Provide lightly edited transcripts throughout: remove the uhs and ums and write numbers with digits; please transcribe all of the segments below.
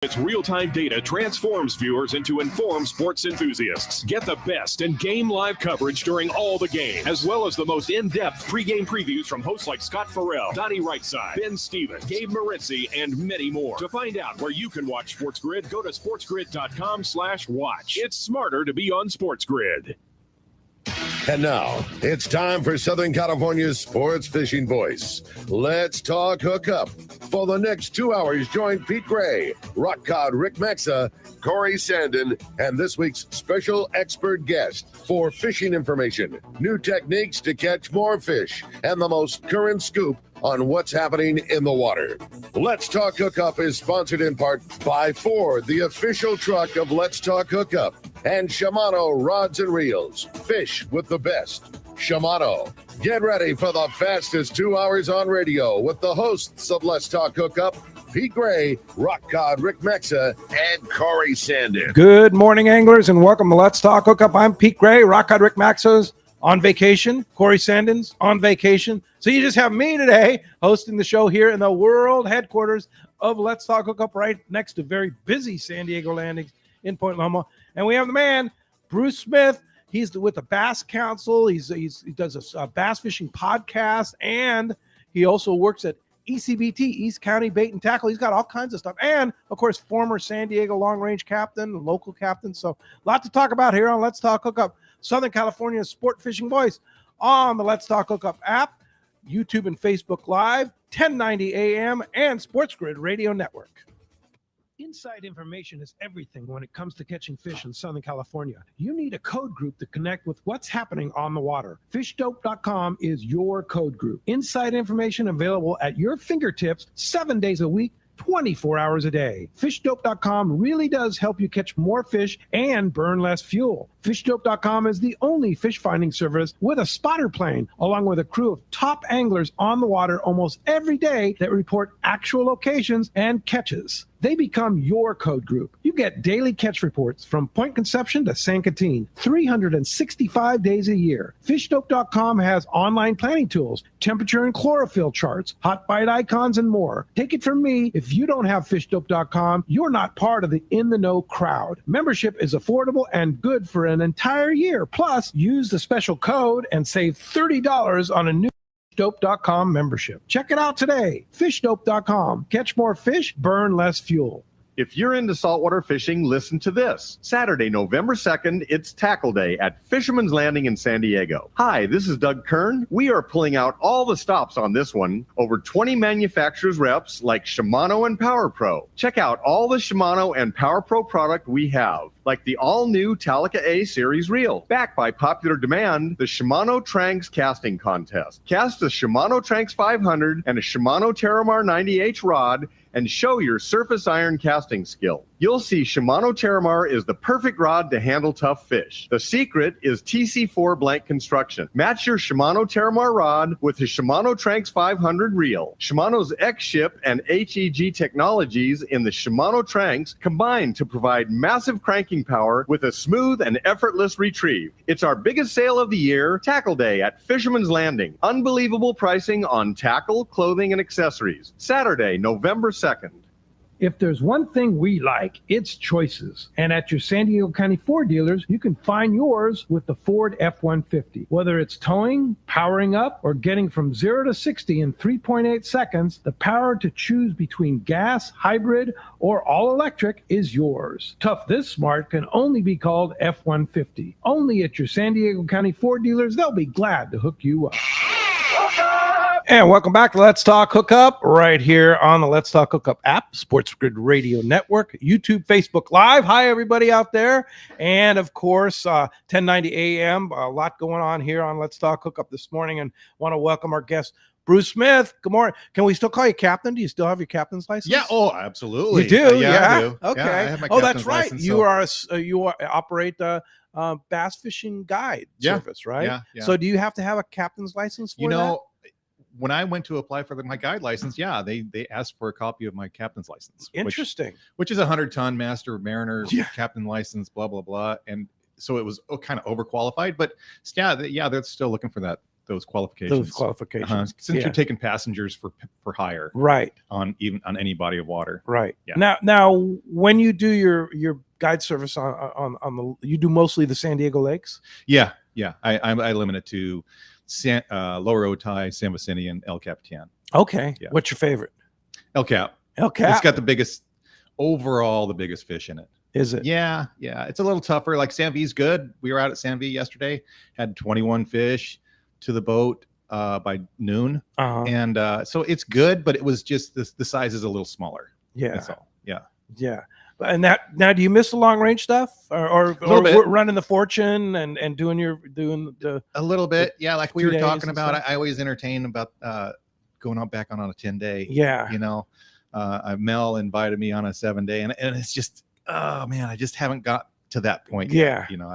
Its real-time data transforms viewers into informed sports enthusiasts. Get the best in game live coverage during all the games, as well as the most in-depth pregame previews from hosts like Scott Farrell, Donnie Rightside, Ben Stevens, Gabe Morency, and many more. To find out where you can watch SportsGrid, go to sportsgrid.com/watch. It's smarter to be on SportsGrid. And now, it's time for Southern California's sports fishing voice. Let's talk hookup. For the next 2 hours, join Pete Gray, Rock Cod Rick Maxa, Corey Sandin, and this week's special expert guest for fishing information, new techniques to catch more fish, and the most current scoop on what's happening in the water. Let's Talk Hookup is sponsored in part by Ford, the official truck of Let's Talk Hookup, and Shimano Rods and Reels. Fish with the best. Shimano. Get ready for the fastest 2 hours on radio with the hosts of Let's Talk Hookup, Pete Gray, Rock Cod Rick Maxa, and Corey Sandin. Good morning, anglers, and welcome to Let's Talk Hookup. I'm Pete Gray. Rock Cod Rick Maxa's on vacation. Corey Sandin's on vacation. So you just have me today hosting the show here in the world headquarters of Let's Talk Hookup, right next to very busy San Diego landings in Point Loma. And we have the man, Bruce Smith. He's with the Bass Council. He does a bass fishing podcast, and he also works at ECBT, East County Bait and Tackle. He's got all kinds of stuff. And, of course, former San Diego long-range captain, local captain. So a lot to talk about here on Let's Talk Hookup, Southern California's sport fishing voice, on the Let's Talk Hookup app, YouTube and Facebook Live, 1090 AM, and SportsGrid Radio Network. Inside information is everything when it comes to catching fish in Southern California. You need a code group to connect with what's happening on the water. FishDope.com is your code group. Inside information available at your fingertips 7 days a week, 24 hours a day. FishDope.com really does help you catch more fish and burn less fuel. FishDope.com is the only fish finding service with a spotter plane, along with a crew of top anglers on the water almost every day that report actual locations and catches. They become your code group. You get daily catch reports from Point Conception to San Quintin, 365 days a year. FishDope.com has online planning tools, temperature and chlorophyll charts, hot bite icons, and more. Take it from me, if you don't have FishDope.com, you're not part of the in-the-know crowd. Membership is affordable and good for an entire year. Plus, use the special code and save $30 on a new FishDope.com membership. Check it out today. FishDope.com. Catch more fish, burn less fuel. If you're into saltwater fishing, listen to this. Saturday, November 2nd, it's Tackle Day at Fisherman's Landing in San Diego. Hi, this is Doug Kern. We are pulling out all the stops on this one. Over 20 manufacturers reps like Shimano and PowerPro. Check out all the Shimano and PowerPro product we have, like the all-new Talica A Series Reel. Backed by popular demand, the Shimano Tranks Casting Contest. Cast a Shimano Tranks 500 and a Shimano Terramar 90H rod and show your surface iron casting skill. You'll see Shimano Terramar is the perfect rod to handle tough fish. The secret is TC4 blank construction. Match your Shimano Terramar rod with the Shimano Tranks 500 reel. Shimano's X-Ship and HEG technologies in the Shimano Tranks combine to provide massive cranking power with a smooth and effortless retrieve. It's our biggest sale of the year, Tackle Day at Fisherman's Landing. Unbelievable pricing on tackle, clothing, and accessories. Saturday, November 2nd. If there's one thing we like, it's choices. And at your San Diego County Ford dealers, you can find yours with the Ford F-150. Whether it's towing, powering up, or getting from 0 to 60 in 3.8 seconds, the power to choose between gas, hybrid, or all electric is yours. Tough this smart can only be called F-150. Only at your San Diego County Ford dealers, they'll be glad to hook you up. And welcome back to Let's Talk Hookup, right here on the Let's Talk Hookup app, SportsGrid Radio Network, YouTube, Facebook Live. Hi, everybody out there. And, of course, 1090 AM, a lot going on here on Let's Talk Hookup this morning. And want to welcome our guest, Bruce Smith. Good morning. Can we still call you captain? Do you still have your captain's license? Yeah. Oh, absolutely. You do? Yeah. I do. Okay. Yeah, I have my that's right. license, You operate the bass fishing guide service, right? Yeah. So do you have to have a captain's license for that? When I went to apply for my guide license, they asked for a copy of my captain's license. Interesting. Which is a 100-ton master mariner captain license, blah, blah, blah. And so it was kind of overqualified. But they're still looking for that those qualifications. Those qualifications. Since you're taking passengers for hire, right, on any body of water. right. Yeah. Now, when you do your guide service on the, you do mostly the San Diego lakes. Yeah. I limit it to Lower Otay, San Vicente, and El Capitan. Okay. Yeah. What's your favorite? El Cap. It's got the biggest fish in it. Is it? Yeah. It's a little tougher. Like San V's good. We were out at San V yesterday, had 21 fish to the boat by noon. And so it's good, but it was just the size is a little smaller. Yeah. That's all. Yeah. Yeah. And now, do you miss the long range stuff, or running the Fortune and doing the a little bit? Yeah, like we were talking about. I always entertain about going out back on a 10-day. Yeah. You know, Mel invited me on a 7-day, and it's just, oh man, I just haven't got to that point yet. You know,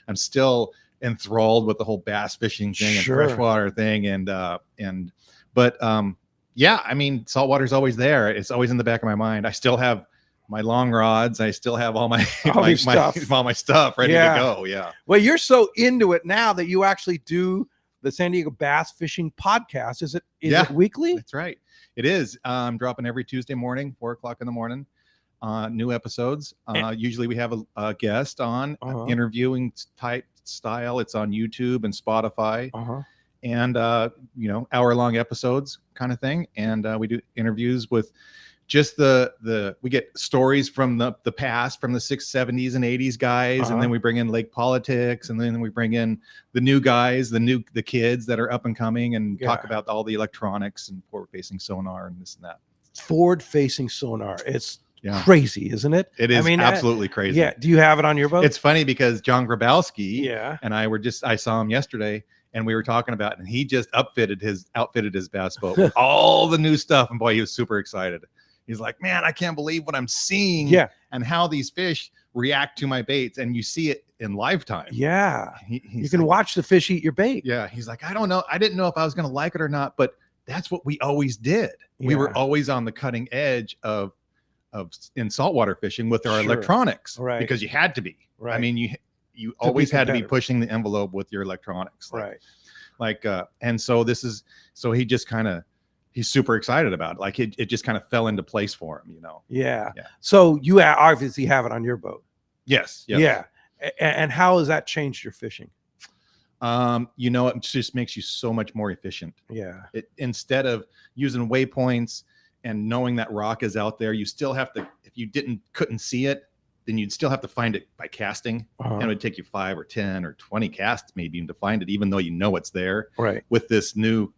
I'm still enthralled with the whole bass fishing thing and freshwater thing, but yeah, I mean, saltwater's always there. It's always in the back of my mind. I still have my long rods. I still have all my stuff ready to go. Yeah. Well, you're so into it now that you actually do the San Diego Bass Fishing Podcast. Is it weekly? That's right. It is. I'm dropping every Tuesday morning, 4:00 in the morning. New episodes. Usually we have a guest on, interviewing type style. It's on YouTube and Spotify. And hour-long episodes kind of thing. And we do interviews with just we get stories from the past, from the 60s, 70s, and 80s guys, and then we bring in lake politics, and then we bring in the new guys, the kids that are up and coming, and talk about all the electronics and forward-facing sonar and this and that. Forward-facing sonar. It's crazy, isn't it? It is. Absolutely crazy. Yeah. Do you have it on your boat? It's funny because John Grabowski and I saw him yesterday, and we were talking about it, and he just outfitted his bass boat with all the new stuff, and boy, he was super excited. He's like, man, I can't believe what I'm seeing and how these fish react to my baits. And you see it in lifetime. Yeah. You can watch the fish eat your bait. Yeah. He's like, I don't know. I didn't know if I was going to like it or not, but that's what we always did. Yeah. We were always on the cutting edge of in saltwater fishing with our electronics, because you had to be. I mean, you always had to be pushing the envelope with your electronics. And so he's super excited about it. Like it just kind of fell into place for him, Yeah. So you obviously have it on your boat. Yes. Yeah. And how has that changed your fishing? It just makes you so much more efficient. Yeah. Instead of using waypoints and knowing that rock is out there, you still have to, if you couldn't see it, then you'd still have to find it by casting. And it would take you 5 or 10 or 20 casts maybe to find it, even though it's there. Right. With this new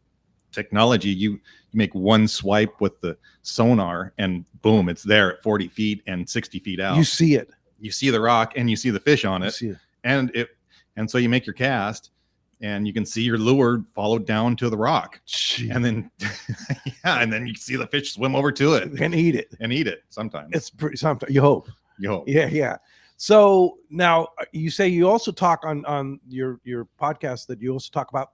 technology, you make one swipe with the sonar and boom, it's there at 40 feet and 60 feet out. You see it. You see the rock and you see the fish on it. And so you make your cast and you can see your lure followed down to the rock. Jeez. And then and then you see the fish swim over to it and eat it sometimes. It's pretty sometimes. You hope. Yeah. So now you say you also talk on your podcast that you also talk about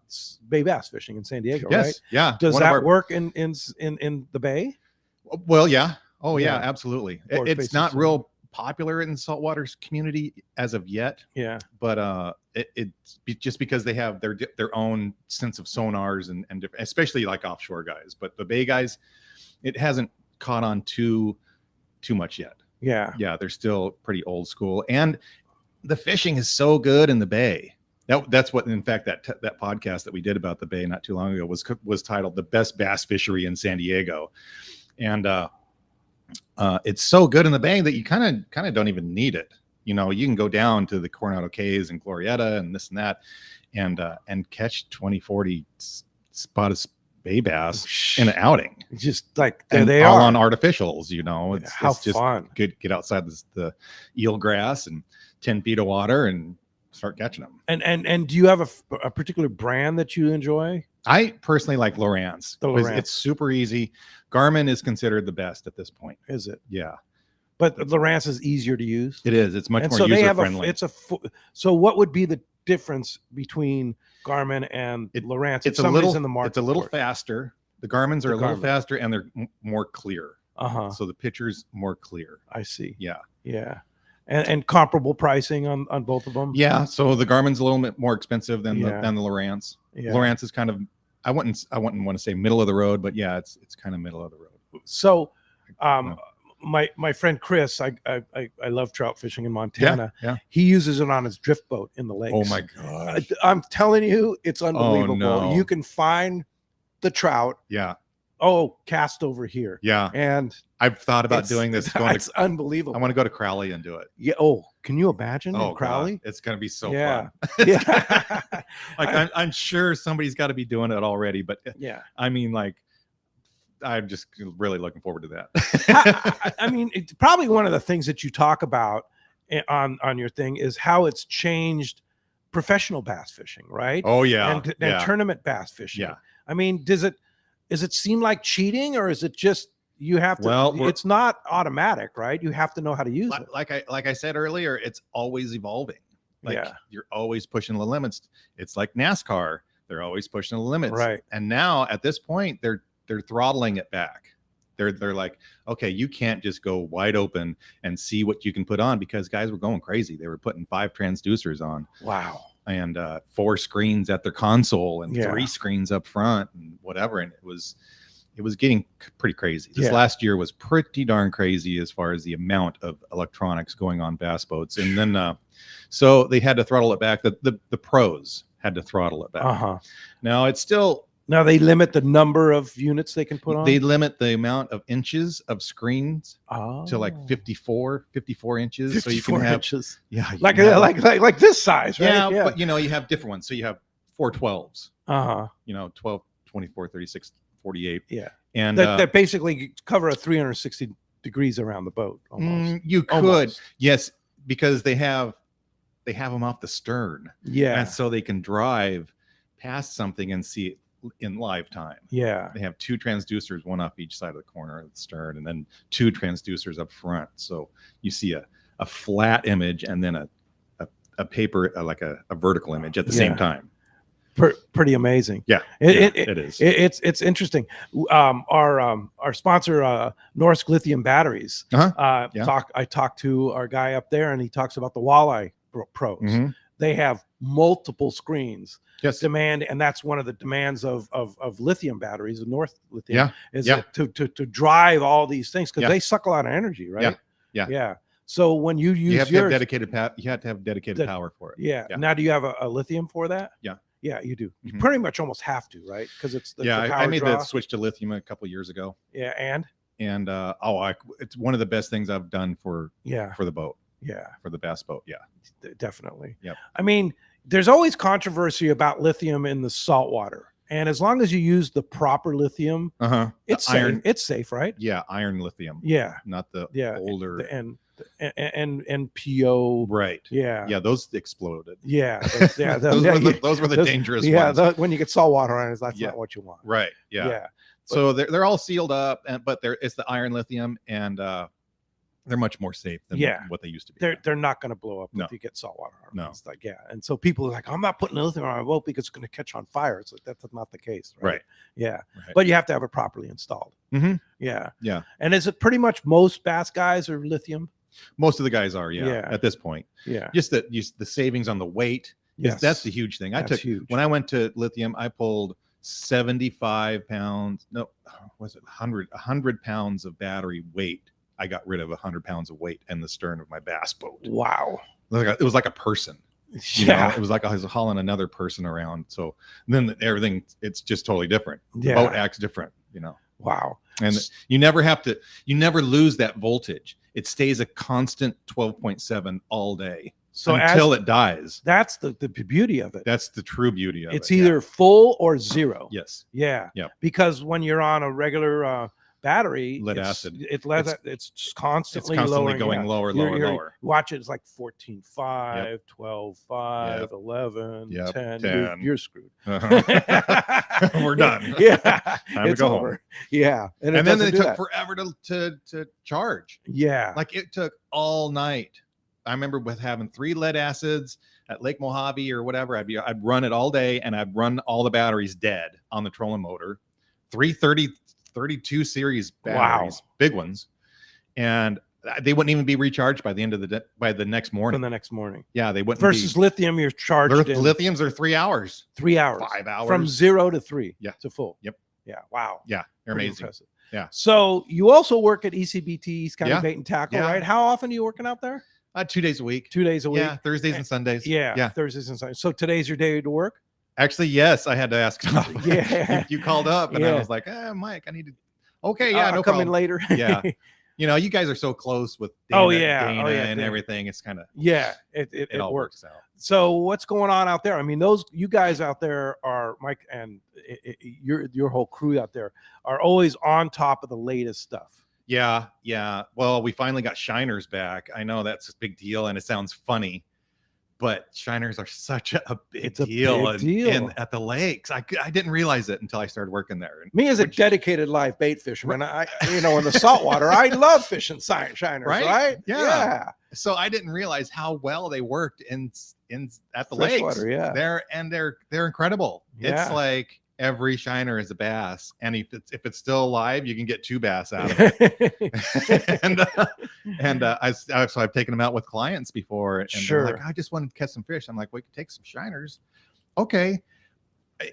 bay bass fishing in San Diego, right? Yeah. Does that work in the bay? Well, yeah. Oh, yeah, absolutely. It's not real popular in the saltwater community as of yet. Yeah. But it's just because they have their own sense of sonars and different, especially like offshore guys. But the bay guys, it hasn't caught on too much yet. Yeah, they're still pretty old school, and the fishing is so good in the bay. That's what, in fact, that podcast that we did about the bay not too long ago was titled "The Best Bass Fishery in San Diego," and it's so good in the bay that you kind of don't even need it. You can go down to the Coronado Cays and Glorieta and this and that, and catch 20-40 spotted bay bass in an outing. Just like they are on artificials, it's just fun. Good. Get outside the eel grass and 10 feet of water and start catching them. And do you have a particular brand that you enjoy? I personally like Lowrance. It's super easy. Garmin is considered the best at this point. Is it? Yeah. But Lowrance is easier to use. It is. It's much more user friendly. So what would be the difference between Garmin and Lowrance? It's a little faster. The Garmin's are a little faster and they're more clear. So the picture's more clear. I see. Yeah. And comparable pricing on both of them. Yeah. So the Garmin's a little bit more expensive than the Lowrance. Yeah. Lowrance is kind of, I wouldn't want to say middle of the road, but yeah, it's kind of middle of the road. So, my friend Chris, I love trout fishing in Montana. Yeah. He uses it on his drift boat in the lakes. Oh my gosh. I'm telling you, it's unbelievable. Oh, no. You can find the trout. Yeah. Oh, cast over here. Yeah. And I've thought about doing this. It's unbelievable. I want to go to Crowley and do it. Yeah. Oh, can you imagine? Oh, in Crowley? God. It's going to be so Yeah. fun. Yeah. Like I'm sure somebody's got to be doing it already, but yeah. I mean, like, I'm just really looking forward to that. I mean, it's probably one of the things that you talk about on your thing is how it's changed professional bass fishing, right? Oh yeah, and tournament bass fishing. Yeah. I mean, does it seem like cheating, or is it just you have to? Well, it's not automatic, right? You have to know how to use it. Like I said earlier, it's always evolving. Like Yeah. you're always pushing the limits. It's like NASCAR; they're always pushing the limits. Right. And now at this point, they're throttling it back. They're like, okay, you can't just go wide open and see what you can put on, because guys were going crazy. They were putting 5 transducers on. Wow. And 4 screens at their console and Yeah. 3 screens up front and whatever. And it was getting pretty crazy. This Yeah. last year was pretty darn crazy as far as the amount of electronics going on bass boats. And then, so they had to throttle it back. The pros had to throttle it back. Uh-huh. Now it's still, Now they limit the number of units they can put on. they limit the amount of inches of screens Oh. to like 54 inches. 54 So you can have, inches. yeah, you Like can have- like this size, right? yeah, but you know, you have different ones. So you have 412s, Uh-huh. 12, 24, 36, 48. Yeah. And That basically cover a 360 degrees around the boat almost. you could, Almost. yes, because they have them off the stern. Yeah. And so they can drive past something and see it in live time. Yeah. They have 2 transducers, one off each side of the corner of the stern, and then 2 transducers up front. So you see a flat image and then a paper, like a vertical image at the same time. Pretty amazing. Yeah, It is. It's interesting. Our sponsor, Norsk Lithium Batteries. Yeah. I talked to our guy up there, and he talks about the Walleye Pros. Mhm. They have multiple screens. Yes. Demand, and that's one of the demands of lithium batteries, the North Lithium, is Yeah. to drive all these things, because Yeah. they suck a lot of energy, right? Yeah. So when you use You have to yours, have dedicated you have to have dedicated power for it. yeah. Yeah. Now, do you have a lithium for that? Yeah. Yeah, you do. You Mhm. pretty much almost have to, right? Because it's the I power made draw. that switch to lithium a couple of years ago, Yeah, and and it's one of the best things I've done for the boat, yeah, for the bass boat. Yeah. definitely. Yep. I mean, there's always controversy about lithium in the saltwater, and as long as you use the proper lithium, it's safe. Iron. It's safe, right? Yeah, iron lithium. Yeah, Not the yeah. older. And NPO. Right. Yeah. Yeah, those exploded. Yeah. Those were the dangerous ones. When you get salt water on it, that's Yeah. not what you want. Right. Yeah. Yeah. So they're all sealed up, but it's the iron lithium, and they're much more safe than what they used to be. They're not going to blow up No. if you get salt water on it. No. It's like, and so people are like, I'm not putting lithium on my boat because it's going to catch on fire. It's like, that's not the case, right? Right. Yeah. Right. But you have to have it properly installed. Mhm. Yeah. Yeah. And is it pretty much most bass guys are lithium? Most of the guys are, Yeah. at this point. Yeah. Just the savings on the weight. Yes. That's the huge thing. That's huge. When I went to lithium, I pulled 75 pounds. No, was it 100 pounds of battery weight. I got rid of 100 pounds of weight in the stern of my bass boat. Wow. It was like a person. You know, it was like I was hauling another person around. So then everything, it's just totally different. The Yeah. boat acts different, Wow. and you never lose that voltage. It stays a constant 12.7 all day until it dies. That's the beauty of it. That's the true beauty of it. It's either full or zero. Yes. Yeah. Yep. Because when you're on a regular battery, Lead it's acid. It's just constantly, constantly lowering, going lower, lower. Watch it. It's like 14.5, 12.5, Yep. 11, Yep. 10. 10. You're screwed. We're done. Yeah. Time It's to go over. home. Yeah. And And then they do took that. forever to charge. Yeah. Like it took all night. I remember with having 3 lead acids at Lake Mojave or whatever. I'd run it all day, and I'd run all the batteries dead on the trolling motor. 332 series batteries, big ones. And They wouldn't even be recharged by the end of by the next morning. From the next morning. Yeah, they wouldn't. Versus lithium, you're charged. Lithiums are 3 hours. 3 hours. 5 hours. From 0 to 3. Yeah. To full. Yep. Yeah. Wow. Yeah. They're Pretty amazing. Impressive. Yeah. So you also work at ECBT, East County Yeah. Bait and Tackle, Yeah. right? How often are you working out there? 2 days a week. 2 days a week. Yeah, Thursdays and Sundays. Yeah. Thursdays and Sundays. So today's your day to work? Actually, yes. I had to ask. Yeah. you called up, and I was like, Mike, I need to. Okay, yeah, no I'll problem. come in later. Yeah. You guys are so close with Dana, Dana and everything. It's kind of it all works out. So what's going on out there? I mean, you guys out there are Mike and your whole crew out there are always on top of the latest stuff. Yeah. Well, we finally got shiners back. I know that's a big deal, and it sounds funny, but shiners are such a big deal at the lakes. I didn't realize it until I started working there. Me as a dedicated live bait fisherman, in the saltwater, I love fishing shiners, right? Yeah. So I didn't realize how well they worked in at the lakes. Water, yeah. They're incredible. Yeah. It's like every shiner is a bass, and if it's still alive, you can get 2 bass out of it. So I've taken them out with clients before, and they're like, I just wanted to catch some fish. I'm like, we could take some shiners. Okay,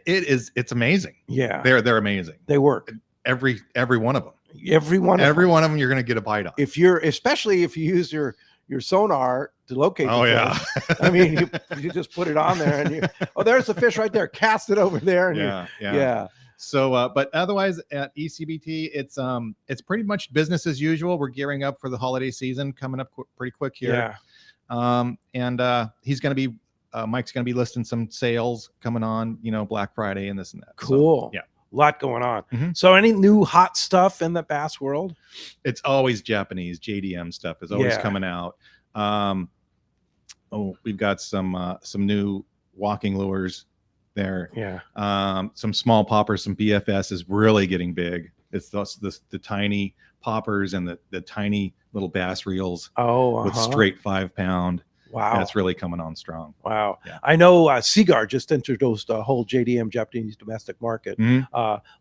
it's amazing. Yeah, they're amazing. They work. Every one of them. Every one of them you're gonna get a bite on. Especially if you use your sonar to locate the fish. I mean, you just put it on there and there's the fish right there. Cast it over there. And yeah. So, but otherwise at ECBT, it's pretty much business as usual. We're gearing up for the holiday season coming up pretty quick here. Yeah. And he's going to be, Mike's going to be listing some sales coming on, Black Friday and this and that. Cool. So, yeah. A lot going on. Mm-hmm. So any new hot stuff in the bass world? It's always Japanese. JDM stuff is always coming out. We've got some new walking lures there. Yeah. Some small poppers, some BFS is really getting big. It's the tiny poppers and the tiny little bass reels with straight 5 pound. Wow. That's really coming on strong. Wow. Yeah. I know Seaguar just introduced a whole JDM Japanese domestic market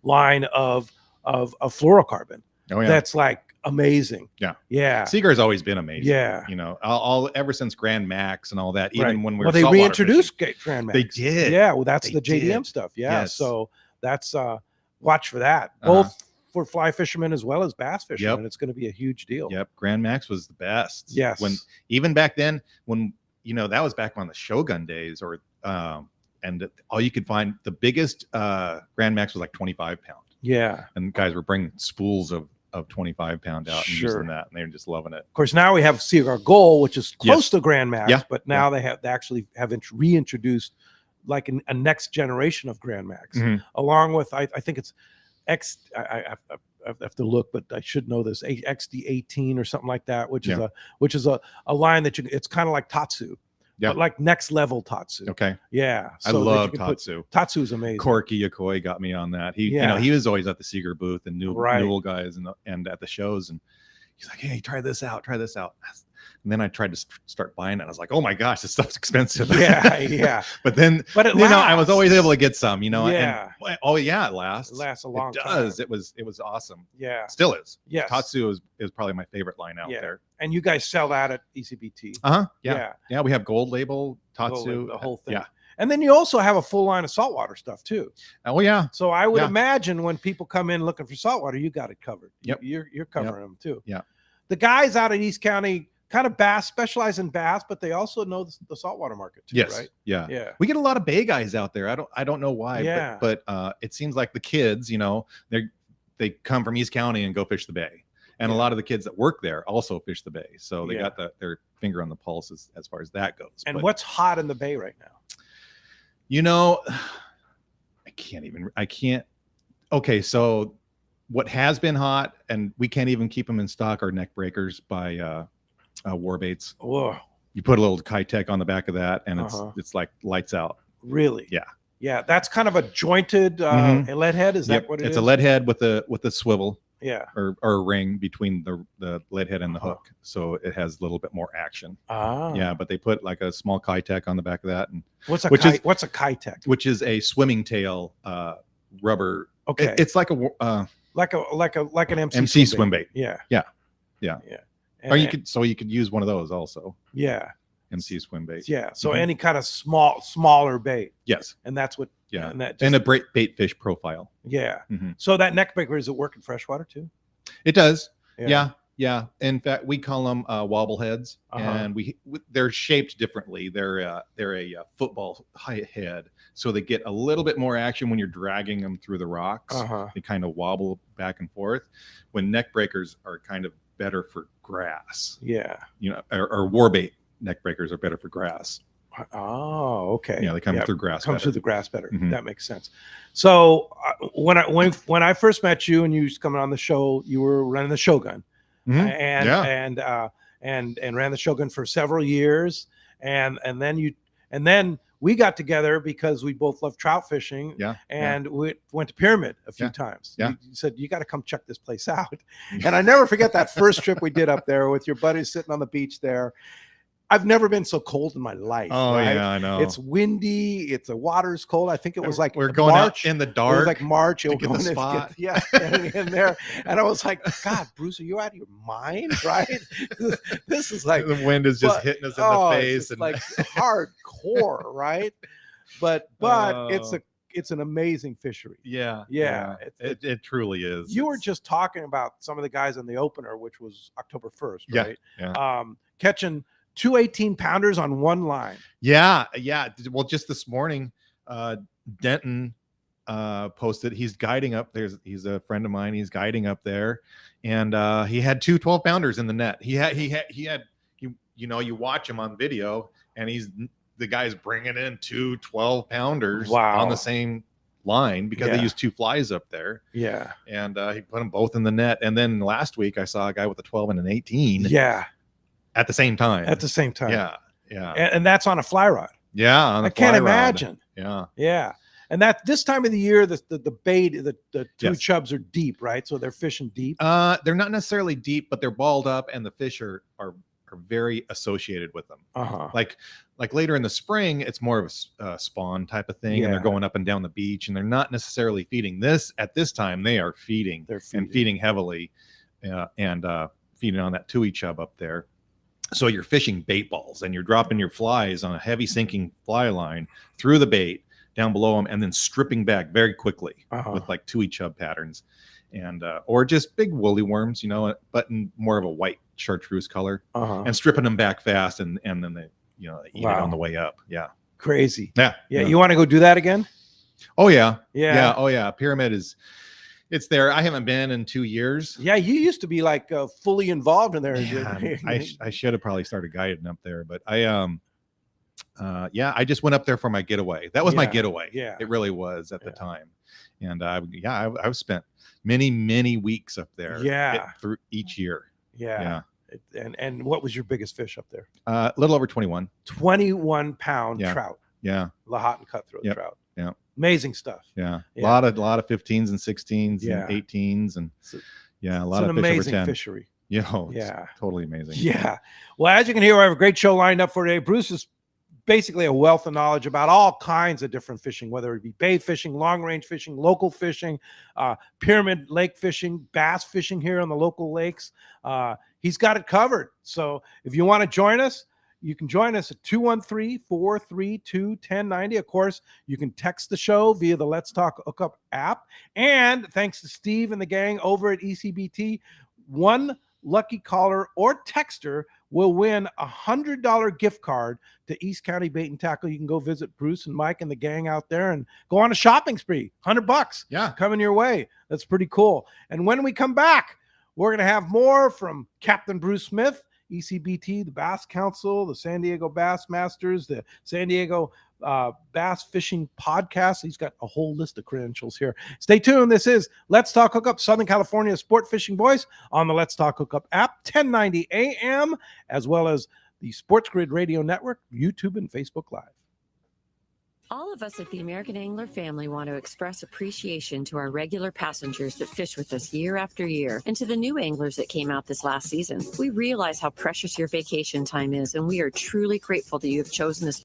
line of fluorocarbon. Oh, yeah. That's like amazing. Yeah. Yeah. Seaguar's always been amazing. Yeah. all ever since Grand Max and all that, even when we were they reintroduced Grand Max. They did. Yeah. Well, that's the JDM stuff. Yeah. Yes. So that's watch for that. Both for fly fishermen as well as bass fishermen. Yep. It's going to be a huge deal. Yep. Grand Max was the best. Yes. Even back then, when that was back on the Shogun days, and all you could find, the biggest Grand Max was like 25 pound. Yeah. And guys were bringing spools of 25 pound out and using that, and they're just loving it. Of course, now we have Seaguar Gold, which is close to Grand Max, but now they actually have reintroduced like a next generation of Grand Max, along with I think it's I have to look, but I should know this, XD18 or something like that, which is a line that it's kind of like Tatsu. But like next level Tatsu. Okay. Yeah. So I love Tatsu. Tatsu is amazing. Corky Yokoi got me on that. He was always at the Seaguar booth and Newell guys and at the shows, and he's like, hey, try this out. And then I tried to start buying it. I was like, oh my gosh, this stuff's expensive. Yeah. but it I was always able to get some, Yeah. And, it lasts. It lasts a long time. It does. It was awesome. Yeah. It still is. Yes. Tatsu is probably my favorite line out there. And you guys sell that at ECBT. Yeah. We have gold label, Tatsu, the whole thing. Yeah. And then you also have a full line of saltwater stuff too. Oh yeah. So I would imagine when people come in looking for saltwater, you got it covered. Yep. You're covering them too. Yeah. The guys out at East County kind of specialize in bass, but they also know the saltwater market too, yes. right? Yeah. We get a lot of bay guys out there. I don't know why. Yeah. But it seems like the kids, they come from East County and go fish the bay. And a lot of the kids that work there also fish the bay. So they got their finger on the pulse as far as that goes. And what's hot in the bay right now? I can't. Okay. So what has been hot, and we can't even keep them in stock, are neck breakers by War Baits. Oh, you put a little Kayak on the back of that, and it's like lights out. Really? Yeah. Yeah. That's kind of a jointed lead head. Is that what it is? It's a lead head with a swivel. Yeah. Or a ring between the lead head and the hook, so it has a little bit more action. Yeah, but they put like a small Kayak on the back of that. And what's a Kayak? Which is a swimming tail rubber. Okay. It's like an like an MC swim bait. Yeah. Yeah. Or you could use one of those also. Yeah. MC swim bait. Yeah. So any kind of smaller bait. Yes. And that's what. Yeah. And a bait fish profile. Yeah. So that neck breaker, does it work in freshwater too? It does. Yeah. Yeah. In fact, we call them wobble heads, and they're shaped differently. They're a football head, so they get a little bit more action when you're dragging them through the rocks. They kind of wobble back and forth. When neck breakers are kind of better for grass. Yeah. Or war bait neck breakers are better for grass. Oh, okay. Yeah, they come through grass. Through the grass better. That makes sense. So when I first met you and you was coming on the show, you were running the Shogun. And ran the Shogun for several years, and then we got together because we both love trout fishing. And we went to Pyramid a few times. You said, you got to come check this place out. And I never forget that first trip we did up there with your buddies sitting on the beach there. I've never been so cold in my life. Oh, right? Yeah, I know. It's windy. The water's cold. I think it was like we're going March. Out in the dark. It was like March. To get the spot. In there. And I was like, God, Bruce, are you out of your mind? Right? This is like the wind is just hitting us in the face. It's like hardcore, right? But it's an amazing fishery. Yeah. It truly is. You were just talking about some of the guys in the opener, which was October 1st, right? Yeah. Catching 2 18-pounders on one line. Yeah. Well, just this morning, Denton posted. He's guiding up there. He's a friend of mine. He's guiding up there, and he had 2 12-pounders in the net. He had. You watch him on video, and the guy's bringing in 2 12-pounders on the same line because they use 2 flies up there. Yeah, and he put them both in the net. And then last week, I saw a guy with a 12 and an 18. Yeah. At the same time. Yeah. And that's on a fly rod. Yeah. I can't imagine. Yeah. And that this time of the year, the bait, the 2 chubs are deep, right? So they're fishing deep. They're not necessarily deep, but they're balled up, and the fish are very associated with them. Like later in the spring, it's more of a spawn type of thing, and they're going up and down the beach, and they're not necessarily feeding. At this time, they are feeding. And feeding heavily, and feeding on that tui chub up there. So you're fishing bait balls, and you're dropping your flies on a heavy sinking fly line through the bait down below them, and then stripping back very quickly with like tui chub patterns, and or just big woolly worms, but in more of a white chartreuse color, and stripping them back fast, and then they eat it on the way up. Yeah, crazy. Yeah. You want to go do that again? Oh yeah. Oh yeah. Pyramid is. It's there. I haven't been in 2 years. Yeah, you used to be like fully involved in there. Yeah, I should have probably started guiding up there, but I I just went up there for my getaway. That was my getaway. Yeah, it really was at the time, and I've spent many weeks up there. Yeah, through each year. Yeah. And what was your biggest fish up there? A little over 21. 21-pound trout. Yeah, Lahontan cutthroat trout. Yeah. Amazing stuff. Yeah. A lot of 15s and 16s and 18s and a lot of fish amazing over 10. Fishery. It's totally amazing. Yeah. Well, as you can hear, we have a great show lined up for today. Bruce is basically a wealth of knowledge about all kinds of different fishing, whether it be bait fishing, long range fishing, local fishing, pyramid lake fishing, bass fishing here on the local lakes. He's got it covered. So if you want to join us, you can join us at 213-432-1090. Of course, you can text the show via the Let's Talk Hookup app. And thanks to Steve and the gang over at ECBT, one lucky caller or texter will win a $100 gift card to East County Bait and Tackle. You can go visit Bruce and Mike and the gang out there and go on a shopping spree. $100 coming your way. That's pretty cool. And when we come back, we're going to have more from Captain Bruce Smith, ECBT, the Bass Council, the San Diego Bass Masters, the San Diego Bass Fishing Podcast. He's got a whole list of credentials here. Stay tuned. This is Let's Talk Hookup, Southern California sport fishing voice on the Let's Talk Hookup app, 1090 AM, as well as the Sports Grid Radio Network, YouTube, and Facebook Live. All of us at the American Angler family want to express appreciation to our regular passengers that fish with us year after year, and to the new anglers that came out this last season. We realize how precious your vacation time is, and we are truly grateful that you have chosen this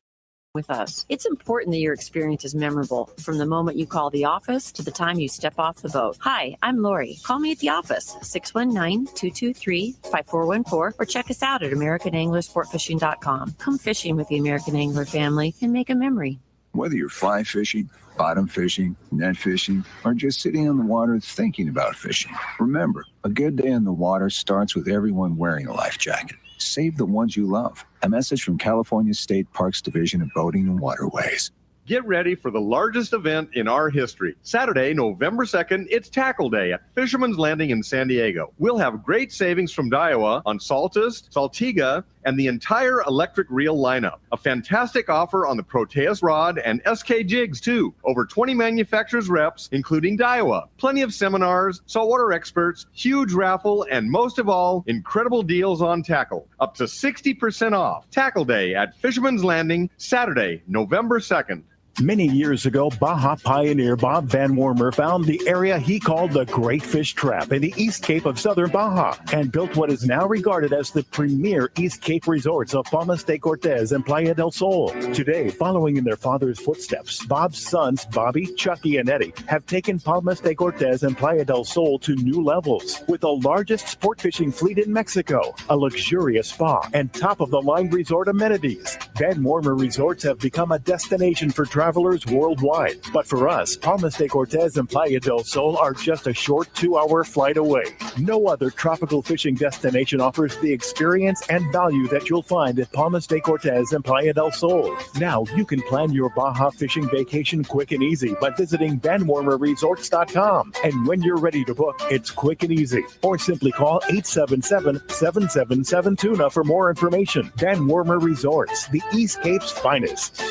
with us. It's important that your experience is memorable from the moment you call the office to the time you step off the boat. Hi, I'm Lori. Call me at the office, 619-223-5414, or check us out at AmericanAnglerSportFishing.com. Come fishing with the American Angler family and make a memory. Whether you're fly fishing, bottom fishing, net fishing, or just sitting on the water thinking about fishing, remember, a good day on the water starts with everyone wearing a life jacket. Save the ones you love. A message from California State Parks Division of Boating and Waterways. Get ready for the largest event in our history. Saturday, November 2nd, it's Tackle Day at Fisherman's Landing in San Diego. We'll have great savings from Daiwa on Saltus, Saltiga, and the entire electric reel lineup. A fantastic offer on the Proteus rod and SK jigs, too. Over 20 manufacturers reps, including Daiwa. Plenty of seminars, saltwater experts, huge raffle, and most of all, incredible deals on tackle. Up to 60% off. Tackle Day at Fisherman's Landing, Saturday, November 2nd. Many years ago, Baja pioneer Bob Van Wormer found the area he called the Great Fish Trap in the East Cape of southern Baja and built what is now regarded as the premier East Cape resorts of Palmas de Cortez and Playa del Sol. Today, following in their father's footsteps, Bob's sons, Bobby, Chucky, and Eddie, have taken Palmas de Cortez and Playa del Sol to new levels with the largest sport fishing fleet in Mexico, a luxurious spa, and top-of-the-line resort amenities. Van Wormer Resorts have become a destination for travelers worldwide. But for us, Palmas de Cortez and Playa del Sol are just a short 2-hour flight away. No other tropical fishing destination offers the experience and value that you'll find at Palmas de Cortez and Playa del Sol. Now you can plan your Baja fishing vacation quick and easy by visiting VanWormerResorts.com. And when you're ready to book, it's quick and easy. Or simply call 877-777-TUNA for more information. Van Wormer Resorts, the East Cape's finest.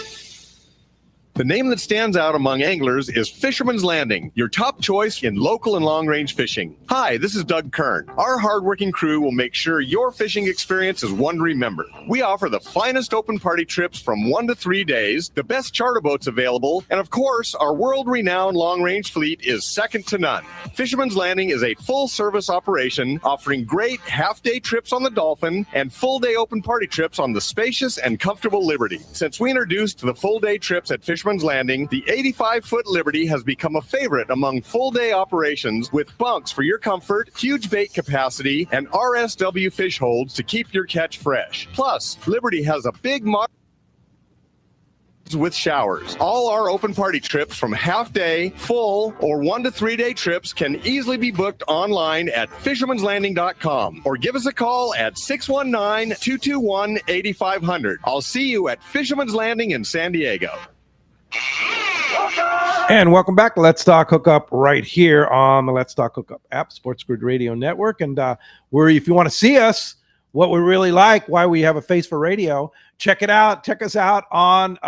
The name that stands out among anglers is Fisherman's Landing, your top choice in local and long-range fishing. Hi, this is Doug Kern. Our hardworking crew will make sure your fishing experience is one to remember. We offer the finest open party trips from 1 to 3 days, the best charter boats available, and of course, our world-renowned long-range fleet is second to none. Fisherman's Landing is a full-service operation offering great half-day trips on the Dolphin and full-day open party trips on the spacious and comfortable Liberty. Since we introduced the full-day trips at Fisherman's Landing, the 85-foot Liberty has become a favorite among full-day operations with bunks for your comfort, huge bait capacity, and RSW fish holds to keep your catch fresh. Plus, Liberty has a big with showers. All our open party trips from half-day, full, or 1 to 3 day trips can easily be booked online at fishermanslanding.com or give us a call at 619-221-8500. I'll see you at Fisherman's Landing in San Diego. And welcome back to Let's Talk Hookup right here on the Let's Talk Hookup app, Sports Grid Radio Network. And if you want to see us, what we really like, why we have a face for radio, check it out. Check us out on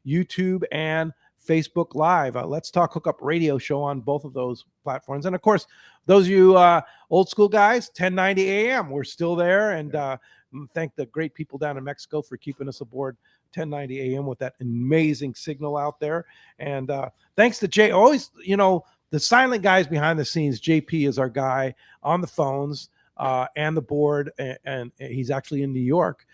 YouTube and Facebook Live. Let's Talk Hookup radio show on both of those platforms. And of course, those of you old school guys, 1090 AM, we're still there. And thank the great people down in Mexico for keeping us aboard 1090 AM with that amazing signal out there. And thanks to Jay, always, the silent guys behind the scenes. JP is our guy on the phones and the board. And he's actually in New York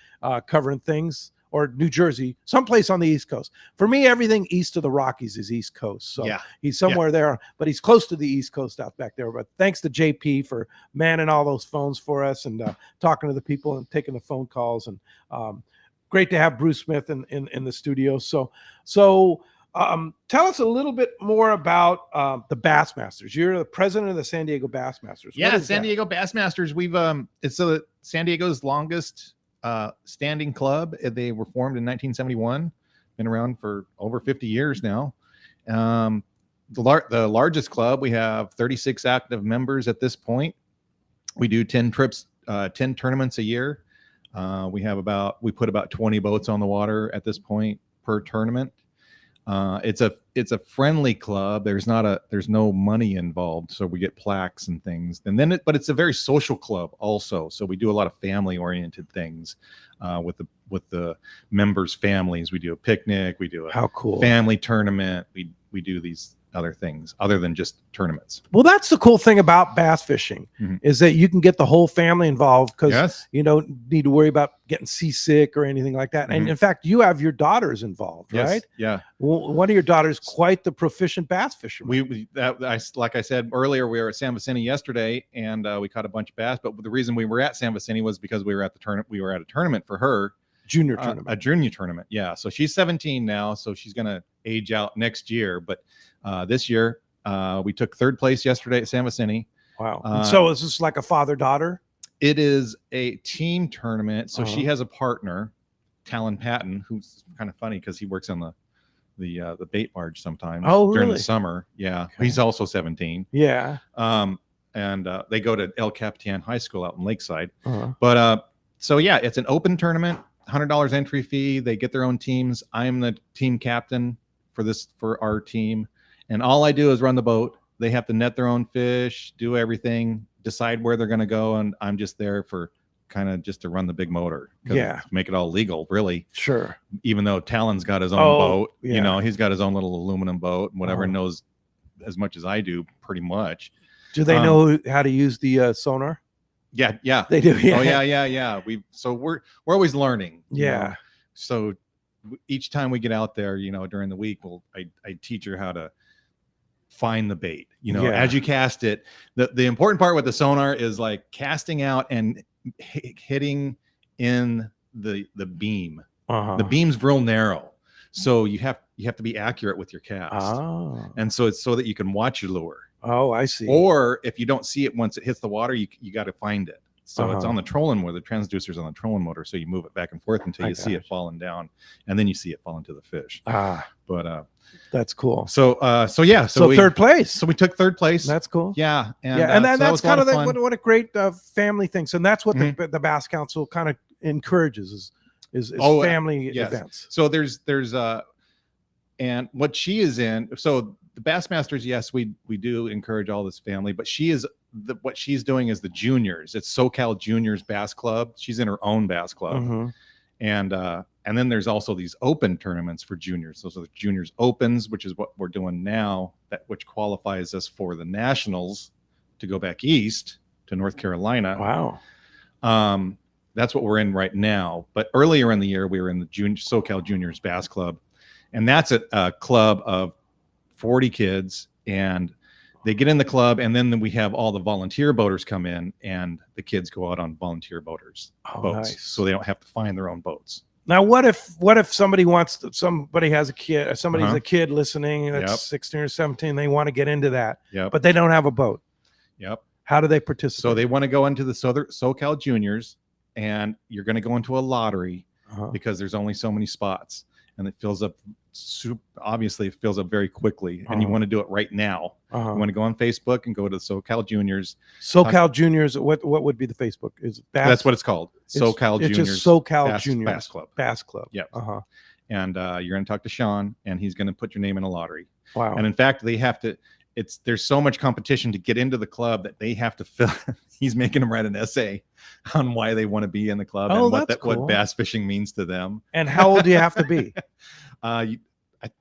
covering things, or New Jersey, someplace on the East Coast. For me, everything east of the Rockies is East Coast. So he's somewhere there, but he's close to the East Coast out back there. But thanks to JP for manning all those phones for us and talking to the people and taking the phone calls. And great to have Bruce Smith in the studio. So tell us a little bit more about the Bassmasters. You're the president of the San Diego Bassmasters. Yeah, San Diego Bassmasters. We've it's San Diego's longest standing club. They were formed in 1971. Been around for over 50 years now. The largest club. We have 36 active members at this point. We do 10 trips, 10 tournaments a year. We put about 20 boats on the water at this point per tournament. It's a friendly club. There's no money involved, so we get plaques and things. But it's a very social club also. So we do a lot of family oriented things with the members' families. We do a picnic. We do a family tournament. We do these other things other than just tournaments. Well, that's the cool thing about bass fishing is that you can get the whole family involved because you don't need to worry about getting seasick or anything like that. And in fact, you have your daughters involved, right? Yeah. Well, one of your daughters quite the proficient bass fisherman. Like I said earlier, we were at San Vicente yesterday, and we caught a bunch of bass. But the reason we were at San Vicente was because we were at the tournament. We were at a tournament for her. Junior tournament. A junior tournament, yeah. So she's 17 now, so she's going to age out next year. But this year, we took third place yesterday at San Vicente. Wow. So is this like a father-daughter? It is a team tournament. So she has a partner, Talon Patton, who's kind of funny because he works on the bait barge sometimes during the summer. Yeah. Okay. He's also 17. Yeah. And they go to El Capitan High School out in Lakeside. But so yeah, it's an open tournament. $100 entry fee. They get their own teams. I'm the team captain for our team, and all I do is run the boat. They have to net their own fish, do everything, decide where they're going to go, and I'm just there for kind of just to run the big motor. Make it all legal, really. Sure. Even though Talon's got his own boat, he's got his own little aluminum boat and whatever, knows as much as I do, pretty much. Do they know how to use the sonar? Yeah, they do. Yeah. Oh yeah. We're always learning. Yeah. So each time we get out there, during the week, I teach her how to find the bait. As you cast it, the important part with the sonar is like casting out and hitting in the beam. The beam's real narrow, so you have to be accurate with your cast. And so it's so that you can watch your lure. Oh, I see. Or if you don't see it once it hits the water, you got to find it. So it's on the trolling motor. The transducer's on the trolling motor, so you move it back and forth until you see it falling down, and then you see it fall into the fish. But that's cool. So third place. So we took third place. That's cool. Yeah, and that's kind of what a great family thing. So that's what the Bass Council kind of encourages is family events. So there's and what she is in. So the Bassmasters, yes, we do encourage all this family, but she is what she's doing is the juniors. It's SoCal Juniors Bass Club. She's in her own bass club, and then there's also these open tournaments for juniors. Those are the Juniors Opens, which is what we're doing now, which qualifies us for the Nationals to go back east to North Carolina. Wow. That's what we're in right now. But earlier in the year, we were in the SoCal Juniors Bass Club, and that's a club of 40 kids, and they get in the club, and then we have all the volunteer boaters come in, and the kids go out on volunteer boats, nice. So they don't have to find their own boats. Now, what if somebody has a kid, somebody's a kid listening that's 16 or 17, they want to get into that, but they don't have a boat. How do they participate? So they want to go into the SoCal Juniors, and you're going to go into a lottery because there's only so many spots. And it fills up. Obviously, it fills up very quickly, and you want to do it right now. You want to go on Facebook and go to the SoCal Juniors. SoCal Juniors. What would be the Facebook? That's what it's called. SoCal Juniors. It's just SoCal Juniors Bass Club. Bass Club. Yeah. And you're going to talk to Sean, and he's going to put your name in a lottery. Wow. And in fact, they have to. There's so much competition to get into the club that they have to fill. He's making them write an essay on why they want to be in the club and what bass fishing means to them. And how old do you have to be? I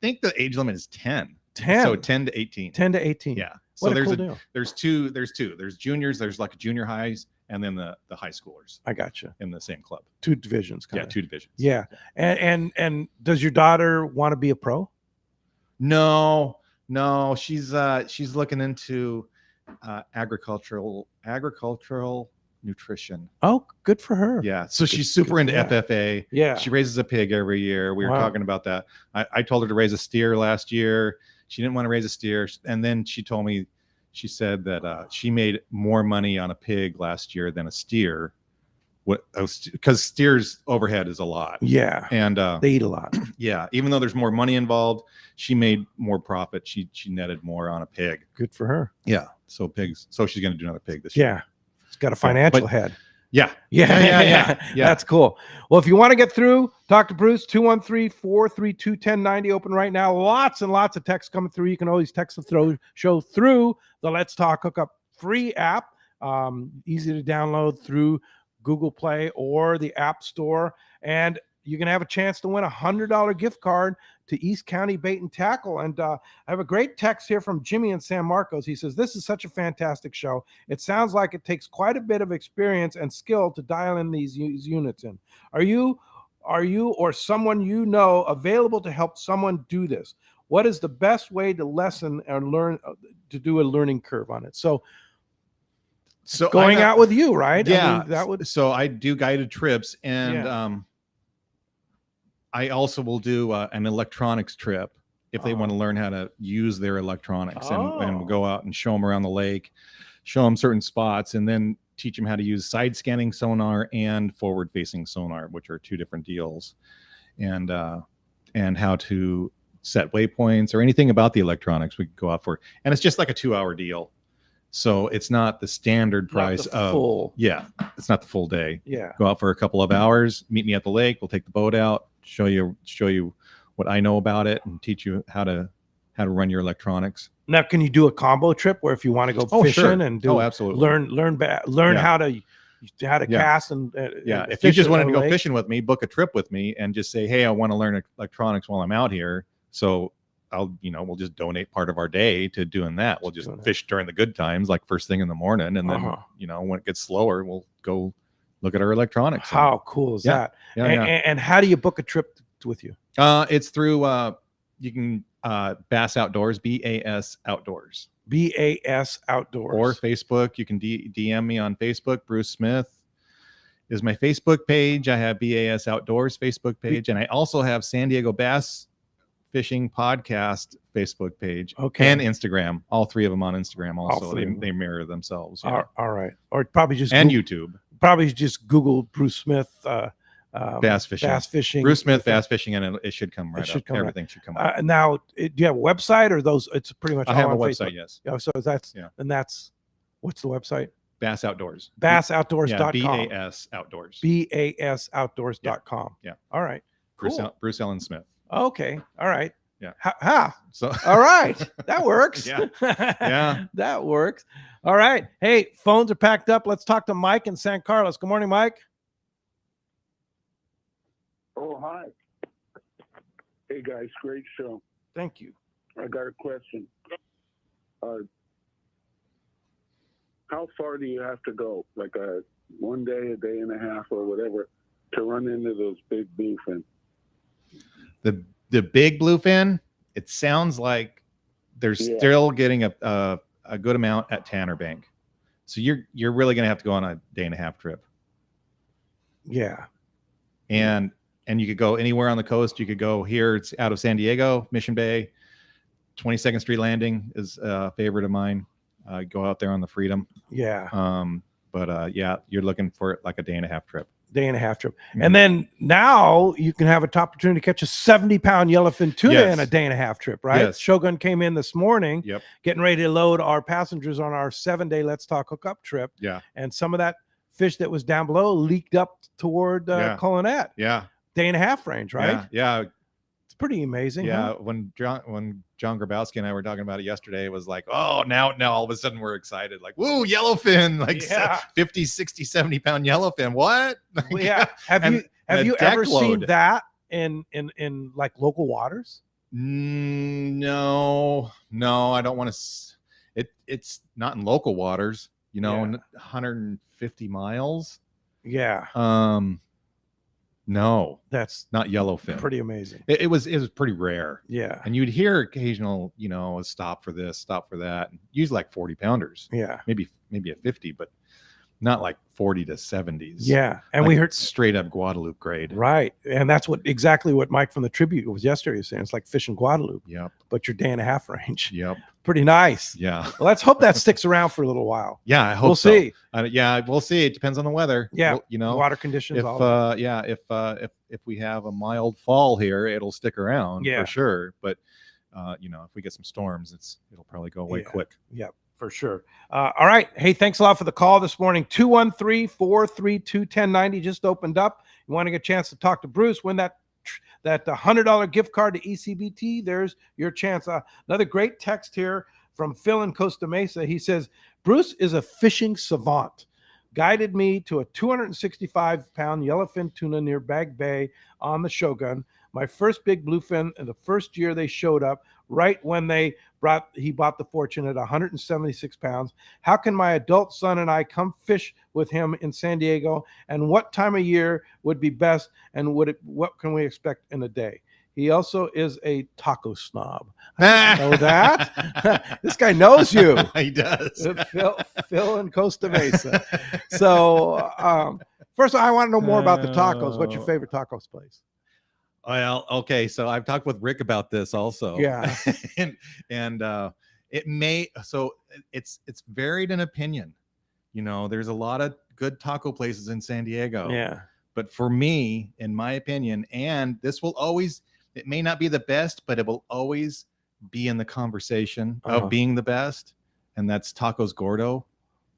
think the age limit is 10. 10. So 10 to 18. 10 to 18. Yeah. So there's two. There's juniors. There's like junior highs, and then the high schoolers. I got you. In the same club. Two divisions. Yeah, two divisions. Yeah. And does your daughter want to be a pro? No, she's looking into agricultural nutrition. Oh, good for her. Yeah. So she's super into FFA. Yeah. She raises a pig every year. We were talking about that. I told her to raise a steer last year. She didn't want to raise a steer. And then she told me, she said that she made more money on a pig last year than a steer. Because steers overhead is a lot. Yeah. And they eat a lot. Yeah. Even though there's more money involved, she made more profit. She netted more on a pig. Good for her. Yeah. So she's going to do another pig this year. Yeah. It's got a financial head. Yeah. That's cool. Well, if you want to get through, talk to Bruce, 213-432-1090, open right now. Lots and lots of text coming through. You can always text the show through the Let's Talk Hookup free app. Easy to download through Google Play or the App Store. And you're going to have a chance to win a $100 gift card to East County Bait and Tackle. And I have a great text here from Jimmy in San Marcos. He says, this is such a fantastic show. It sounds like it takes quite a bit of experience and skill to dial in these units in. Are you or someone you know available to help someone do this? What is the best way to lessen and learn to do a learning curve on it? So going out with you, right? Yeah. I mean, that would. So I do guided trips, and I also will do an electronics trip if they want to learn how to use their electronics, and go out and show them around the lake, show them certain spots, and then teach them how to use side scanning sonar and forward facing sonar, which are two different deals, and how to set waypoints or anything about the electronics we could go out for. And it's just like a 2-hour deal. So it's not the standard price of it's not the full day. Yeah. Go out for a couple of hours, meet me at the lake. We'll take the boat out, show you what I know about it, and teach you how to run your electronics. Now, can you do a combo trip where if you want to go fishing and do absolutely learn how to cast and if you just wanted to go fishing with me, book a trip with me and just say, hey, I want to learn electronics while I'm out here. So we'll just donate part of our day to doing that. We'll just fish during the good times, like first thing in the morning. And then, when it gets slower, we'll go look at our electronics. How cool is that? And how do you book a trip with you? It's through, you can, Bass Outdoors, BAS Outdoors. BAS Outdoors. Or Facebook. You can DM me on Facebook. Bruce Smith is my Facebook page. I have BAS Outdoors Facebook page. And I also have San Diego Bass Fishing Podcast Facebook page, and Instagram. All three of them on Instagram. Also, they mirror themselves. All right, or probably just YouTube. Probably just Google Bruce Smith bass fishing. Bass fishing. Bruce Smith bass fishing, and it should come right up. Everything should come up. Now, do you have a website or those? It's pretty much. I have a website. Facebook? Yes. So that's and that's what's the website? Bass Outdoors. BassOutdoors.com. BAS Outdoors. BASOutdoors.com. Yeah. All right. Cool. Bruce Ellen Smith. Okay. All right. Yeah. So all right. That works. Yeah. That works. All right. Hey, phones are packed up. Let's talk to Mike in San Carlos. Good morning, Mike. Oh, hi. Hey, guys. Great show. Thank you. I got a question. How far do you have to go? Like a 1 day, a day and a half, or whatever, to run into those big bluefin? The big bluefin, it sounds like they're still getting a good amount at Tanner Bank. So you're really going to have to go on a day and a half trip. Yeah. And you could go anywhere on the coast. You could go here. It's out of San Diego, Mission Bay. 22nd Street Landing is a favorite of mine. Go out there on the Freedom. Yeah. But you're looking for like a day and a half trip. Day and a half trip. And then now you can have an opportunity to catch a 70-pound yellowfin tuna in a day and a half trip, right? Yes. Shogun came in this morning, getting ready to load our passengers on our 7-day Let's Talk Hookup trip. Yeah. And some of that fish that was down below leaked up toward Colonet. Yeah. Day and a half range, right? Yeah. It's pretty amazing. Yeah. Huh? When John Grabowski and I were talking about it yesterday, it was like, oh, now all of a sudden we're excited. Like, woo, yellowfin, like 50, 60, 70-pound yellowfin. What? Well, yeah. Have you ever seen that in like local waters? No, I don't want to. It's not in local waters, 150 miles. Yeah. No, that's not yellowfin. Pretty amazing. It was pretty rare. Yeah. And you'd hear occasional, a stop for this, stop for that. Usually like 40 pounders. Yeah. Maybe a 50, but not like 40 to 70s. Yeah. And like we heard straight up Guadalupe grade. Right. And that's exactly what Mike from the Tribute was yesterday saying. It's like fishing Guadalupe. Yep. But your day and a half range. Yep. Pretty nice. Yeah. Well, let's hope that sticks around for a little while. Yeah, I hope we'll see. We'll see. It depends on the weather. Yeah. Water conditions. If we have a mild fall here, it'll stick around for sure. But if we get some storms, it'll probably go away quick. Yep. For sure. All right. Hey, thanks a lot for the call this morning. 213-432-1090 just opened up. You want to get a chance to talk to Bruce, win that $100 gift card to ECBT. There's your chance. Another great text here from Phil in Costa Mesa. He says, Bruce is a fishing savant. guided me to a 265-pound yellowfin tuna near Bag Bay on the Shogun. My first big bluefin in the first year they showed up, right when he bought the Fortune at 176 pounds. How can my adult son and I come fish with him in San Diego? And what time of year would be best? And what can we expect in a day? He also is a taco snob. I didn't know that. This guy knows you. He does. Phil in Costa Mesa. So first of all, I want to know more about the tacos. What's your favorite tacos place? Well, okay. So I've talked with Rick about this also. Yeah. and it's varied in opinion. There's a lot of good taco places in San Diego. Yeah. But for me, in my opinion, and this will always, it may not be the best, but it will always be in the conversation of being the best. And that's Tacos Gordo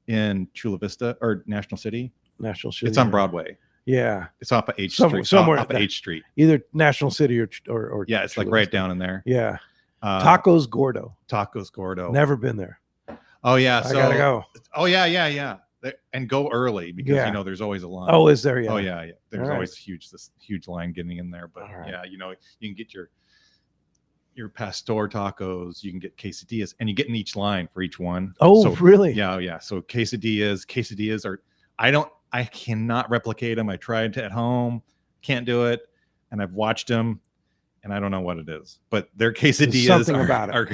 in Chula Vista or National City. It's on Broadway. Yeah. It's off of H Street. Somewhere off of H Street. Either National City or yeah, it's like right down in there. Yeah. Tacos Gordo. Tacos Gordo. Never been there. Oh yeah. I gotta go. Oh yeah. And go early because there's always a line. Oh, is there? Yeah. Oh yeah. There's always this huge line getting in there. But yeah, you can get your pastor tacos, you can get quesadillas, and you get in each line for each one. Oh, so, really? Yeah. So quesadillas are I cannot replicate them. I tried to at home, can't do it, and I've watched them, and I don't know what it is, but their quesadillas are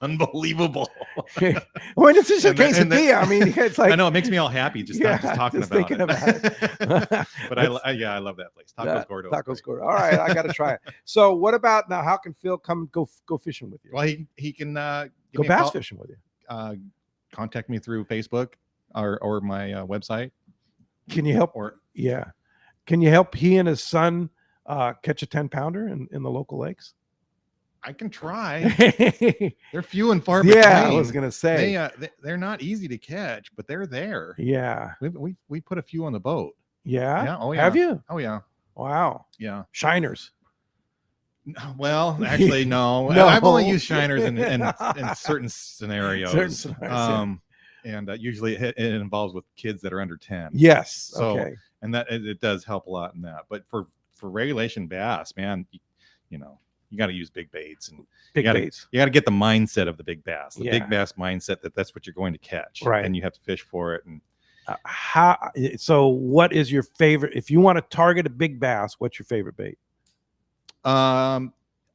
unbelievable. When it's just a quesadilla, I mean, it's like I know it makes me all happy just talking about thinking it. about it. But I love that place, Tacos Gordo. Tacos Gordo. All right, I got to try it. So, what about now? How can Phil come go fishing with you? Well, he can go bass fishing with you. Contact me through Facebook or my website. Can you help? Can you help he and his son catch a 10-pounder in the local lakes? I can try. They're few and far between. Yeah, I was gonna say they're not easy to catch, but they're there. Yeah, we put a few on the boat. Yeah. Yeah. Oh yeah. Have you? Oh yeah. Wow. Yeah. Shiners. Well, actually, no. I've only used shiners in certain scenarios. And usually it involves with kids that are under 10. Yes. So, okay. And that it does help a lot in that. But for regulation bass, man, you got to use big baits and baits. You got to get the mindset of the big bass, big bass mindset that's what you're going to catch, right? And you have to fish for it. And so what is your favorite? If you want to target a big bass, what's your favorite bait?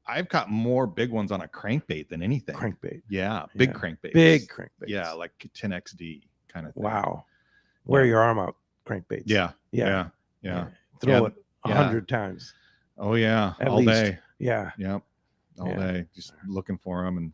I've caught more big ones on a crankbait than anything. Crankbait. Yeah. Big crankbaits. Big crankbaits. Yeah. Like 10XD kind of thing. Wow. Wear your arm out crankbaits. Yeah. Throw it 100 times. Oh yeah. At all least. Day. Yeah. Yep. All day. Just looking for them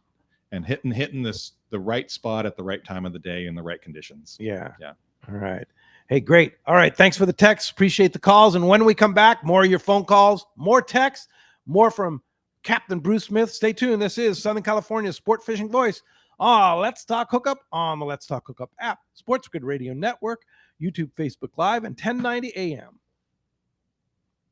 and hitting the right spot at the right time of the day in the right conditions. Yeah. Yeah. All right. Hey, great. All right. Thanks for the texts. Appreciate the calls. And when we come back, more of your phone calls, more texts, more from Captain Bruce Smith. Stay tuned. This is Southern California's sport fishing voice. Let's Talk Hookup on the Let's Talk Hookup app, Sports Grid Radio Network, YouTube, Facebook Live, and 1090 AM.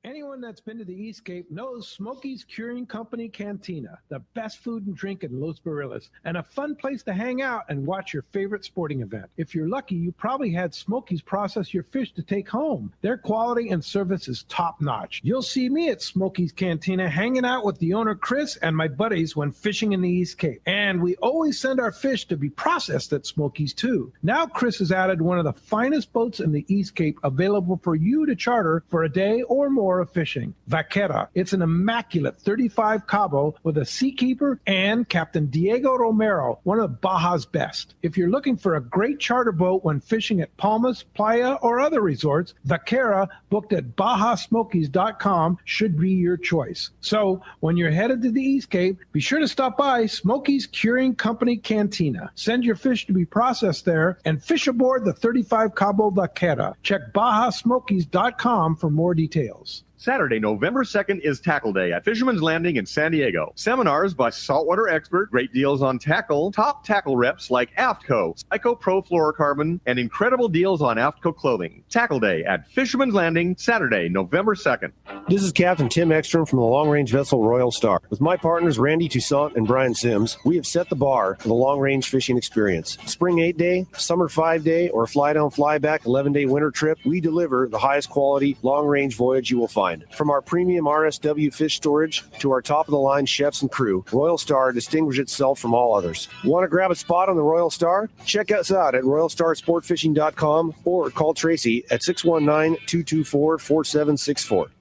Anyone that's been to the East Cape knows Smokey's Curing Company Cantina, the best food and drink in Los Barillas, and a fun place to hang out and watch your favorite sporting event. If you're lucky, you probably had Smokey's process your fish to take home. Their quality and service is top-notch. You'll see me at Smokey's Cantina hanging out with the owner, Chris, and my buddies when fishing in the East Cape. And we always send our fish to be processed at Smokey's, too. Now Chris has added one of the finest boats in the East Cape available for you to charter for a day or more of fishing. Vaquera. It's an immaculate 35 Cabo with a seakeeper and Captain Diego Romero, one of Baja's best. If you're looking for a great charter boat when fishing at Palmas, Playa, or other resorts, Vaquera, booked at BajaSmokies.com, should be your choice. So when you're headed to the East Cape, be sure to stop by Smokey's Curing Company Cantina. Send your fish to be processed there and fish aboard the 35 Cabo Vaquera. Check BajaSmokies.com for more details. Saturday, November 2nd is Tackle Day at Fisherman's Landing in San Diego. Seminars by saltwater expert, great deals on tackle, top tackle reps like Aftco, Psycho Pro Fluorocarbon, and incredible deals on Aftco clothing. Tackle Day at Fisherman's Landing, Saturday, November 2nd. This is Captain Tim Ekstrom from the long-range vessel Royal Star. With my partners Randy Toussaint and Brian Sims, we have set the bar for the long-range fishing experience. Spring 8-day, summer 5-day, or fly-down, fly-back 11-day winter trip, we deliver the highest quality long-range voyage you will find. From our premium RSW fish storage to our top-of-the-line chefs and crew, Royal Star distinguishes itself from all others. Want to grab a spot on the Royal Star? Check us out at royalstarsportfishing.com or call Tracy at 619-224-4764.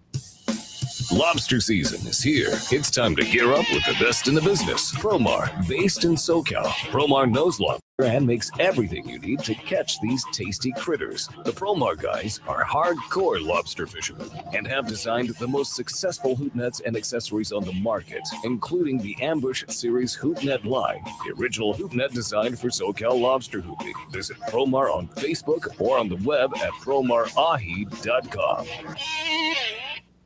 Lobster season is here. It's time to gear up with the best in the business. Promar, based in SoCal. Promar knows lobster and makes everything you need to catch these tasty critters. The Promar guys are hardcore lobster fishermen and have designed the most successful hook nets and accessories on the market, including the Ambush Series hook net line, the original hook net designed for SoCal lobster hooping. Visit Promar on Facebook or on the web at promarahi.com.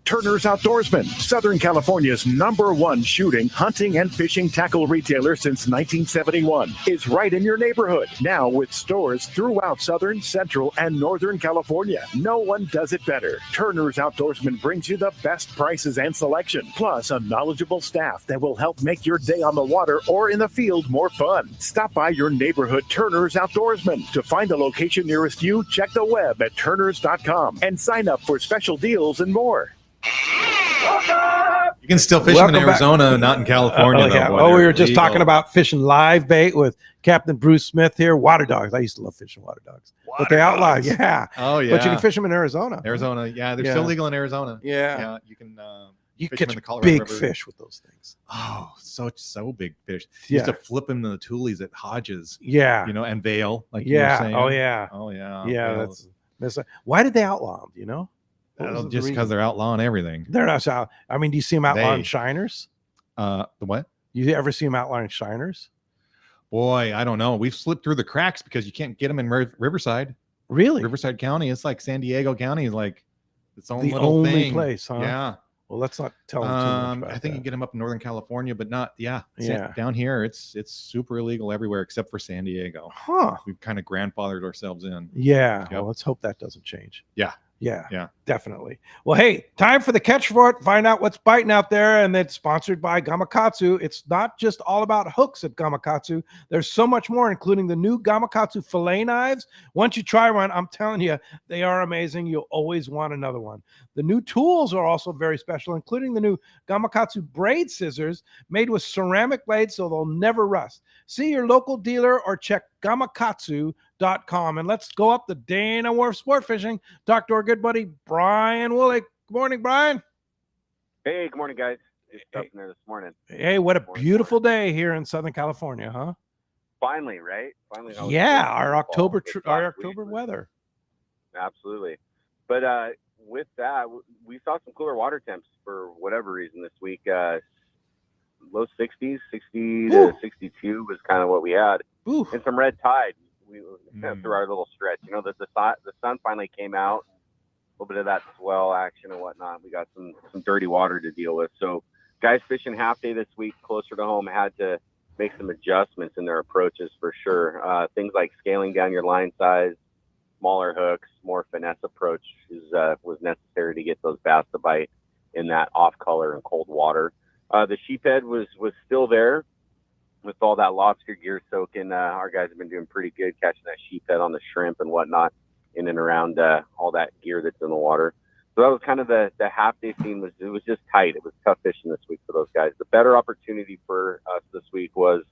Turner's Outdoorsman, Southern California's #1 shooting, hunting, and fishing tackle retailer since 1971, is right in your neighborhood. Now with stores throughout Southern, Central, and Northern California. No one does it better. Turner's Outdoorsman brings you the best prices and selection, plus a knowledgeable staff that will help make your day on the water or in the field more fun. Stop by your neighborhood Turner's Outdoorsman. To find a location nearest you, check the web at turners.com and sign up for special deals and more. You can still fish them in Arizona, not in California. We were just talking about fishing live bait with Captain Bruce Smith here. Water dogs. I used to love fishing water dogs. But they outlawed, Oh, yeah. But you can fish them in Arizona. They're still legal in Arizona. Yeah. You can you fish catch them in the Colorado big River. fish with those things. Oh, so big fish. You used to flip them to the toolies at Hodges. Yeah. And Vail. Like you were saying. Oh, yeah. Oh, yeah. Yeah. That's why did they outlaw them, do you know? Just because they're outlawing everything. They're not out. I mean, do you see them outlawing shiners? The what? You ever see them outlawing shiners? Boy, I don't know. We've slipped through the cracks because you can't get them in Riverside. Really? Riverside County. It's like San Diego County is like its own the little only thing. place, huh? Yeah. Well, let's not tell them too much about I think you can get them up in Northern California, but not. Yeah. Down here, it's super illegal everywhere except for San Diego. Huh. We've kind of grandfathered ourselves in. Yeah. Well, let's hope that doesn't change. Yeah. Yeah, definitely. Well, hey, time for the catch report. Find out what's biting out there, and it's sponsored by Gamakatsu. It's not just all about hooks at Gamakatsu. There's so much more, including the new Gamakatsu fillet knives. Once you try one, I'm telling you, they are amazing. You'll always want another one. The new tools are also very special, including the new Gamakatsu braid scissors made with ceramic blades so they'll never rust. See your local dealer or check gamakatsu.com. And let's go up the Dana Wharf Sport Fishing. Talk to our good buddy, Brian Wooley. Good morning, Brian. Hey, good morning, guys. Just up in there this morning. Hey, what a beautiful day here in Southern California, huh? Finally, right? Finally. Our October weather. Absolutely. But with that, we saw some cooler water temps for whatever reason this week. Low 60s, 60 to 62 was kind of what we had. Ooh. And some red tide through our little stretch. The sun finally came out. A little bit of that swell action and whatnot. We got some dirty water to deal with. So guys fishing half day this week closer to home had to make some adjustments in their approaches for sure. Things like scaling down your line size, smaller hooks, more finesse approach was necessary to get those bass to bite in that off color and cold water. The sheephead was still there with all that lobster gear soaking. Our guys have been doing pretty good catching that sheephead on the shrimp and whatnot in and around all that gear that's in the water. So that was kind of the half day scene. It was just tight. It was tough fishing this week for those guys. The better opportunity for us this week was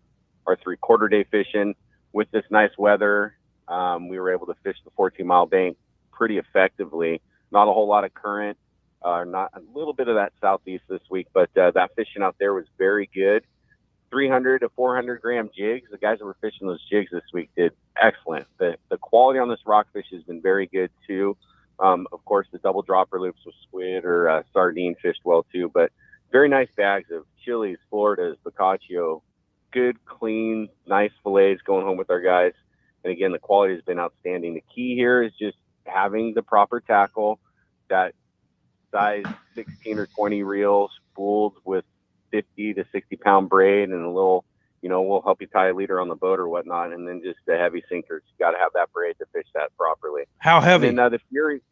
our 3/4 day fishing. With this nice weather, we were able to fish the 14-mile bank pretty effectively. Not a whole lot of current. Not a little bit of that southeast this week, but that fishing out there was very good. 300 to 400 gram jigs. The guys that were fishing those jigs this week did excellent. The quality on this rockfish has been very good too. Of course, the double dropper loops with squid or sardine fished well too, but very nice bags of chilies, Floridas, Boccaccio, good, clean, nice fillets going home with our guys. And again, the quality has been outstanding. The key here is just having the proper tackle that size 16 or 20 reels, spooled with 50 to 60 pound braid, and a little, we'll help you tie a leader on the boat or whatnot, and then just the heavy sinkers. You got to have that braid to fish that properly. How heavy? And then the Fury,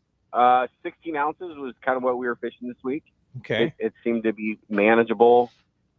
16 ounces was kind of what we were fishing this week. Okay. It seemed to be manageable,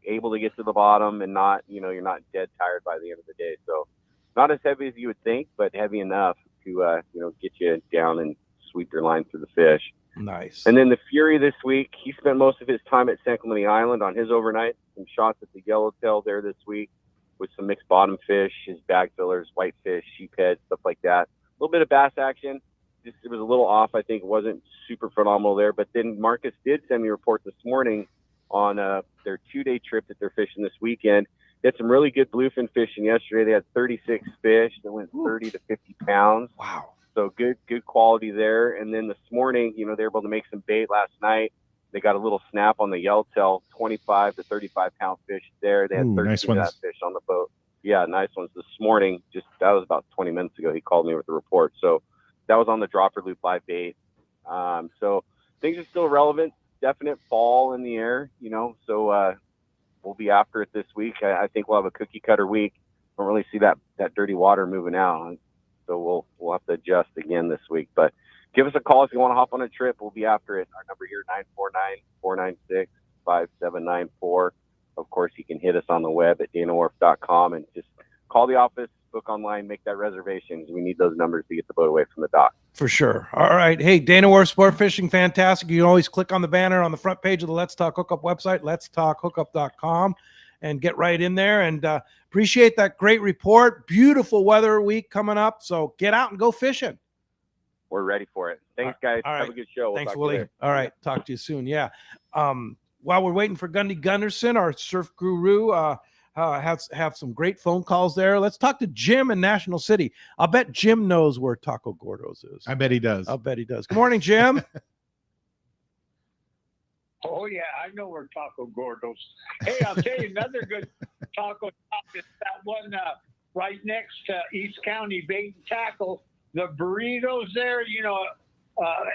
able to get to the bottom, and not, you're not dead tired by the end of the day. So not as heavy as you would think, but heavy enough to, get you down and sweep your line through the fish. Nice. And then the Fury this week, he spent most of his time at San Clemente Island on his overnight. Some shots at the Yellowtail there this week with some mixed bottom fish, his bag fillers, whitefish, sheephead, stuff like that. A little bit of bass action. Just, it was a little off. I think it wasn't super phenomenal there. But then Marcus did send me a report this morning on their 2-day trip that they're fishing this weekend. They had some really good bluefin fishing yesterday. They had 36 fish that went 30 to 50 pounds. Wow. So good quality there. And then this morning, they were able to make some bait last night. They got a little snap on the Yellowtail, 25 to 35 pound fish there. They had 13 nice of ones. that fish on the boat. Yeah, nice ones. This morning, that was about 20 minutes ago, he called me with a report. So that was on the dropper loop live bait. So things are still relevant. Definite fall in the air, so we'll be after it this week. I think we'll have a cookie cutter week. Don't really see that dirty water moving out. So we'll have to adjust again this week. But give us a call if you want to hop on a trip. We'll be after it. Our number here, 949-496-5794. Of course, you can hit us on the web at danawharf.com and just call the office, book online, make that reservation. We need those numbers to get the boat away from the dock. For sure. All right. Hey, Dana Wharf Sport Fishing, fantastic. You can always click on the banner on the front page of the Let's Talk Hookup website, letstalkhookup.com, and get right in there. And appreciate that great report. Beautiful weather week coming up. So get out and go fishing. We're ready for it. Thanks, guys. All right. Have a good show. Thanks, talk to you Willie. later. All right. Talk to you soon. Yeah. While we're waiting for Gundy Gunderson, our surf guru, have some great phone calls there. Let's talk to Jim in National City. I'll bet Jim knows where Taco Gordo's is. I bet he does. I'll bet he does. Good morning, Jim. Oh, yeah, I know where Taco Gordo's. Hey, I'll tell you another good taco shop is that one right next to East County Bait and Tackle. The burritos there,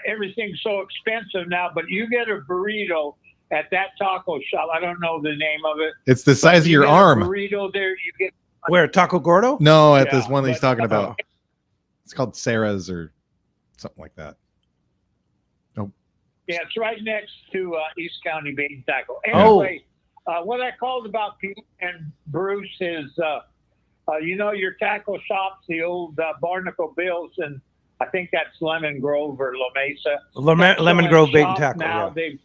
everything's so expensive now, but you get a burrito at that taco shop. I don't know the name of it. It's the size of your arm. Burrito there, you get where Taco Gordo? No, at this one that he's talking about. It's called Sarah's or something like that. Yeah, it's right next to East County Bait and Tackle. Anyway, what I called about Pete and Bruce is, your tackle shops, the old Barnacle Bills, and I think that's Lemon Grove or La Mesa. Lemon Grove Bait and Tackle. Now they've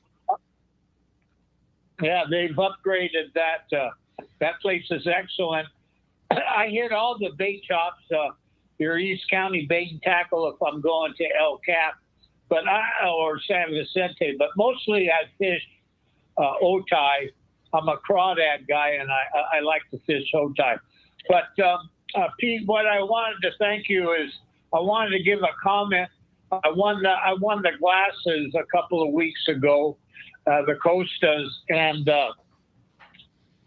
upgraded that. That place is excellent. I hit all the bait shops, your East County Bait and Tackle if I'm going to El Cap. Or San Vicente, but mostly I fish Otay. I'm a crawdad guy, and I like to fish Otay. But Pete, what I wanted to thank you is I wanted to give a comment. I won the glasses a couple of weeks ago, the Costas, and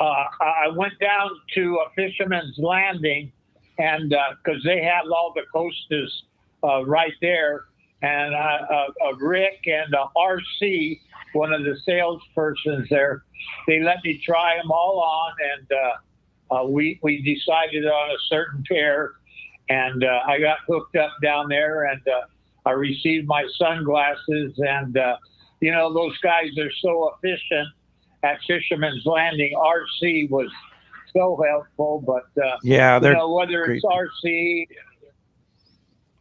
I went down to a Fisherman's Landing, and because they have all the Costas right there. And Rick and RC, one of the salespersons there, they let me try them all on, and we decided on a certain pair, and I got hooked up down there, and I received my sunglasses, and those guys are so efficient at Fisherman's Landing. RC was so helpful, but they're whether great. It's RC.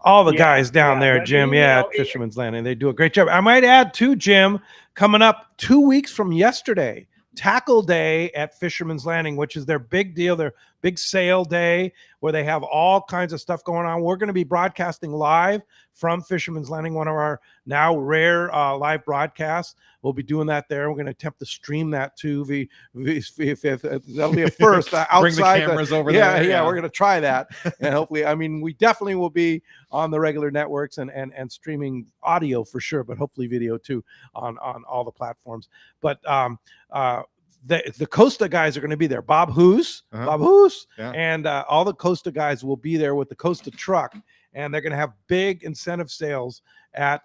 All the guys down there, Jim, at Fisherman's Landing, they do a great job. I might add too, Jim, coming up 2 weeks from yesterday, Tackle Day at Fisherman's Landing, which is their big deal, their big sale day where they have all kinds of stuff going on. We're going to be broadcasting live from Fisherman's Landing, one of our now rare live broadcasts. We'll be doing that there. We're going to attempt to stream that too. That'll be a first. Outside Bring the cameras over there. Yeah, we're going to try that. And hopefully, we definitely will be on the regular networks and streaming audio for sure, but hopefully video too on all the platforms. But the Costa guys are going to be there. Bob Hoos, and all the Costa guys will be there with the Costa truck, and they're going to have big incentive sales at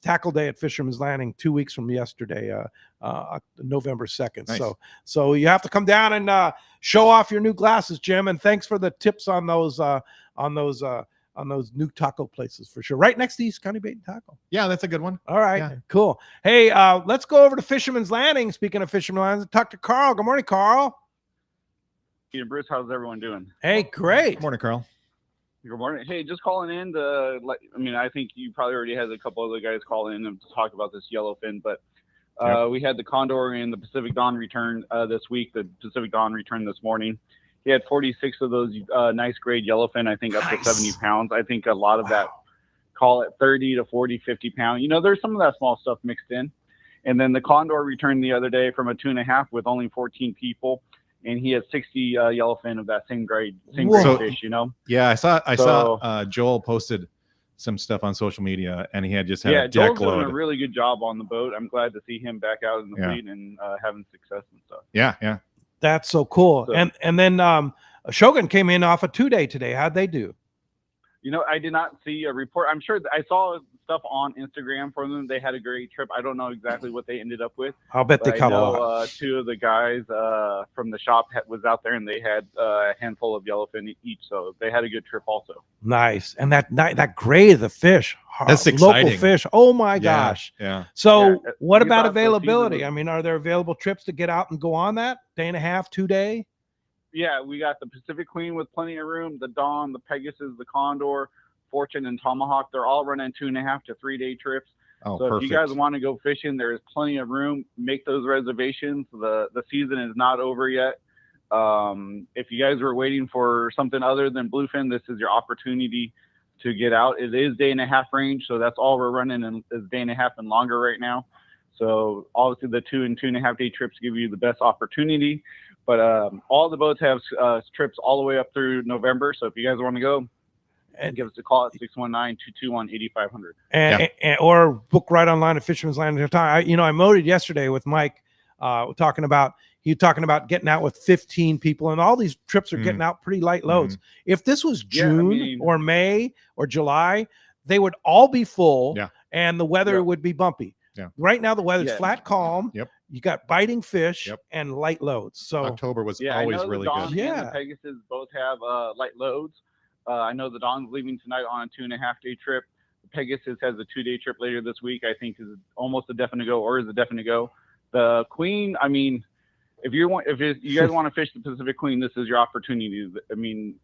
tackle day at Fisherman's Landing 2 weeks from yesterday, November 2nd. Nice. So you have to come down and show off your new glasses, Jim. And thanks for the tips on those new taco places for sure. Right next to East County Bait and Tackle. Yeah, that's a good one. All right, Yeah. cool. Hey, let's go over to Fisherman's Landing. Speaking of Fisherman's Landing, talk to Carl. Good morning, Carl. Hey, Bruce, how's everyone doing? Hey, great. Good morning, Carl. Good morning. Hey, just calling in to I think you probably already had a couple other guys call in and talk about this yellowfin, but we had the condor and the Pacific Dawn return this week. The Pacific Dawn returned this morning. He had 46 of those nice grade yellowfin, I think up to 70 pounds. I think a lot of that, call it 30 to 40, 50 pound. There's some of that small stuff mixed in. And then the condor returned the other day from a 2.5 with only 14 people. And he had 60 yellowfin of that same grade fish, Yeah, I saw Joel posted some stuff on social media, and he had just had a deck Joel's load. doing a really good job on the boat. I'm glad to see him back out in the fleet and having success and stuff. Yeah. That's so cool. So- And then Shogun came in off a 2-day today. How'd they do? I did not see a report. I'm sure I saw stuff on Instagram from them. They had a great trip. I don't know exactly what they ended up with. I'll bet they but caught I a know, lot. Two of the guys from the shop was out there, and they had a handful of yellowfin each. So they had a good trip also. Nice. And that grade of the fish, That's local exciting. fish. Oh my gosh. Yeah. So what we about thought the season availability? was- I mean, are there available trips to get out and go on that? 1.5 day, 2-day? Yeah, we got the Pacific Queen with plenty of room, the Dawn, the Pegasus, the Condor, Fortune, and Tomahawk. They're all running 2.5 to 3 day trips. Oh, so perfect. if you guys want to go fishing, there is plenty of room. Make those reservations. The season is not over yet. If you guys were waiting for something other than bluefin, this is your opportunity to get out. It is 1.5 day range, so that's all we're running is 1.5 day and longer right now. So obviously the 2 and 2.5 day trips give you the best opportunity. But all the boats have trips all the way up through November. So if you guys want to go, and give us a call at 619-221-8500. And or book right online at Fisherman's Landing. I motored yesterday with Mike, talking about getting out with 15 people, and all these trips are getting out pretty light loads. If this was June or May or July, they would all be full, and the weather would be bumpy. Yeah. Right now the weather's flat, calm. Yep. You got biting fish and light loads. So October was I always know really the Dawn good. and the Pegasus both have light loads. I know the Dawn's leaving tonight on a 2.5 day trip. The Pegasus has a 2-day trip later this week. I think is almost a definite go, or is a definite go. The Queen, I mean, if you guys want to fish the Pacific Queen, this is your opportunity. I mean,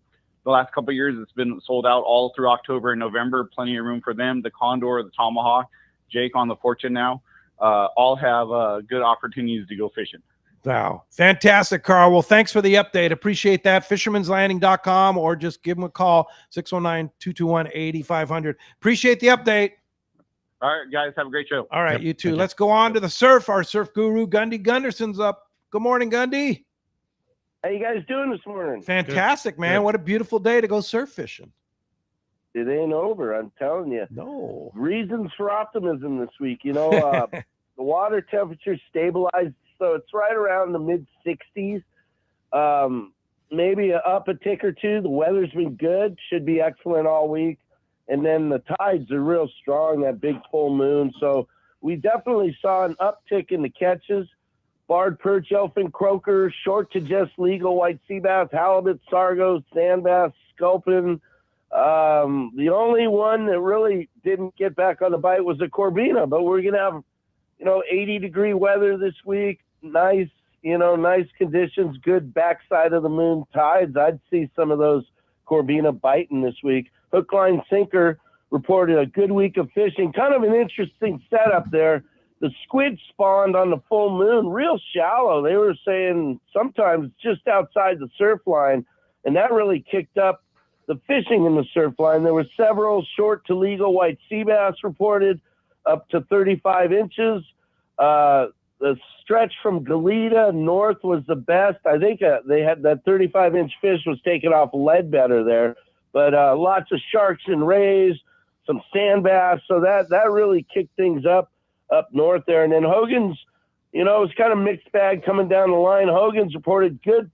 the last couple of years it's been sold out all through October and November. Plenty of room for them. The Condor, the Tomahawk, Jake on the Fortune now, all have good opportunities to go fishing. Wow. Fantastic, Carl. Well, thanks for the update. Appreciate that. Fishermanslanding.com, or just give them a call, 619-221-8500. Appreciate the update. All right, guys, have a great show. All right, you too. Let's go on to the surf. Our surf guru, Gundy Gunderson's up. Good morning, Gundy. How you guys doing this morning? Fantastic, man. What a beautiful day to go surf fishing. It ain't over, I'm telling you. No. Reasons for optimism this week. The water temperature stabilized, so it's right around the mid-60s. Maybe up a tick or two. The weather's been good. Should be excellent all week. And then the tides are real strong, that big full moon. So we definitely saw an uptick in the catches. Barred perch, yellowfin, croaker, short to just legal, white sea bass, halibut, sargo, sand bass, sculpin. The only one that really didn't get back on the bite was the corbina, but we're going to have, 80-degree weather this week. Nice conditions, good backside of the moon tides. I'd see some of those corbina biting this week. Hook, line, sinker reported a good week of fishing. Kind of an interesting setup there. The squid spawned on the full moon, real shallow. They were saying sometimes just outside the surf line, and that really kicked up the fishing in the surf line. There were several short to legal white sea bass reported up to 35 inches. The stretch from Goleta north was the best. I think they had that 35-inch fish was taken off Ledbetter there, but lots of sharks and rays, some sand bass. So that really kicked things up north there. And then Hogan's, it was kind of mixed bag coming down the line. Hogan's reported good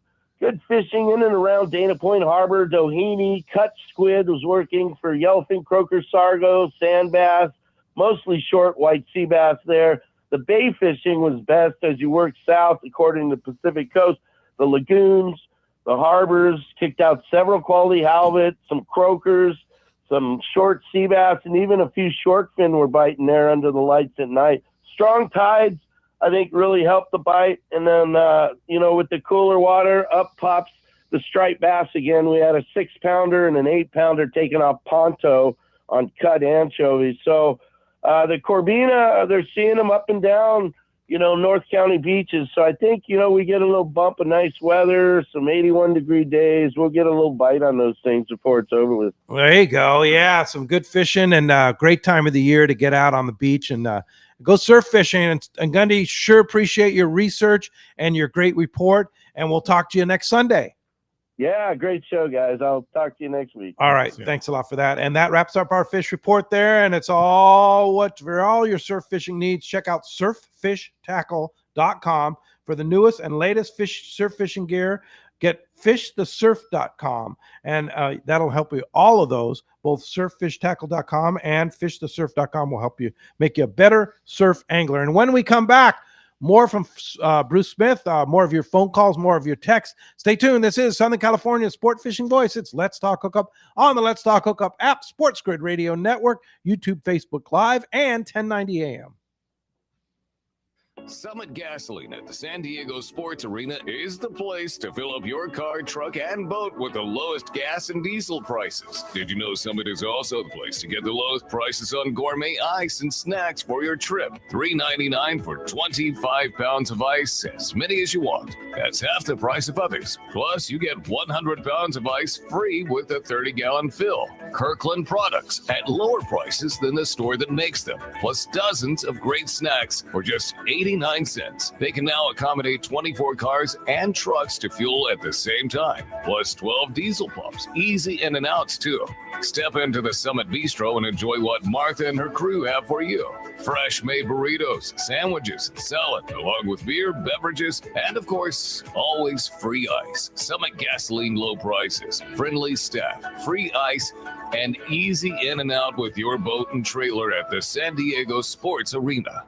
fishing in and around Dana Point Harbor. Doheny, cut squid was working for yellowfin, croaker, sargo, sand bass, mostly short white sea bass there. The bay fishing was best as you worked south according to the Pacific Coast. The lagoons, the harbors kicked out several quality halibut, some croakers, some short sea bass, and even a few short fin were biting there under the lights at night. Strong tides, I think, really helped the bite. And then, with the cooler water, up pops the striped bass again. We had a 6-pounder and an 8-pounder taking off Ponto on cut anchovies. So the Corbina, they're seeing them up and down, North County beaches. So I think, we get a little bump of nice weather, some 81-degree days. We'll get a little bite on those things before it's over with. There you go. Yeah, some good fishing and great time of the year to get out on the beach and go surf fishing. And Gundy, sure appreciate your research and your great report. And we'll talk to you next Sunday. Yeah, great show, guys. I'll talk to you next week. All right. Thanks a lot for that. And that wraps up our fish report there. And it's all for all your surf fishing needs. Check out surffishtackle.com for the newest and latest surf fishing gear. Get fishthesurf.com, and that'll help you. All of those, both surffishtackle.com and fishthesurf.com, will help you make you a better surf angler. And when we come back, more from Bruce Smith, more of your phone calls, more of your texts. Stay tuned. This is Southern California's Sport Fishing Voice. It's Let's Talk Hookup on the Let's Talk Hookup app, Sports Grid Radio Network, YouTube, Facebook Live, and 1090 AM. Summit Gasoline at the San Diego Sports Arena is the place to fill up your car, truck, and boat with the lowest gas and diesel prices. Did you know Summit is also the place to get the lowest prices on gourmet ice and snacks for your trip? $3.99 for 25 pounds of ice, as many as you want. That's half the price of others. Plus, you get 100 pounds of ice free with a 30-gallon fill. Kirkland products at lower prices than the store that makes them. Plus dozens of great snacks for just 89 cents. They can now accommodate 24 cars and trucks to fuel at the same time, plus 12 diesel pumps, easy in and outs too. Step into the Summit Bistro and enjoy what Martha and her crew have for you. Fresh made burritos, sandwiches, and salad, along with beer, beverages, and of course, always free ice. Summit Gasoline low prices, friendly staff, free ice, and easy in and out with your boat and trailer at the San Diego Sports Arena.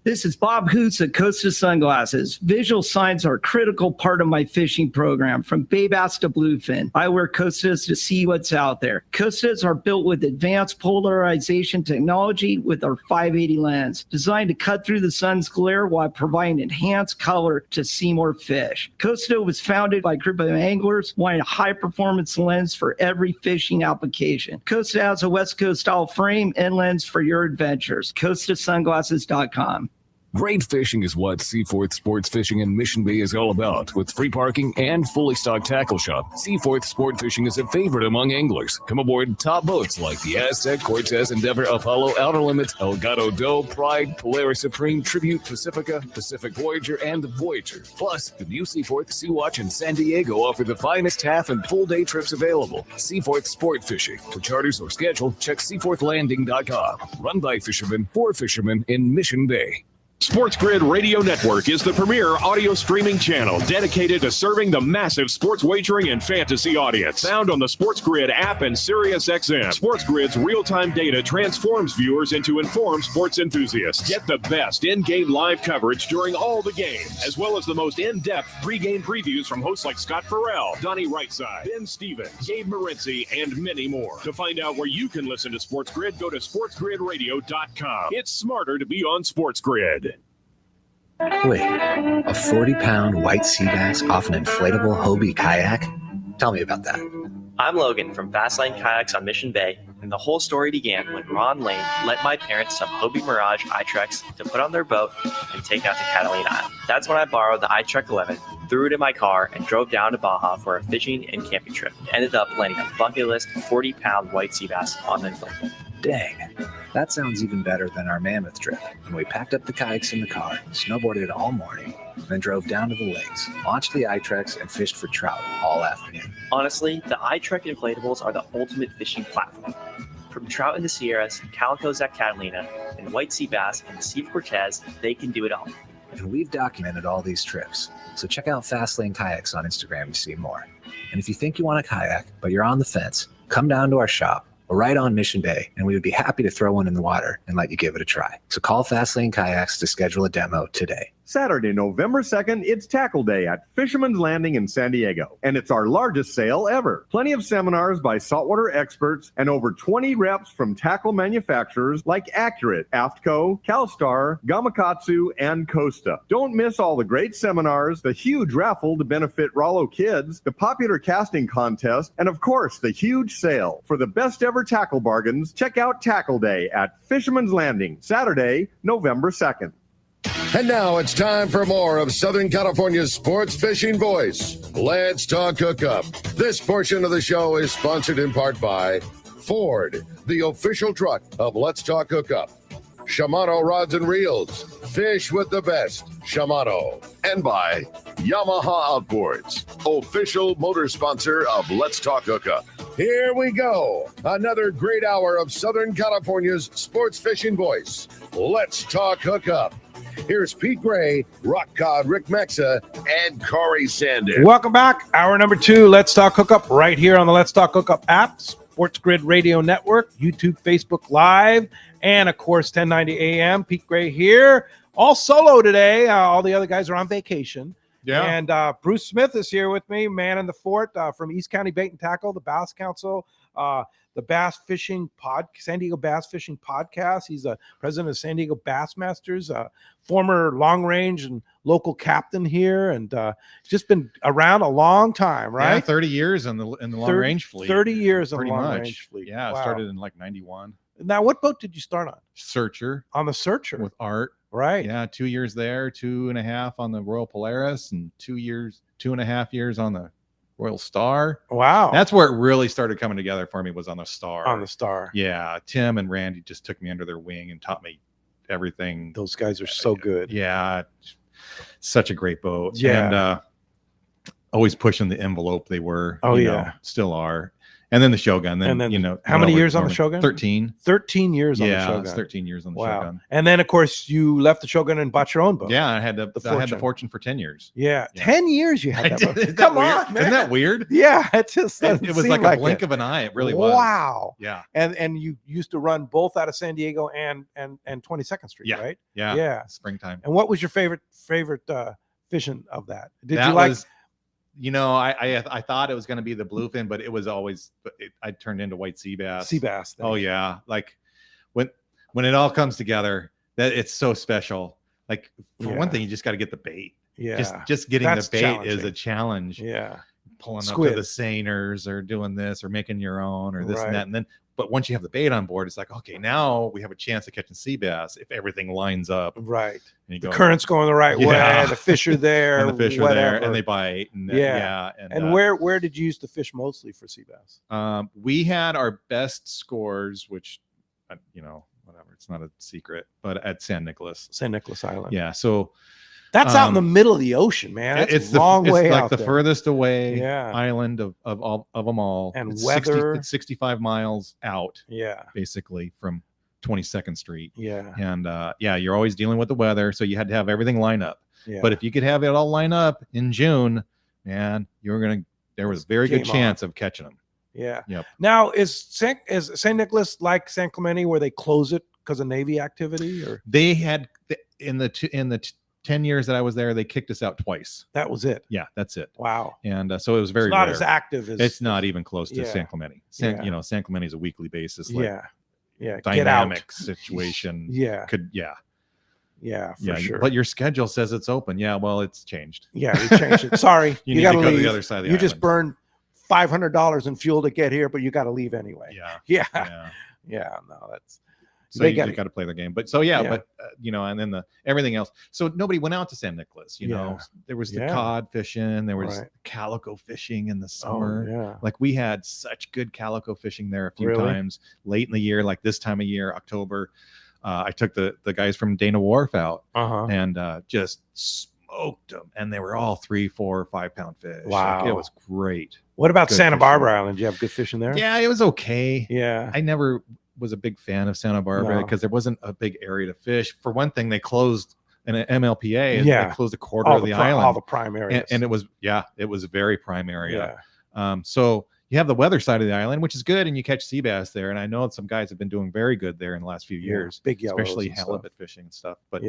This is Bob Hoots at Costa Sunglasses. Visual signs are a critical part of my fishing program, from bay bass to bluefin. I wear Costas to see what's out there. Costas are built with advanced polarization technology with our 580 lens, designed to cut through the sun's glare while providing enhanced color to see more fish. Costa was founded by a group of anglers wanting a high-performance lens for every fishing application. Costa has a West Coast style frame and lens for your adventures. CostaSunglasses.com. Great fishing is what Seaforth Sports Fishing in Mission Bay is all about. With free parking and fully stocked tackle shop, Seaforth Sport Fishing is a favorite among anglers. Come aboard top boats like the Aztec, Cortez, Endeavor, Apollo, Outer Limits, Elgato Doe, Pride, Polaris Supreme, Tribute, Pacifica, Pacific Voyager, and the Voyager. Plus, the new Seaforth, Sea-Watch, and San Diego offer the finest half and full day trips available. Seaforth Sport Fishing. For charters or schedule, check seaforthlanding.com. Run by fishermen for fishermen in Mission Bay. Sports Grid Radio Network is the premier audio streaming channel dedicated to serving the massive sports wagering and fantasy audience. Found on the Sports Grid app and SiriusXM. Sports Grid's real-time data transforms viewers into informed sports enthusiasts. Get the best in-game live coverage during all the games, as well as the most in-depth pre-game previews from hosts like Scott Farrell, Donnie Rightside, Ben Stevens, Gabe Morency, and many more. To find out where you can listen to Sports Grid, go to sportsgridradio.com. It's smarter to be on Sports Grid. Wait, a 40-pound white sea bass off an inflatable Hobie kayak? Tell me about that. I'm Logan from Fastlane Kayaks on Mission Bay, and the whole story began when Ron Lane lent my parents some Hobie Mirage iTrex to put on their boat and take out to Catalina Island. That's when I borrowed the iTrek 11, threw it in my car, and drove down to Baja for a fishing and camping trip. Ended up landing a bucket list 40-pound white sea bass on the inflatable. Dang, that sounds even better than our Mammoth trip, when we packed up the kayaks in the car, snowboarded all morning, then drove down to the lakes, launched the iTrex, and fished for trout all afternoon. Honestly, the iTrek inflatables are the ultimate fishing platform. From trout in the Sierras, calicos at Catalina, and white sea bass in the Sea of Cortez, they can do it all. And we've documented all these trips, so check out Fastlane Kayaks on Instagram to see more. And if you think you want a kayak, but you're on the fence, come down to our shop, We're right on Mission Bay, and we would be happy to throw one in the water and let you give it a try. So call Fastlane Kayaks to schedule a demo today. Saturday, November 2nd, it's Tackle Day at Fisherman's Landing in San Diego, and it's our largest sale ever. Plenty of seminars by saltwater experts and over 20 reps from tackle manufacturers like Accurate, Aftco, CalStar, Gamakatsu, and Costa. Don't miss all the great seminars, the huge raffle to benefit Rollo kids, the popular casting contest, and of course, the huge sale. For the best ever tackle bargains, check out Tackle Day at Fisherman's Landing, Saturday, November 2nd. And now it's time for more of Southern California's sports fishing voice. Let's talk hookup. This portion of the show is sponsored in part by Ford, the official truck of Let's Talk Hookup. Shimano Rods and Reels, fish with the best, Shimano. And by Yamaha Outboards, official motor sponsor of Let's Talk Hookup. Here we go. Another great hour of Southern California's sports fishing voice. Let's Talk Hookup. Here's Pete Gray, Rock Cod, Rick Mexa, and Corey Sanders. Welcome back. Hour number 2, Let's Talk Hookup, right here on the Let's Talk Hookup app, Sports Grid Radio Network, YouTube, Facebook Live, and of course, 1090 AM. Pete Gray here, all solo today. All the other guys are on vacation. Yeah. And Bruce Smith is here with me, man in the fort from East County Bait and Tackle, the Bass Council, the Bass Fishing San Diego Bass Fishing Podcast. He's a president of San Diego Bassmasters, former long range and local captain here, and just been around a long time, right? Yeah, 30 years in the long range fleet. 30 years in the Pretty long much. range fleet. Yeah, Wow. I started in like 91. Now, what boat did you start on? Searcher. On the Searcher. With Art. Right. Yeah, 2 years there, 2.5 on the Royal Polaris, and 2.5 years on the Royal Star. Wow. That's where it really started coming together for me, was on the Star. On the Star. Yeah. Tim and Randy just took me under their wing and taught me everything. Those guys are so good. Yeah. Such a great boat. Yeah. And always pushing the envelope. They were. Oh, you yeah. know, still are. And then the Shogun. Then, And then you know. how many years on the Shogun? 13. 13 years on the Yeah, Shogun. it's 13 years on the Wow. Shogun. And then, of course, you left the Shogun and bought your own boat. Yeah, I had the Fortune for 10 years. Yeah. 10 years you had that boat. Isn't that Come weird? on, man. Isn't that weird? Yeah, it just It was like a blink of an eye. It really was. Wow. Yeah. And you used to run both out of San Diego and 22nd Street, Yeah. right? Yeah. Yeah. Springtime. And what was your favorite fishing of that? Did That you like? was, you know, I thought it was going to be the bluefin, but it was always I turned into white sea bass. Sea bass. Oh yeah, like when it all comes together, that it's so special. Like for one thing, you just got to get the bait. Yeah. Just getting That's the bait is challenging. a challenge. Yeah. Pulling Squid. up to the seiners or doing this or making your own or this Right. and that, and then but once you have the bait on board, it's like, okay, now we have a chance of catching sea bass if everything lines up. Right. And you The go, current's going the right way. The fish are there. and the fish are there, whatever. and they bite. And Yeah. And where did you use to fish mostly for sea bass? We had our best scores, which, you know, whatever, it's not a secret, but at San Nicolas Island. Yeah. So that's out in the middle of the ocean, man. That's it's a long way like out the there. furthest away Yeah. island of them all. And it's weather. it's 65 miles out. Yeah. Basically from 22nd Street. Yeah. And yeah, you're always dealing with the weather, so you had to have everything line up. Yeah. But if you could have it all line up in June, man, there was a very good Game chance of catching them. Yeah. Yep. Now is St. Nicholas like San Clemente where they close it because of Navy activity, or They had in the 10 years that I was there, they kicked us out twice. that was it? Yeah, that's it. Wow. And so it was very It's not rare. as active as It's not even close to Yeah. San Clemente. Yeah. You know, San Clemente is a weekly basis. Like Yeah. Yeah. Get dynamic out. situation. Yeah. Yeah, for sure. But your schedule says it's open. Yeah, well, it's changed. Yeah, we changed it. Sorry, you need got to to go leave. to the other side of the You just island. burned $500 in fuel to get here, but you got to leave anyway. Yeah. Yeah. No, that's So they you got got to play the game. But so but you know, and then everything else. So nobody went out to San Nicolas. You know, there was the Yeah. cod fishing, there was Right. calico fishing in the summer. yeah. Like we had such good calico fishing there a few Really? times late in the year, like this time of year, October. I took the guys from Dana Wharf out and just smoked them, and they were all 3, 4, 5 pound fish. Like, Wow. it was great. What about Good Santa fishing. Barbara Island? Did you have good fishing there? Yeah, it was okay. Yeah. I never was a big fan of Santa Barbara No. because there wasn't a big area to fish. For one thing, they closed an MLPA. Yeah. They closed a quarter All of the the pri- island. all the prime areas. And it was a very prime area. Yeah. So you have the weather side of the island, which is good, and you catch sea bass there. And I know some guys have been doing very good there in the last few years, big yellows, especially and halibut stuff. fishing and stuff. But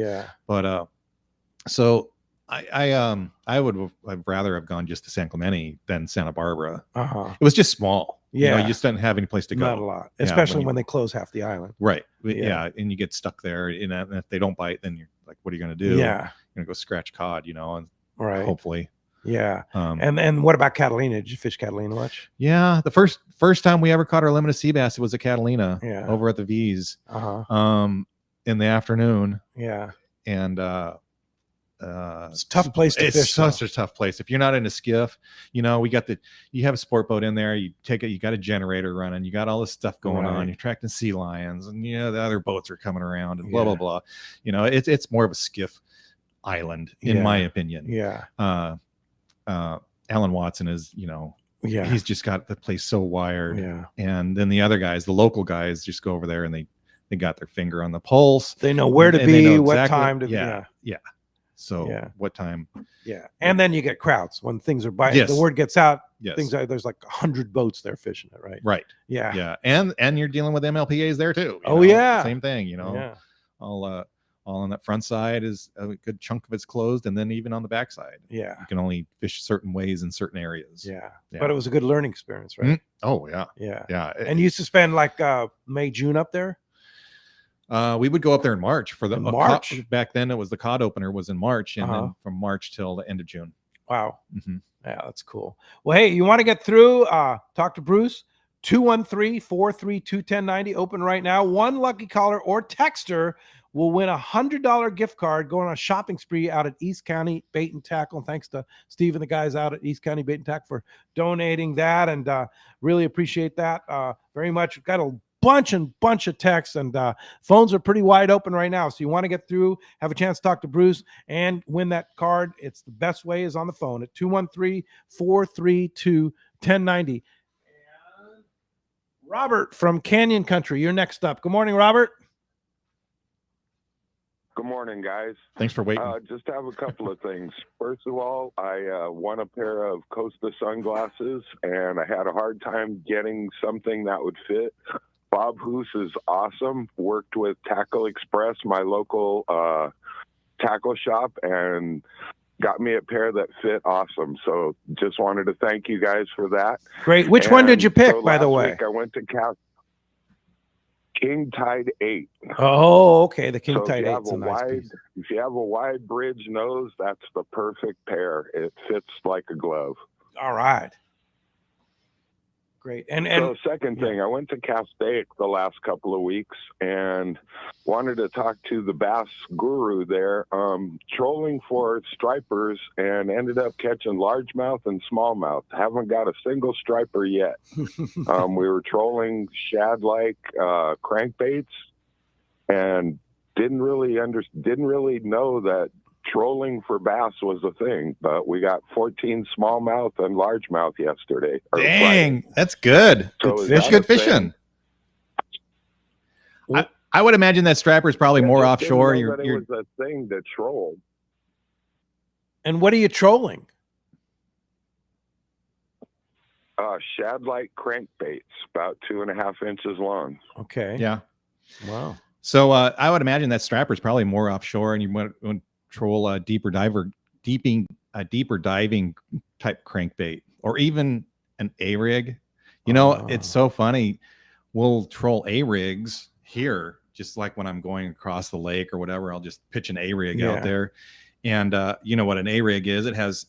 so I would I'd rather have gone just to San Clemente than Santa Barbara. It was just small. You know, you just didn't have any place to go. Not a lot, especially when they close half the island. Right. Yeah. And you get stuck there. And if they don't bite, then you're like, what are you going to do? Yeah. You're going to go scratch cod, and hopefully. Yeah. And what about Catalina? Did you fish Catalina much? Yeah. The first time we ever caught our limited sea bass, it was a Catalina over at the V's in the afternoon. Yeah. And it's a tough place to fish. It's such a tough place. If you're not in a skiff, you have a sport boat in there, you take it, you got a generator running, you got all this stuff going on, you're attracting sea lions, and the other boats are coming around and blah blah blah. It's more of a skiff island, in my opinion. Alan Watson is, he's just got the place so wired. And then the other guys, the local guys, just go over there and they got their finger on the pulse. They know where to be, what time to be. So what time? Yeah. And then you get crowds when things are biting. The word gets out. There's like 100 boats there fishing it, right? Right. Yeah. Yeah. And you're dealing with MLPAs there too. Same thing, all on that front side is a good chunk of it's closed, and then even on the back side. Yeah. You can only fish certain ways in certain areas. Yeah. But it was a good learning experience, right? Oh yeah. Yeah. Yeah. And you used to spend like May, June up there? We would go up there in March for the March. Back then it was the cod opener was in March, and then from March till the end of June. Wow. Yeah, that's cool. Well, hey, you want to get through, talk to Bruce. 213-432-1090, open right now. One lucky caller or texter will win $100 gift card going on a shopping spree out at East County Bait and Tackle. And thanks to Steve and the guys out at East County Bait and Tackle for donating that, and really appreciate that very much. We've got a bunch of texts, and phones are pretty wide open right now. So you want to get through, have a chance to talk to Bruce and win that card. It's the best way is on the phone at 213-432-1090. Robert from Canyon Country, you're next up. Good morning, Robert. Good morning, guys. Thanks for waiting. Just have a couple of things. First of all, I won a pair of Costa sunglasses, and I had a hard time getting something that would fit. Bob Hoos is awesome. Worked with Tackle Express, my local tackle shop, and got me a pair that fit awesome. So just wanted to thank you guys for that. Great. Which one did you pick, by the way? Week I went to cast King Tide 8. Oh, okay. The King Tide 8 is a nice piece. If you have a wide bridge nose, that's the perfect pair. It fits like a glove. All right. Great. And so second thing, I went to Castaic the last couple of weeks and wanted to talk to the bass guru there, trolling for stripers, and ended up catching largemouth and smallmouth. Haven't got a single striper yet. We were trolling shad-like crankbaits, and didn't really know that trolling for bass was a thing, but we got 14 smallmouth and largemouth yesterday. Dang, that's good. So Good fishing. I would imagine that strapper is probably more offshore. It was a thing to troll. And what are you trolling? Shad-like crankbaits, about 2.5 inches long. Okay. Yeah. Wow. So I would imagine that strapper is probably more offshore, and you want troll a deeper diving type crankbait, or even an A-rig. It's so funny. We'll troll A-rigs here, just like when I'm going across the lake or whatever, I'll just pitch an A-rig out there. And you know what an A-rig is? It has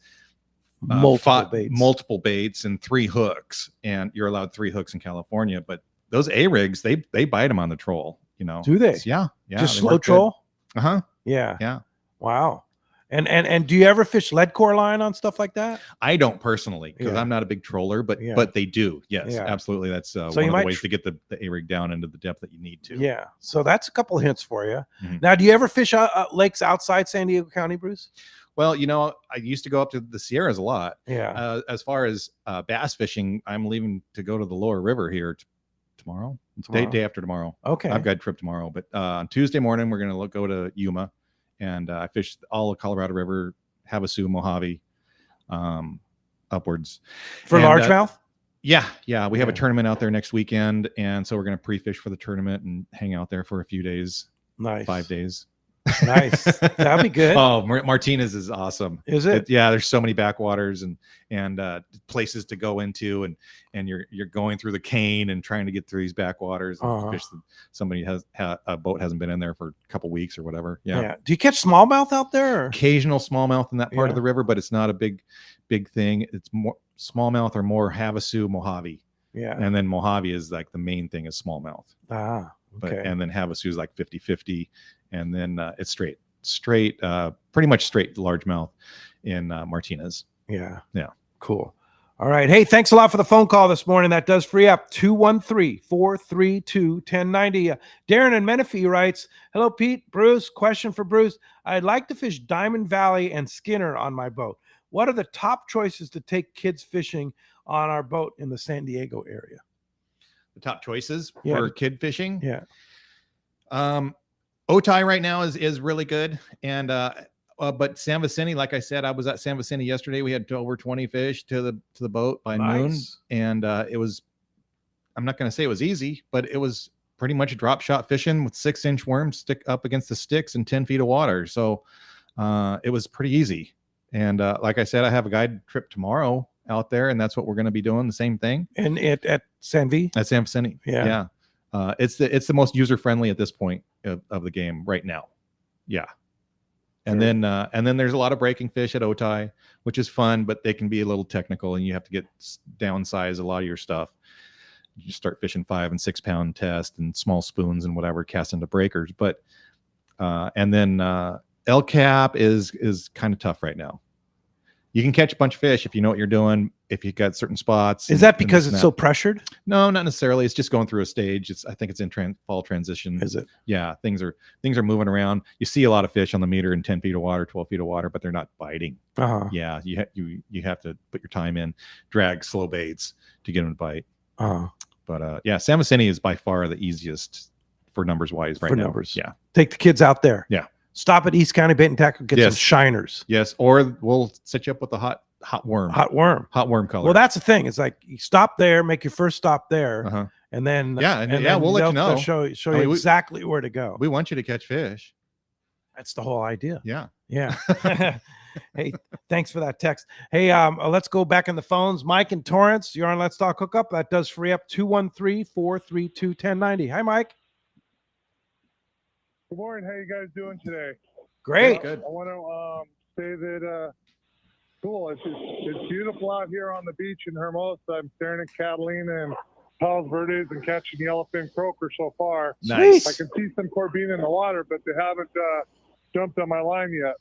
multiple baits and 3 hooks, and you're allowed 3 hooks in California, but those A-rigs, they bite them on the troll. Do they? Yeah. Just slow troll? Uh-huh. Yeah. Yeah. Wow. And do you ever fish lead core line on stuff like that? I don't personally, because I'm not a big troller, but they do. Yes, absolutely. That's one of the ways to get the A-rig down into the depth that you need to. Yeah. So that's a couple of hints for you. Now, do you ever fish lakes outside San Diego County, Bruce? Well, I used to go up to the Sierras a lot. Yeah. As far as bass fishing, I'm leaving to go to the lower river here tomorrow. Day after tomorrow. Okay. I've got a trip tomorrow, but on Tuesday morning we're going to go to Yuma, and I fished all of Colorado River, Havasu, Mojave, upwards for largemouth. Yeah. We have a tournament out there next weekend, and so we're going to pre-fish for the tournament and hang out there for a few days. Nice. 5 days. Nice. That'd be good. Oh, Martinez is awesome. Is it? Yeah, there's so many backwaters and places to go into, and you're going through the cane and trying to get through these backwaters. Fish that somebody a boat hasn't been in there for a couple weeks or whatever. Yeah. Do you catch smallmouth out there? Occasional smallmouth in that part of the river, but it's not a big thing. It's more smallmouth or more Havasu, Mojave. Yeah. And then Mojave is like the main thing is smallmouth. Okay. And then Havasu is like 50-50. And then it's straight, pretty much straight largemouth in Martinez. Yeah. Cool. All right. Hey, thanks a lot for the phone call this morning. That does free up 213-432-1090. Darren in Menifee writes, hello, Pete, Bruce. Question for Bruce. I'd like to fish Diamond Valley and Skinner on my boat. What are the top choices to take kids fishing on our boat in the San Diego area? The top choices for kid fishing? Yeah. Otay right now is really good. And but San Vicente, like I said, I was at San Vicente yesterday. We had over 20 fish to the boat by noon. And it was, I'm not going to say it was easy, but it was pretty much drop shot fishing with 6-inch worms stick up against the sticks and 10 feet of water. So it was pretty easy. And like I said, I have a guide trip tomorrow out there, and that's what we're going to be doing, the same thing. And at San V? At San Vicente. Yeah. It's the most user friendly at this point of the game right now. Yeah. And then there's a lot of breaking fish at Otay, which is fun, but they can be a little technical, and you have to get downsize a lot of your stuff. You start fishing 5 and 6 pound test and small spoons and whatever, cast into breakers. But and then El Cap is kind of tough right now. You can catch a bunch of fish if you know what you're doing, if you've got certain spots. Is that because it's so pressured? No, not necessarily. It's just going through a stage. I think it's in fall transition. Is it? Yeah, things are moving around. You see a lot of fish on the meter in 10 feet of water, 12 feet of water, but they're not biting. Yeah, you have to put your time in, drag slow baits to get them to bite. But yeah, San Vicente is by far the easiest for numbers wise right now. Yeah, take the kids out there. Yeah. Stop at East County Bait and Tackle, get some shiners. Yes, or we'll set you up with a hot worm. Hot worm color. Well, that's the thing. It's like you stop there, make your first stop there, and then we'll let you know. Show you exactly where to go. We want you to catch fish. That's the whole idea. Yeah. Hey, thanks for that text. Hey, let's go back in the phones. Mike and Torrance, you're on Let's Talk Hookup. That does free up 213-432-1090. Hi, Mike. Good morning. How you guys doing today? Great. Good. I want to say that cool. It's beautiful out here on the beach in Hermosa. I'm staring at Catalina and Palos Verdes and catching yellowfin croaker so far. Nice. I can see some corbina in the water, but they haven't jumped on my line yet.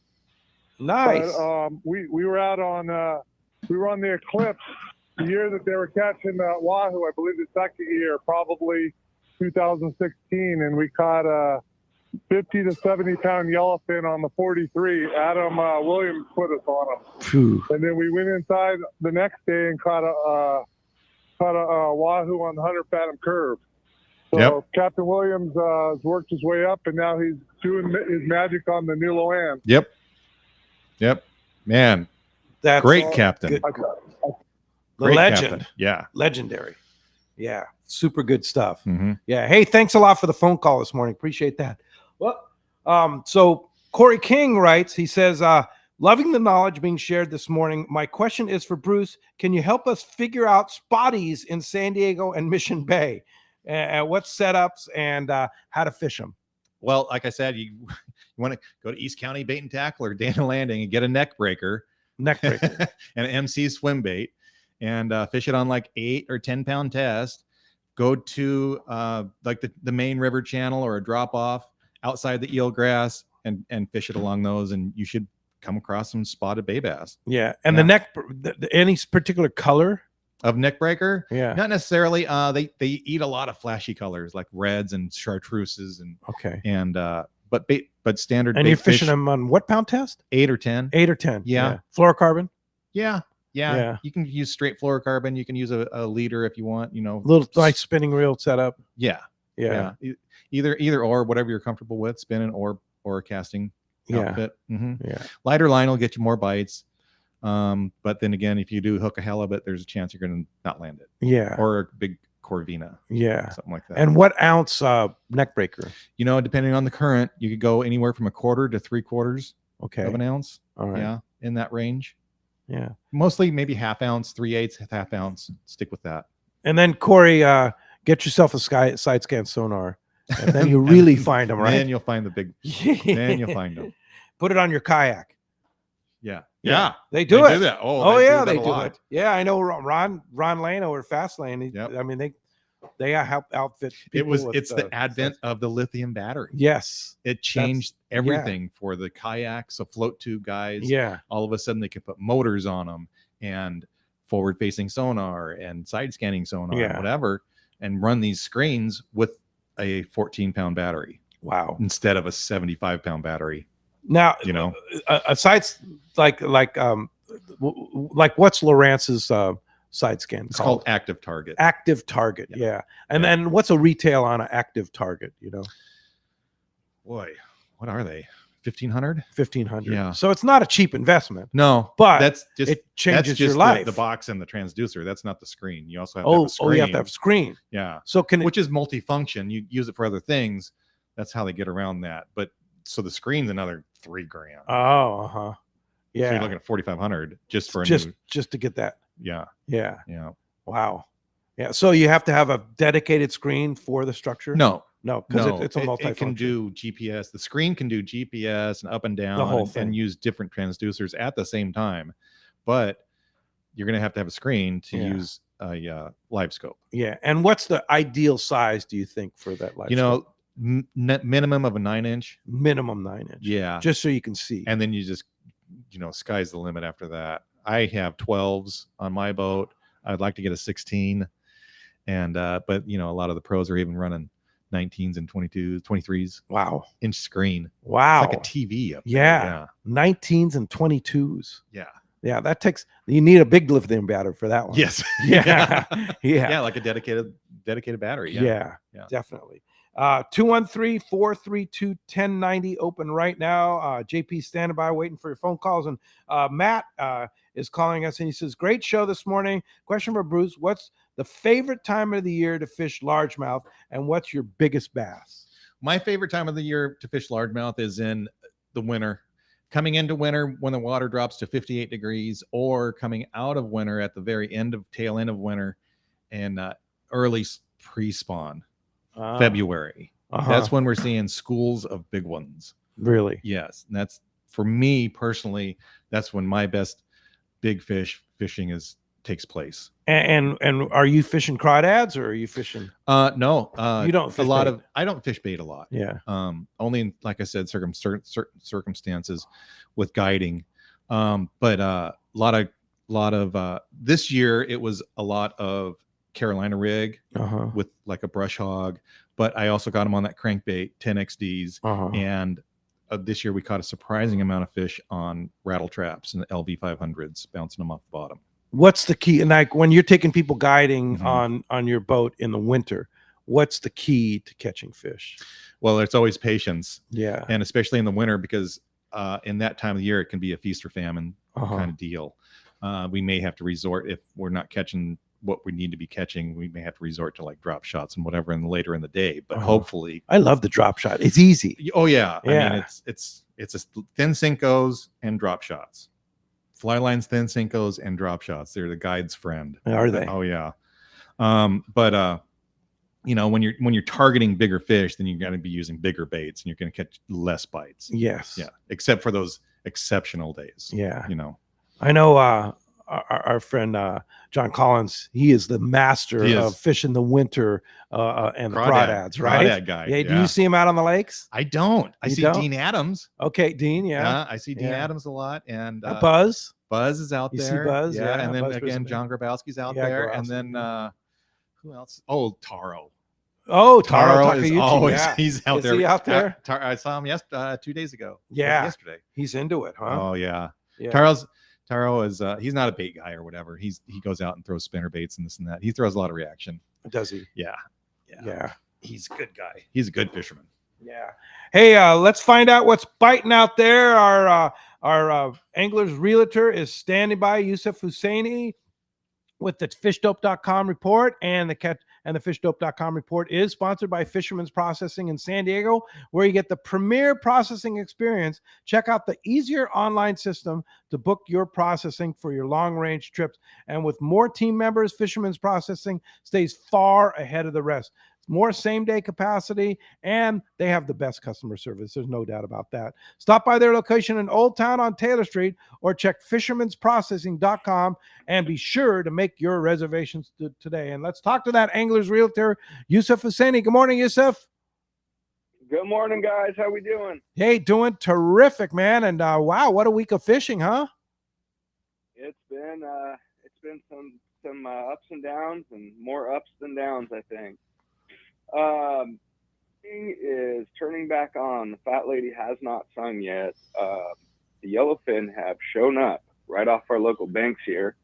Nice. But, we were out on the Eclipse the year that they were catching wahoo. I believe the second year, probably 2016, and we caught 50 to 70 pound yellowfin on the 43. Adam Williams put us on them. And then we went inside the next day and caught a wahoo on the 100 fathom curve. So Captain Williams has worked his way up, and now he's doing his magic on the new Loan. Yep. Man, that's great captain. The Great legend. Captain. Yeah. Legendary. Yeah. Super good stuff. Mm-hmm. Yeah. Hey, thanks a lot for the phone call this morning. Appreciate that. Well, so Corey King writes, he says, loving the knowledge being shared this morning. My question is for Bruce. Can you help us figure out spotties in San Diego and Mission Bay? What setups and how to fish them? Well, like I said, you want to go to East County Bait and Tackle or Dana Landing and get a neck breaker and an MC swim bait and fish it on like 8 or 10 pound test. Go to like the main river channel or a drop off outside the eelgrass and fish it along those, and you should come across some spotted bay bass. Yeah. And the neck, any particular color of neck breaker? Yeah. Not necessarily. They eat a lot of flashy colors like reds and chartreuses and but standard. And you're fishing them on what pound test? 8 or 10. 8 or 10. Yeah. Fluorocarbon. Yeah. You can use straight fluorocarbon. You can use a leader if you want. Little nice spinning reel setup. Yeah. Either or, whatever you're comfortable with, spinning or a casting outfit. Yeah. Lighter line will get you more bites. But then again, if you do hook a halibut, there's a chance you're going to not land it. Yeah. Or a big corvina. Yeah. Something like that. And what ounce neck breaker? Depending on the current, you could go anywhere from 1/4 to 3/4 of an ounce. All right. Yeah. In that range. Yeah. Mostly maybe 1/2 ounce, 3/8, 1/2 ounce. Stick with that. And then Corey, get yourself a side scan sonar. And then you really find them, right? Then you'll find the big. Then you'll find them. Put it on your kayak. Yeah. They do it. that. They do it. Yeah, I know Ron Lane over Fast Lane. I mean, they help outfit people. It's the advent of the lithium battery. Yes. It changed everything for the kayaks, the float tube guys. Yeah. All of a sudden they could put motors on them and forward facing sonar and side scanning sonar, and whatever, and run these screens with a 14-pound battery. Wow. Instead of a 75-pound battery. Now, aside like what's Lowrance's side scan? It's called Active Target. Active Target, yeah. And then what's a retail on an Active Target? Boy, what are they? 1,500? 1,500. Yeah. So it's not a cheap investment. No, but it changes your life. The box and the transducer. That's not the screen. You also have to have a screen. You have to have a screen. Yeah. So which is multifunction. You use it for other things. That's how they get around that. But so the screen's another $3,000. Oh, uh-huh. Yeah. So you're looking at 4,500 just for just to get that. Yeah. Yeah. Yeah. Wow. Yeah. So you have to have a dedicated screen for the structure? No, because it's a multi-function. It can do GPS. The screen can do GPS and up and down, the whole thing. And use different transducers at the same time. But you're going to have a screen to use a live scope. Yeah. And what's the ideal size, do you think, for that live scope? Minimum of a 9-inch. Minimum 9-inch. Yeah. Just so you can see. And then you just, sky's the limit after that. I have 12s on my boat. I'd like to get a 16. And, but a lot of the pros are even running 19s and 22s, 23s. Wow. Inch screen. Wow. It's like a TV up there. Yeah. 19s and 22s. Yeah. Yeah. You need a big lithium battery for that one. Yes. Yeah. Yeah. Like a dedicated battery. Yeah. Definitely. 213-432-1090 open right now. JP standing by waiting for your phone calls. And Matt is calling us and he says, great show this morning. Question for Bruce. What's the favorite time of the year to fish largemouth and what's your biggest bass? My favorite time of the year to fish largemouth is in the winter. Coming into winter when the water drops to 58 degrees or coming out of winter at the very tail end of winter and early pre-spawn. February. That's when we're seeing schools of big ones. Really? Yes. And that's, for me personally, that's when my best big fishing takes place. And are you fishing crawdads or are you fishing? No. You don't fish I don't fish bait a lot. Yeah. Only in, like I said, certain circumstances with guiding. But a lot of this year it was a lot of Carolina rig with like a brush hog, but I also got them on that crankbait 10XDs, and this year we caught a surprising amount of fish on rattle traps and the LV 500s, bouncing them off the bottom. What's the key? And like when you're taking people guiding on your boat in the winter, what's the key to catching fish? Well, it's always patience. Yeah, and especially in the winter because in that time of the year it can be a feast or famine kind of deal. We may have to resort if we're not catching what we need to be catching. We may have to resort to like drop shots and whatever later in the day, but hopefully I love the drop shot. It's easy. Oh yeah. I mean, it's a thin Sinkos and drop shots, fly lines, thin Sinkos and drop shots. They're the guide's friend. Are they? Oh yeah. But when you're targeting bigger fish, then you're going to be using bigger baits and you're going to catch less bites. Yes. Yeah. Except for those exceptional days. Yeah. I know, our friend John Collins, he is the master of fishing the winter and the crawdads, right? Crawdad guy. Yeah. Do you see him out on the lakes? I don't. I see Dean Adams. Okay, Dean. Yeah. I see Dean Adams a lot, and Buzz. Buzz is out there. You see Buzz? Yeah. And then Buzz again, John Grabowski's out there, and then who else? Oh, Taro. Oh, Taro is always he's out there. Is he out there? I saw him 2 days ago. Yeah. Yesterday. He's into it, huh? Oh yeah. Yeah. Taro is he's not a bait guy or whatever. He goes out and throws spinner baits and this and that. He throws a lot of reaction. Does he? Yeah. He's a good guy. He's a good fisherman. Yeah. Hey, let's find out what's biting out there. Our Our Anglers Realtor is standing by, Yusuf Husseini, with the fishdope.com report, and the fishdope.com report is sponsored by Fisherman's Processing in San Diego, where you get the premier processing experience. Check out the easier online system to book your processing for your long-range trips. And with more team members, Fisherman's Processing stays far ahead of the rest. More same-day capacity, and they have the best customer service. There's no doubt about that. Stop by their location in Old Town on Taylor Street, or check fishermansprocessing.com, and be sure to make your reservations today. And let's talk to that Anglers Realtor, Yusuf Husseini. Good morning, Yusuf. Good morning, guys. How we doing? Hey, doing terrific, man. And wow, what a week of fishing, huh? It's been some ups and downs, and more ups than downs, I think. Thing is turning back on. The Fat Lady has not sung yet. The Yellowfin have shown up right off our local banks here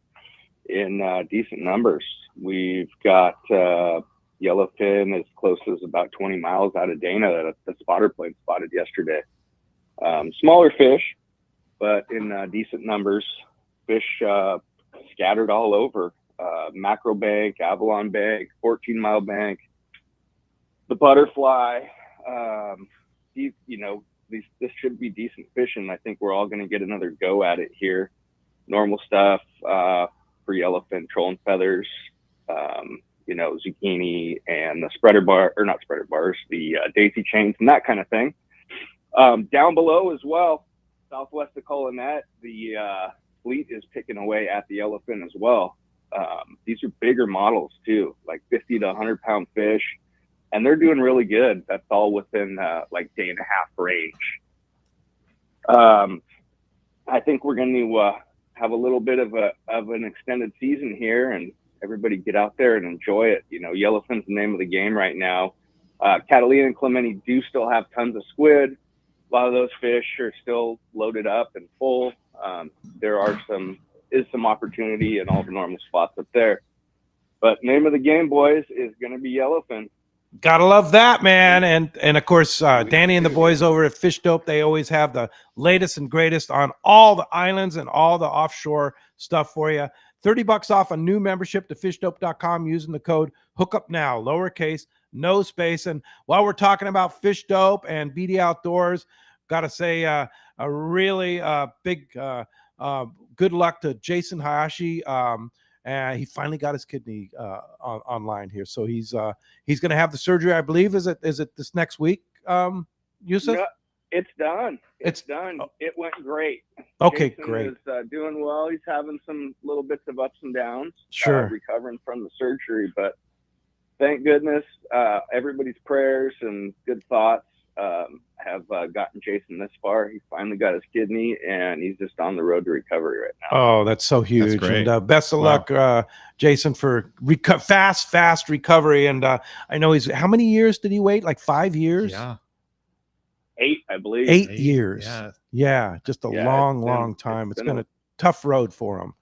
in decent numbers. We've got Yellowfin as close as about 20 miles out of Dana that the spotter plane spotted yesterday. Smaller fish, but in decent numbers. Fish scattered all over. Mackerel bank, Avalon bank, 14-mile bank. The butterfly, this should be decent fishing. I think we're all going to get another go at it here. Normal stuff for Yellowfin, trolling feathers, zucchini and the the daisy chains and that kind of thing. Down below as well, southwest of Colonet, the fleet is picking away at the Yellowfin as well. These are bigger models too, like 50 to 100-pound fish. And they're doing really good. That's all within day and a half range. I think we're going to have a little bit of an extended season here, and everybody get out there and enjoy it. Yellowfin's the name of the game right now. Catalina and Clemente do still have tons of squid. A lot of those fish are still loaded up and full. There is some opportunity in all the normal spots up there. But name of the game, boys, is going to be Yellowfin. Gotta love that, man. And of course, Danny and the boys over at Fish Dope, they always have the latest and greatest on all the islands and all the offshore stuff for you. $30 off a new membership to fishdope.com using the code Hookup Now, lowercase, no space. And while we're talking about Fish Dope and BD Outdoors, gotta say a really big good luck to Jason Hayashi. He finally got his kidney online here, so he's going to have the surgery. I believe is it this next week, Yusuf? No, it's done. It's done. It went great. Okay, Jason great. Is doing well. He's having some little bits of ups and downs. Sure. Recovering from the surgery, but thank goodness everybody's prayers and good thoughts have gotten Jason this far. He finally got his kidney, and he's just on the road to recovery right now. Oh, that's so huge. That's great. And best of luck, Jason, for fast recovery. And I know how many years did he wait? Like 5 years? Yeah. 8, I believe. 8 years. Yeah. Just a long time. It's been a tough road for him.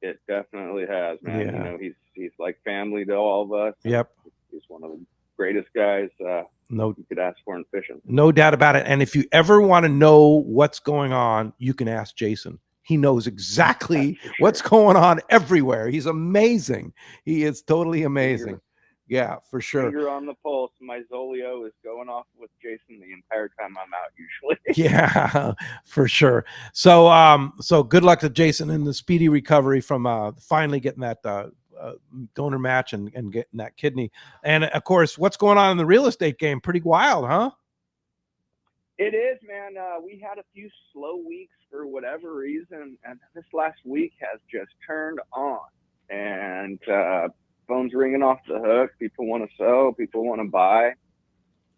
It definitely has, man. Yeah. He's like family to all of us. Yep. He's one of the greatest guys you could ask for in fishing. No doubt about it. And if you ever want to know what's going on, you can ask Jason. He knows exactly what's going on everywhere. He's amazing. He is totally amazing. Yeah, for sure. Finger on the pulse. My Zolio is going off with Jason the entire time I'm out usually. Yeah, for sure. So good luck to Jason in the speedy recovery from finally getting that donor match and getting that kidney. And of course, what's going on in the real estate game? Pretty wild, huh? It is, man. We had a few slow weeks for whatever reason, and this last week has just turned on. And phones ringing off the hook. People want to sell. People want to buy.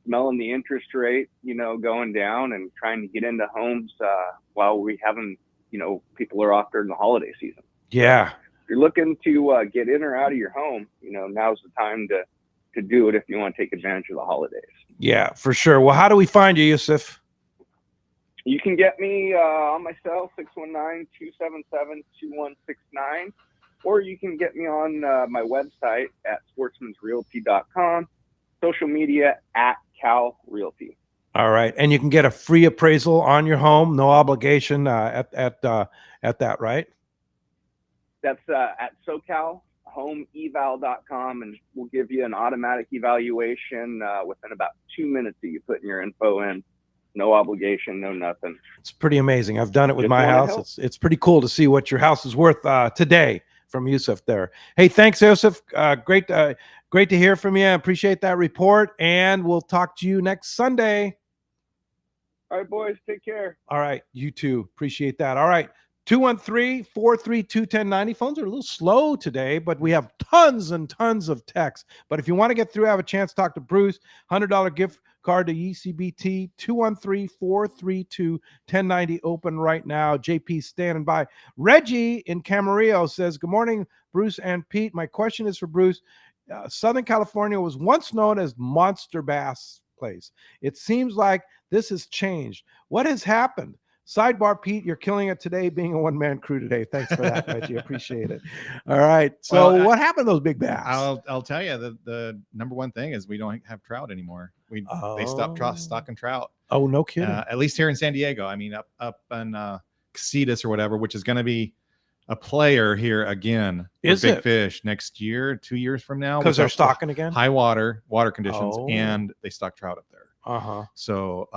Smelling the interest rate, going down, and trying to get into homes while we haven't, people are off during the holiday season. Yeah. If you're looking to get in or out of your home, now's the time to do it if you want to take advantage of the holidays. Yeah, for sure. Well, how do we find you, Yusuf? You can get me on my cell, 619-277-2169, or you can get me on my website at sportsmansrealty.com, social media at Cal Realty. All right, and you can get a free appraisal on your home, no obligation at that, right? That's at SoCalHomeEval.com, and we'll give you an automatic evaluation within about 2 minutes of you putting your info in. No obligation, no nothing. It's pretty amazing. I've done it with Just my wanna house. help. It's pretty cool to see what your house is worth today from Yusuf there. Hey, thanks, Yusuf. Great to hear from you. I appreciate that report, and we'll talk to you next Sunday. All right, boys, take care. All right, you too. Appreciate that. All right, 213-432-1090. Phones are a little slow today, but we have tons and tons of texts. But if you want to get through, have a chance to talk to Bruce. $100 gift card to ECBT. 213-432-1090 open right now. JP standing by. Reggie in Camarillo says, good morning, Bruce and Pete. My question is for Bruce. Southern California was once known as Monster Bass Place. It seems like this has changed. What has happened? Sidebar, Pete, you're killing it today being a one-man crew today. Thanks for that, Reggie. Appreciate it. All right. So what happened to those big bass? I'll tell you, the number one thing is we don't have trout anymore. They stopped stocking trout. Oh, no kidding. At least here in San Diego. I mean, up in Casitas or whatever, which is going to be a player here again for big fish next year, 2 years from now. Because they're stocking again? High water conditions, and they stock trout up there. Uh-huh. So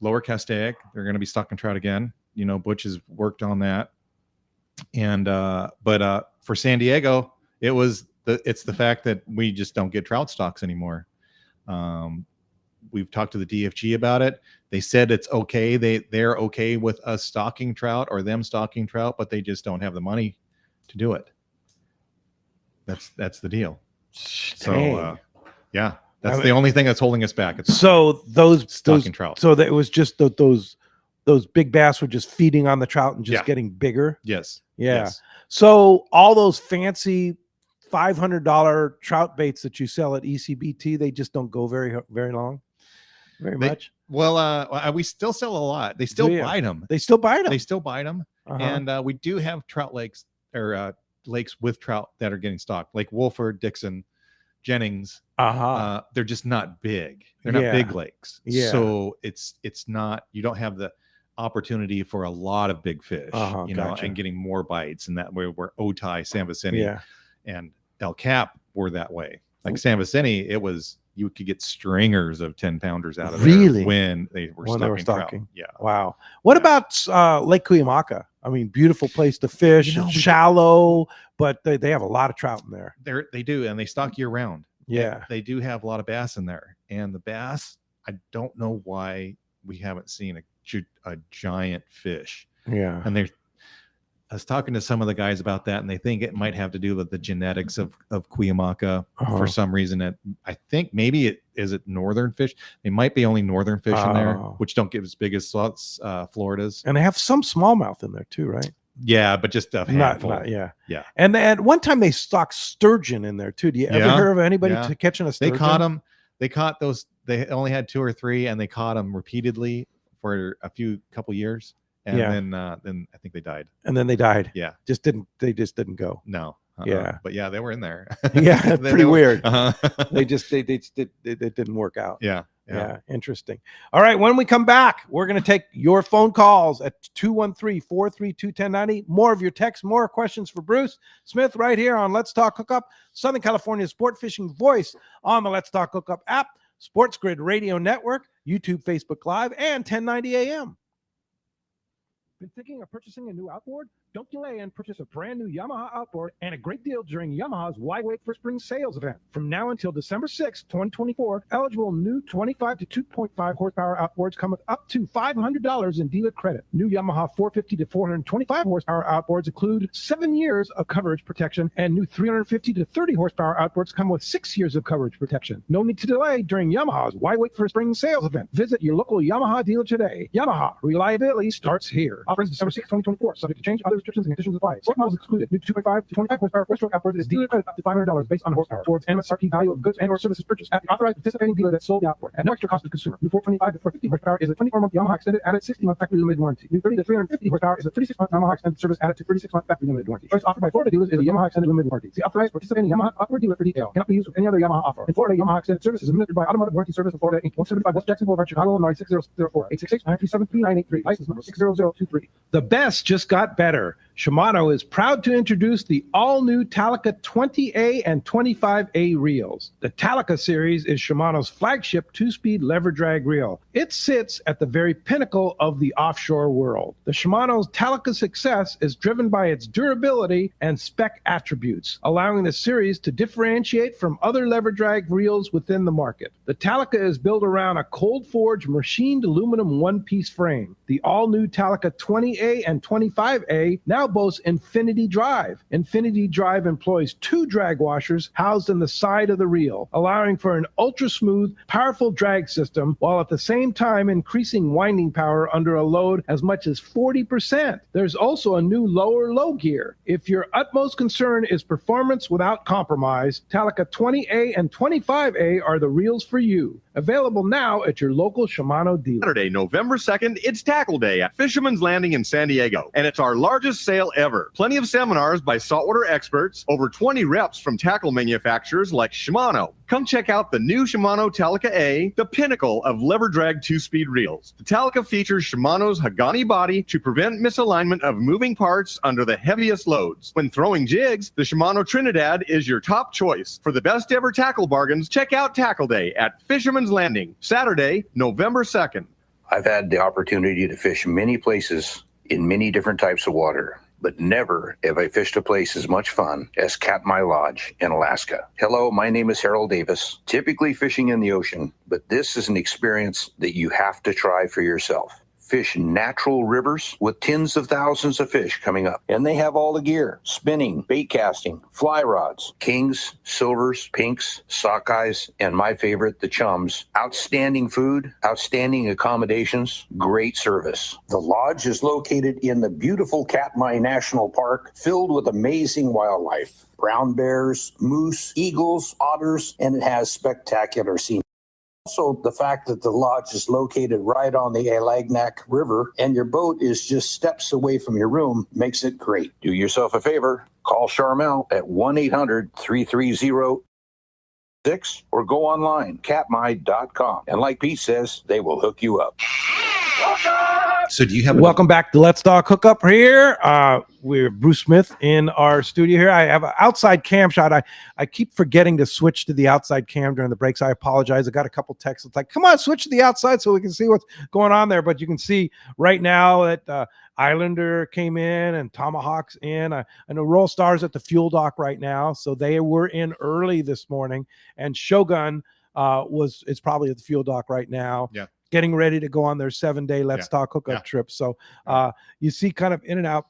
lower Castaic, they're going to be stocking trout again. You know, Butch has worked on that. And but for San Diego, it's the fact that we just don't get trout stocks anymore. We've talked to the DFG about it. They said it's okay. They're okay with us stocking trout or them stocking trout, but they just don't have the money to do it. That's the deal. So yeah. That's the only thing that's holding us back. It's those stocking trout. So that it was just those big bass were just feeding on the trout and just getting bigger. Yes. Yeah. Yes. So all those fancy $500 trout baits that you sell at ECBT, they just don't go very long, much. Well, we still sell a lot. They still bite them. They still bite them. They still bite them. Uh-huh. And we do have trout lakes or lakes with trout that are getting stocked, like Wolford, Dixon, Jennings. They're just not big. They're not big lakes. Yeah. So it's not, you don't have the opportunity for a lot of big fish, gotcha. and getting more bites. And that way where Otay, San Vicente, and El Cap were that way. Like San Vicente, you could get stringers of 10-pounders out of there when they were stocking trout. Yeah. Wow. What about Lake Cuyamaca? I mean, beautiful place to fish. Shallow, but they have a lot of trout in there. They do, and they stock year round. Yeah. And they do have a lot of bass in there. And the bass, I don't know why we haven't seen a giant fish. Yeah. And I was talking to some of the guys about that, and they think it might have to do with the genetics of Cuyamaca for some reason. I think maybe is it northern fish? They might be only northern fish in there, which don't get as big as Florida's. And they have some smallmouth in there too, right? Yeah, but just a handful. Yeah. And then one time they stocked sturgeon in there too. Do you ever hear of anybody catching a sturgeon? They caught them. They caught those. They only had 2 or 3, and they caught them repeatedly for a couple years. And then I think they died. And then they died. Yeah. They just didn't go. No. Yeah. But yeah, they were in there. Yeah. Pretty weird. They It didn't work out. Yeah. Interesting. All right. When we come back, we're going to take your phone calls at 213-432-1090. More of your texts, more questions for Bruce Smith right here on Let's Talk Hookup, Southern California sport fishing voice on the Let's Talk Hookup app, Sports Grid Radio Network, YouTube, Facebook Live, and 1090 AM. Been thinking of purchasing a new outboard? Don't delay and purchase a brand new Yamaha outboard and a great deal during Yamaha's Wide Wait for Spring sales event. From now until December 6, 2024, eligible new 25 to 2.5 horsepower outboards come with up to $500 in dealer credit. New Yamaha 450 to 425 horsepower outboards include 7 years of coverage protection, and new 350 to 30 horsepower outboards come with 6 years of coverage protection. No need to delay during Yamaha's Wide Wait for Spring sales event. Visit your local Yamaha dealer today. Yamaha, reliability starts here. Offers December 6, 2024. Subject to change. Others restrictions and conditions apply. Sport models excluded. New 2.5 to 25 horsepower four-stroke outboard is dealer credit up to $500 based on horsepower towards MSRP value of goods and/or services purchased at the authorized participating dealer that sold the outboard at no extra cost to the consumer. New 425 to 450 horsepower is a 24-month Yamaha extended added 60-month factory limited warranty. New 30 to 350 horsepower is a 36-month Yamaha extended service added to 36-month factory limited warranty. Choice offered by Florida dealers is a Yamaha extended limited warranty. See authorized participating Yamaha off-road dealer for detail. Cannot be used with any other Yamaha offer. In Florida, Yamaha extended service is administered by Automotive Warranty Service of Florida Inc. 175 West Jackson Boulevard, Chicago, Illinois 6004 866-937-3983. License number 60023. The best just got better. Shimano is proud to introduce the all-new Talica 20A and 25A reels. The Talica series is Shimano's flagship two-speed lever drag reel. It sits at the very pinnacle of the offshore world. The Shimano's Talica success is driven by its durability and spec attributes, allowing the series to differentiate from other lever drag reels within the market. The Talica is built around a cold-forged machined aluminum one-piece frame. The all-new Talica 20A and 25A now boasts Infinity Drive. Infinity Drive employs two drag washers housed in the side of the reel, allowing for an ultra-smooth, powerful drag system, while at the same time increasing winding power under a load as much as 40%. There's also a new lower low gear. If your utmost concern is performance without compromise, Talica 20A and 25A are the reels for you. Available now at your local Shimano dealer. Saturday, November 2nd, it's Tackle Day at Fisherman's Landing in San Diego, and it's our largest sale ever. Plenty of seminars by saltwater experts, over 20 reps from tackle manufacturers like Shimano. Come check out the new Shimano Talica A, the pinnacle of lever drag two-speed reels. The Talica features Shimano's Hagani body to prevent misalignment of moving parts under the heaviest loads. When throwing jigs, the Shimano Trinidad is your top choice. For the best ever tackle bargains, check out Tackle Day at Fisherman's Landing, Saturday, November 2nd. I've had the opportunity to fish many places in many different types of water, but never have I fished a place as much fun as Katmai Lodge in Alaska. Hello, my name is Harold Davis, typically fishing in the ocean, but this is an experience that you have to try for yourself. Fish natural rivers with tens of thousands of fish coming up. And they have all the gear: spinning, bait casting, fly rods, kings, silvers, pinks, sockeyes, and my favorite, the chums. Outstanding food, outstanding accommodations, great service. The lodge is located in the beautiful Katmai National Park, filled with amazing wildlife. Brown bears, moose, eagles, otters, and it has spectacular scenery. Also, the fact that the lodge is located right on the Alagnak River and your boat is just steps away from your room makes it great. Do yourself a favor. Call Charmel at 1-800-330-6 or go online, katmai.com. And like Pete says, they will hook you up. So do you have Welcome back to Let's Talk Hookup here. We're Bruce Smith in our studio here. I have an outside cam shot. I keep forgetting to switch to the outside cam during the breaks. I apologize. I got a couple texts. It's like, come on, switch to the outside so we can see what's going on there. But you can see right now that Islander came in and Tomahawk's in. I know Roll Star's at the fuel dock right now, so they were in early this morning. And Shogun is probably at the fuel dock right now. Yeah. Getting ready to go on their 7-day Let's Talk Hookup trip. So you see kind of in and out.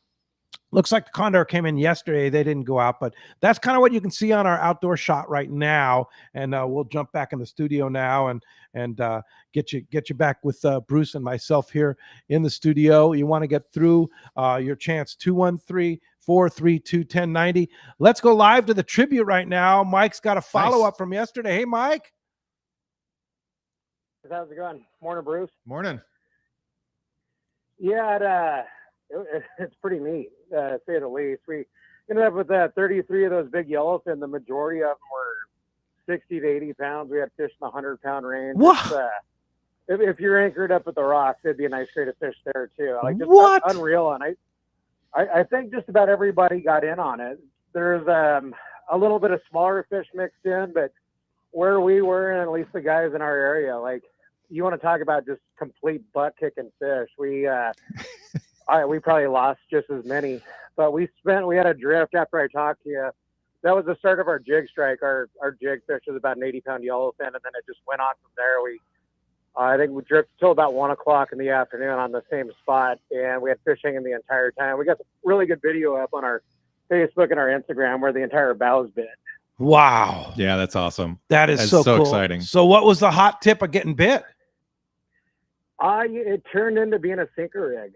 Looks like the Condor came in yesterday. They didn't go out, but that's kind of what you can see on our outdoor shot right now. And we'll jump back in the studio now and get you back with Bruce and myself here in the studio. You want to get through your chance, 213-432-1090. Let's go live to the tribute right now. Mike's got a follow-up from yesterday. Hey, Mike. How's it going? Morning, Bruce. Morning. Yeah, it's pretty neat, to say the least. We ended up with 33 of those big yellowfin. The majority of them were 60 to 80 pounds. We had fish in the 100-pound range. If you're anchored up at the rocks, it'd be a nice way to fish there too. Like, just unreal. And I think just about everybody got in on it. There's a little bit of smaller fish mixed in, but where we were, and at least the guys in our area, like, you want to talk about just complete butt kicking fish. We probably lost just as many, but we had a drift after I talked to you. That was the start of our jig strike. Our jig fish was about an 80-pound yellowfin, and then it just went on from there. I think we drifted till about 1 o'clock in the afternoon on the same spot, and we had fishing in the entire time. We got some really good video up on our Facebook and our Instagram where the entire bow's bit. Wow. Yeah, that's awesome. That's so cool. Exciting. So what was the hot tip of getting bit? It turned into being a sinker rig.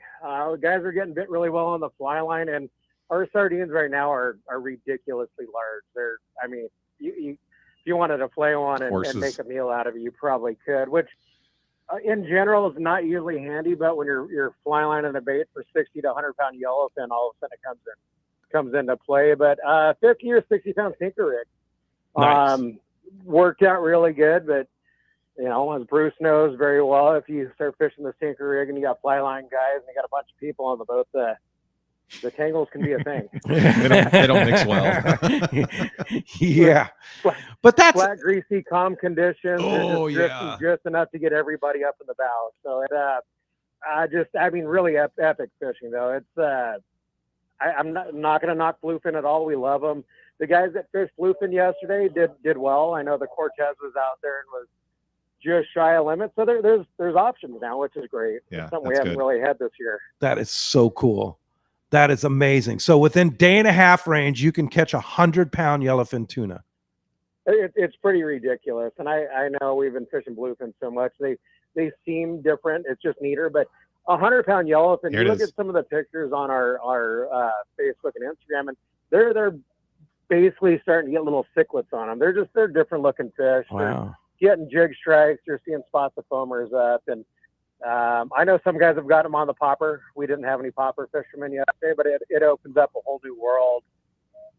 Guys are getting bit really well on the fly line, and our sardines right now are ridiculously large. They're, I mean, if you wanted to flay one and make a meal out of it, you probably could, which in general is not usually handy, but when you're fly lining a bait for 60 to 100 pound yellowfin, all of a sudden it comes into play. But 50 or 60 pound sinker rig. Nice. Worked out really good, but as Bruce knows very well, if you start fishing the sinker rig and you got fly line guys and you got a bunch of people on the boat, the tangles can be a thing. they don't mix well. Yeah, but that's flat, greasy, calm conditions. Oh, just enough to get everybody up in the bow. So it, really epic fishing though. It's I'm not going to knock bluefin at all. We love them. The guys that fished bluefin yesterday did well. I know the Cortez was out there and was just shy of limit. So there's options now, which is great. Yeah, it's something we haven't really had this year. That is so cool. That is amazing. So within day and a half range, you can catch 100-pound yellowfin tuna. It's pretty ridiculous. And I know we've been fishing bluefin so much. They seem different. It's just neater. But 100-pound yellowfin, you look at some of the pictures on our Facebook and Instagram, and they're basically starting to get little cichlids on them. They're different looking fish. Wow. They're getting jig strikes. You're seeing spots of foamers up. And I know some guys have got them on the popper. We didn't have any popper fishermen yesterday, but it opens up a whole new world.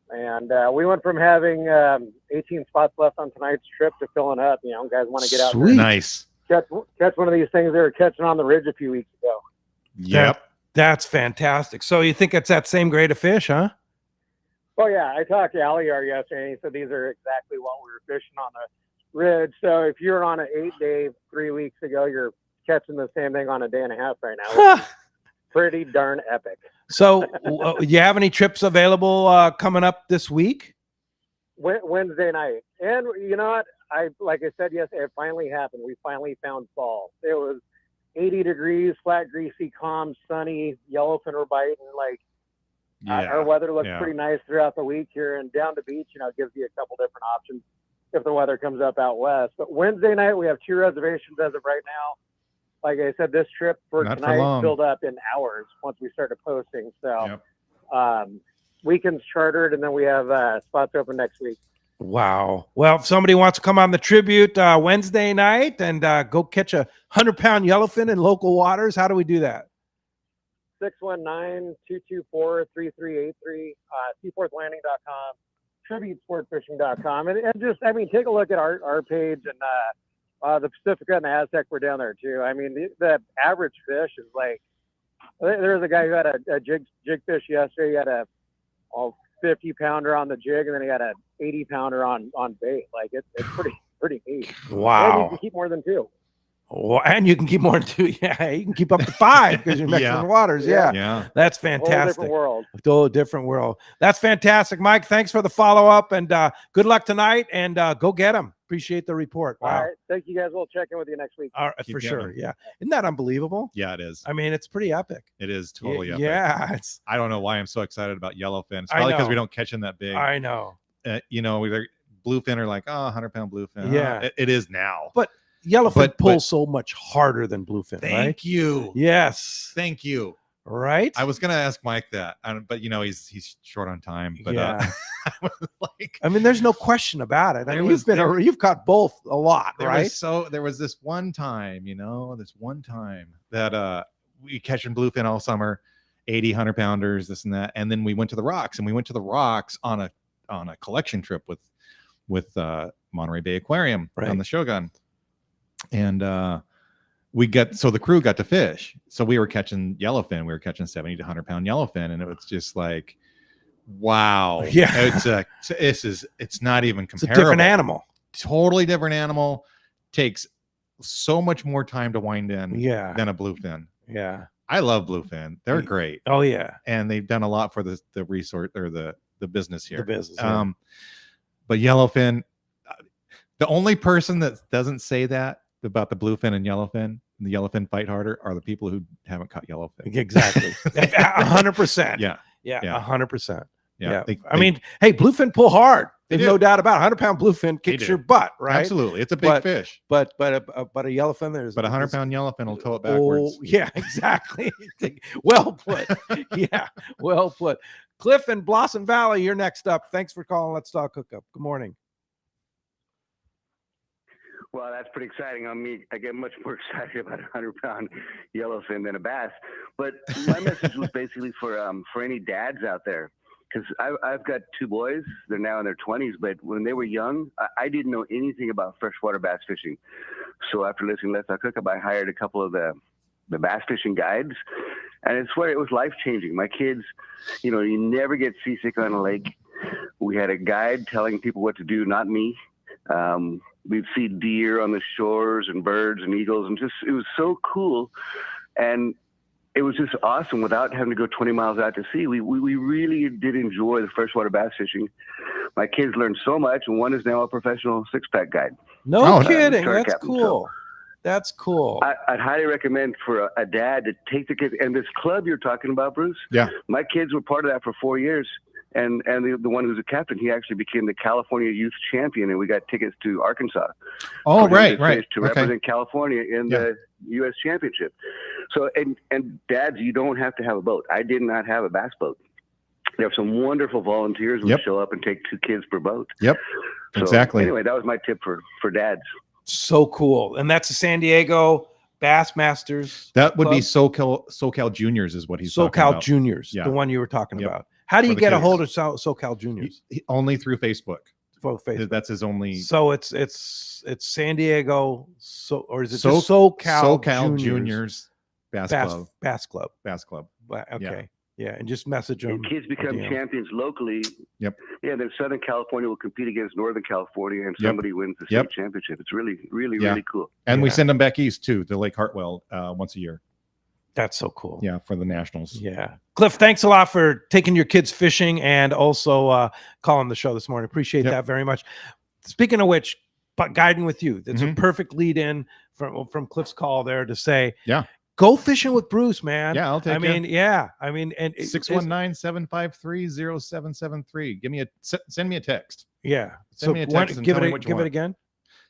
And we went from having 18 spots left on tonight's trip to filling up. Guys want to get out there. Nice. Catch one of these things they were catching on the ridge a few weeks ago. Yep. That's fantastic. So you think it's that same grade of fish, huh? Oh, yeah. I talked to Aliyar yesterday, and he said these are exactly what we were fishing on the ridge. So if you're on an 8-day 3 weeks ago, you're catching the same thing on a day and a half right now. Which is pretty darn epic. So you have any trips available coming up this week? Wednesday night. And you know what? Like I said yesterday, it finally happened. We finally found fall. It was 80 degrees, flat, greasy, calm, sunny, yellowfin were biting. Our weather looks pretty nice throughout the week here, and down the beach, it gives you a couple different options if the weather comes up out west. But Wednesday night, we have 2 reservations as of right now. Like I said, this trip for tonight filled up in hours once we started posting. So weekends chartered, and then we have spots open next week. Wow. Well, if somebody wants to come on the tribute Wednesday night and go catch 100-pound yellowfin in local waters, how do we do that? 619-224-3383, seaforthlanding.com, tributesportfishing.com. And just, take a look at our page, and the Pacifica and the Aztec were down there too. The average fish is there was a guy who had a jig fish yesterday. He had a 50-pounder on the jig, and then he had an 80-pounder on bait. It's pretty neat. Wow. And you can keep more than 2. Well, and you can keep more than 2. Yeah, you can keep up to 5 because you're mixing waters. Yeah. That's fantastic. Whole different world. That's fantastic, Mike. Thanks for the follow-up, and good luck tonight, and go get them. Appreciate the report. Wow. All right. Thank you, guys. We'll check in with you next week. All right, for sure. Yeah. Isn't that unbelievable? Yeah, it is. It's pretty epic. It is totally epic. Yeah. I don't know why I'm so excited about yellowfin. It's probably because we don't catch them that big. I know. Bluefin are 100-pound bluefin. Yeah. It is now. But yellowfin pulls so much harder than bluefin, right? Thank you. Yes. Thank you. Right? I was going to ask Mike that, but he's short on time. But there's no question about it. You've caught both a lot, right? There was this one time, that we catching bluefin all summer, 80, 100-pounders, this and that, and then we went to the rocks, on a collection trip with Monterey Bay Aquarium on the Shogun. And the crew got to fish. So we were catching yellowfin. We were catching 70 to 100-pound yellowfin. And it was just wow. Yeah. It's not even comparable. It's a different animal. Totally different animal. Takes so much more time to wind in than a bluefin. Yeah. I love bluefin. They're great. Oh, yeah. And they've done a lot for the resort or the business here. The business, but yellowfin, the only person that doesn't say that about the bluefin and yellowfin, the yellowfin fight harder, are the people who haven't caught yellowfin. Exactly. 100%. Yeah. 100%. Yeah. Hey, bluefin pull hard. There's no doubt about it. 100-pound bluefin kicks your butt, right? Absolutely. It's a big fish. But a yellowfin, there's But a 100-pound yellowfin will tow it backwards. Oh, yeah, exactly. Well put. Yeah, well put. Cliff in Blossom Valley, you're next up. Thanks for calling Let's Talk Hookup. Good morning. Well, that's pretty exciting. I get much more excited about a 100-pound yellowfin than a bass. But my message was basically for any dads out there, because I've got 2 boys. They're now in their 20s, but when they were young, I didn't know anything about freshwater bass fishing. So after listening to Let's Talk Hookup, I hired a couple of the bass fishing guides, and I swear it was life-changing. My kids, you never get seasick on a lake. We had a guide telling people what to do, not me. We'd see deer on the shores and birds and eagles, and it was so cool. And it was just awesome without having to go 20 miles out to sea. We really did enjoy the freshwater bass fishing. My kids learned so much, and one is now a professional 6-pack guide. No kidding. That's cool. That's cool. I'd highly recommend for a dad to take the kids. And this club you're talking about, Bruce, my kids were part of that for 4 years. And the one who's a captain, he actually became the California youth champion, and we got tickets to Arkansas. Oh, right. To represent California in the U.S. Championship. So, and dads, you don't have to have a boat. I did not have a bass boat. There are some wonderful volunteers who show up and take 2 kids per boat. Yep. So, exactly. Anyway, that was my tip for dads. So cool. And that's the San Diego Bass Masters. That would Club? be SoCal Juniors is what he's talking about. SoCal Juniors, the one you were talking about. How do you get a hold of SoCal Juniors? Only through Facebook. Facebook. That's his only. So it's San Diego, or is it just SoCal Juniors Bass Club? Bass Club. Bass Club. Okay. Yeah, and just message them. And kids become champions locally. Yep. Yeah, then Southern California will compete against Northern California, and somebody wins the state championship. It's really, really, really cool. And we send them back east too, to Lake Hartwell, once a year. That's so cool. Yeah, for the nationals. Yeah. Cliff, thanks a lot for taking your kids fishing and also calling the show this morning. Appreciate that very much. Speaking of which, but guiding with you, that's a perfect lead in from Cliff's call there to say, go fishing with Bruce, man. Yeah, I'll take it. I mean, and 619-753-0773. Send me a text. Yeah. Send me a text and give tell me it what you want. again.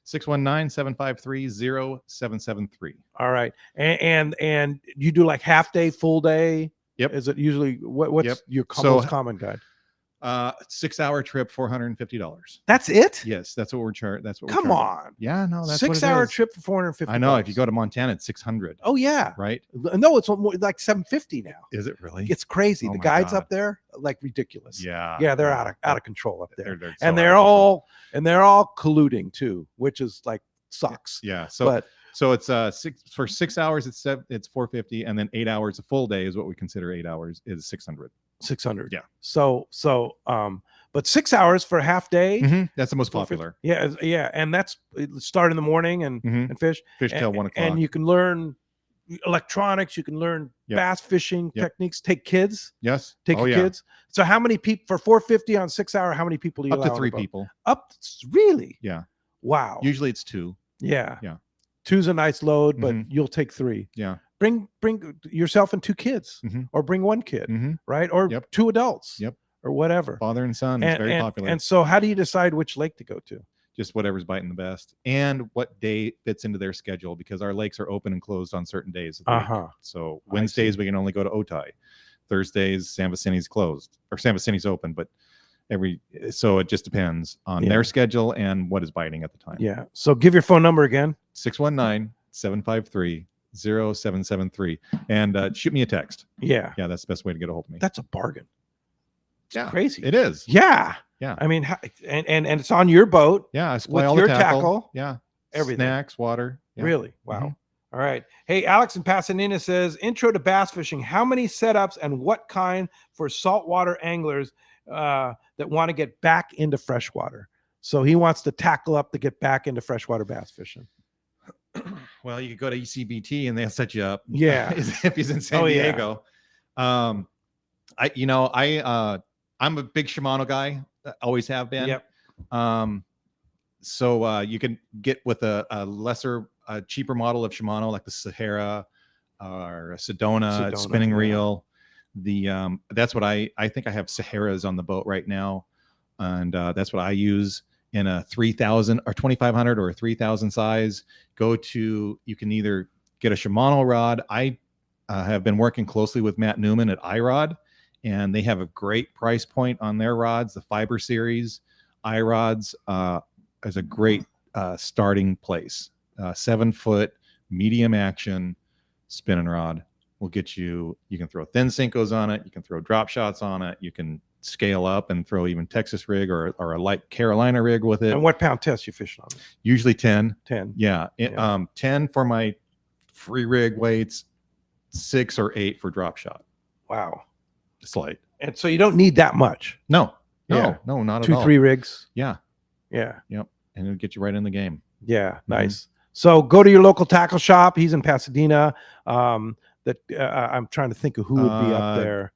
619-753-0773. All right. And you do like half day, full day? Yep. Is it usually what's your most common guide? 6-hour trip, $450. That's it? Yes, that's what we're charging. That's what. Come on. Yeah, no, that's 6-hour trip for $450. I know. If you go to Montana, it's $600. Oh yeah, right. No, it's more like $750 now. Is it really? It's crazy. Oh the my guides God. up there, like ridiculous. Yeah, they're out of control up there, They're and so they're out of all colluding too, which is like sucks. Yeah. So it's 6 hours. It's $450, and then 8 hours a full day is what we consider 8 hours is $600. 600. Yeah. So but 6 hours for a half day. That's the most popular. Yeah, and that's start in the morning and fish till 1 o'clock. and you can learn electronics. You can learn bass fishing techniques. Take kids. Yes. Take your kids. So how many people for $450 on 6 hour? How many people do you Up allow to 3 on a boat? people. Really? Yeah. Wow. Usually it's 2. Yeah. Yeah. 2's a nice load, but you'll take 3. Yeah. Bring yourself and 2 kids, or bring 1 kid, right? Or 2 adults. Yep. Or whatever. Father and son is very popular. And so how do you decide which lake to go to? Just whatever's biting the best, and what day fits into their schedule, because our lakes are open and closed on certain days of the week. So Wednesdays we can only go to Otay. Thursdays San Vicini's closed, or San Vicini's open, but so it just depends on their schedule and what is biting at the time. Yeah. So give your phone number again. 619-753-0773, and shoot me a text. Yeah. Yeah, that's the best way to get a hold of me. That's a bargain. It's crazy. It is. Yeah. Yeah. I mean, and it's on your boat. Yeah, I supply with all your the tackle. Yeah. Everything. Snacks, water. Yeah. Really? Wow. All right. Hey, Alex in Pasadena says, intro to bass fishing. How many setups and what kind for saltwater anglers that want to get back into freshwater? So he wants to tackle up to get back into freshwater bass fishing. Well, you could go to ECBT and they'll set you up. Yeah. If he's in San Diego. I'm a big Shimano guy. Always have been. Yep. So you can get with a lesser, cheaper model of Shimano, like the Sahara or a Sedona spinning reel. That's what I think I have Saharas on the boat right now. and that's what I use in a 3,000 or 2,500 or a 3,000 size. You can either get a Shimano rod. I have been working closely with Matt Newman at iRod, and they have a great price point on their rods. The Fiber Series iRods is a great starting place. 7-foot medium action spinning rod will get you. You can throw thin Senkos on it. You can throw drop shots on it. You can scale up and throw even Texas rig or a light Carolina rig with it. And what pound test you fishing on? Usually 10. 10. Yeah. 10 for my free rig weights, 6 or 8 for drop shot. Wow. It's light. And so you don't need that much. No, Yeah. not at all. 2-3 rigs. Yeah. Yeah. Yep. And it'll get you right in the game. Yeah. Nice. So go to your local tackle shop. He's in Pasadena. I'm trying to think of who would be up there.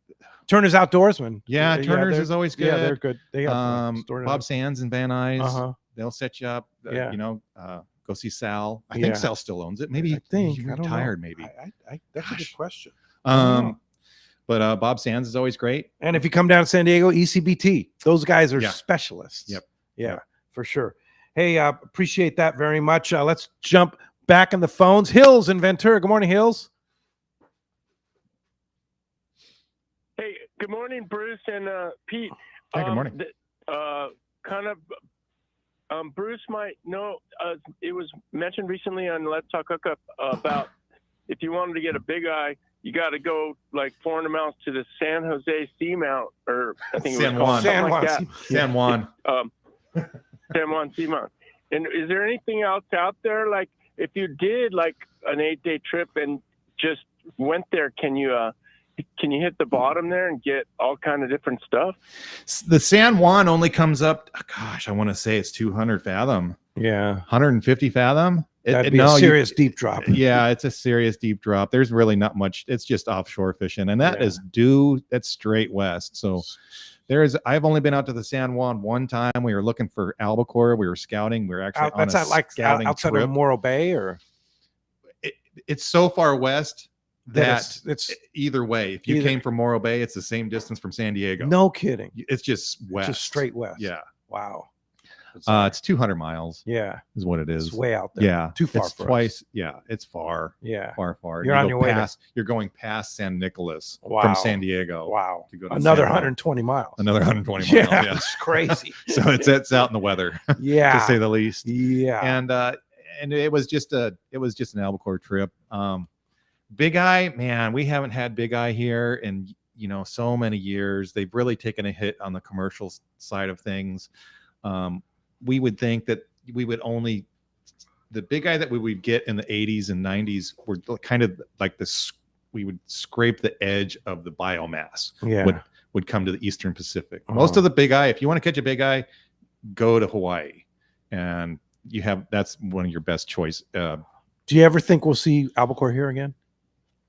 Turner's Outdoorsman. Yeah, Turner's is always good. Yeah, they're good. They have Bob Sands and Van Nuys. Uh-huh. They'll set you up. Yeah. Go see Sal. I think Sal still owns it. Maybe I think he's I don't know. retired. Maybe. That's a good question. I But Bob Sands is always great. And if you come down to San Diego, ECBT, those guys are specialists. Yep. Yeah, for sure. Hey, appreciate that very much. Let's jump back in the phones. Hills in Ventura. Good morning, Hills. Hey, good morning, Bruce and Pete. Hey, good morning. Bruce might know, it was mentioned recently on Let's Talk Hookup about if you wanted to get a big eye, you got to go like 400 miles to the San Jose Seamount, or I think it was called something like that. San Juan. San Juan Seamount. And is there anything else out there? Like if you did like an 8-day trip and just went there, can you hit the bottom there and get all kind of different stuff? The San Juan only comes up, gosh, I want to say it's 200 fathom. Yeah. 150 fathom. That'd be a serious deep drop. Yeah, it's a serious deep drop. There's really not much. It's just offshore fishing. And that's straight west. So I've only been out to the San Juan one time. We were looking for albacore. We were scouting. We were actually on a scouting outside trip. of Morro Bay, or it's so far west that it's either way. If you came from Morro Bay, it's the same distance from San Diego. No kidding. It's just west. Just straight west. Yeah. Wow. It's 200 miles. Yeah. Is what it is. It's way out there. Yeah. Too far it's for twice. us. Yeah. It's far. Yeah. Far. You're on your way You're going past San Nicolas Wow. from San Diego. Wow. To go to Another San Juan. 120 miles. Another 120 miles. Yeah. Yeah. It's crazy. So it's out in the weather. Yeah. To say the least. Yeah. And it was just an albacore trip. Big Eye, man, we haven't had Big Eye here in so many years. They've really taken a hit on the commercial side of things. We would think that we would only the Big Eye that we would get in the 80s and 90s were kind of like this. We would scrape the edge of the biomass. Yeah. Would come to the Eastern Pacific. Most of the Big Eye, if you want to catch a Big Eye, go to Hawaii, and that's one of your best choice. Do you ever think we'll see albacore here again?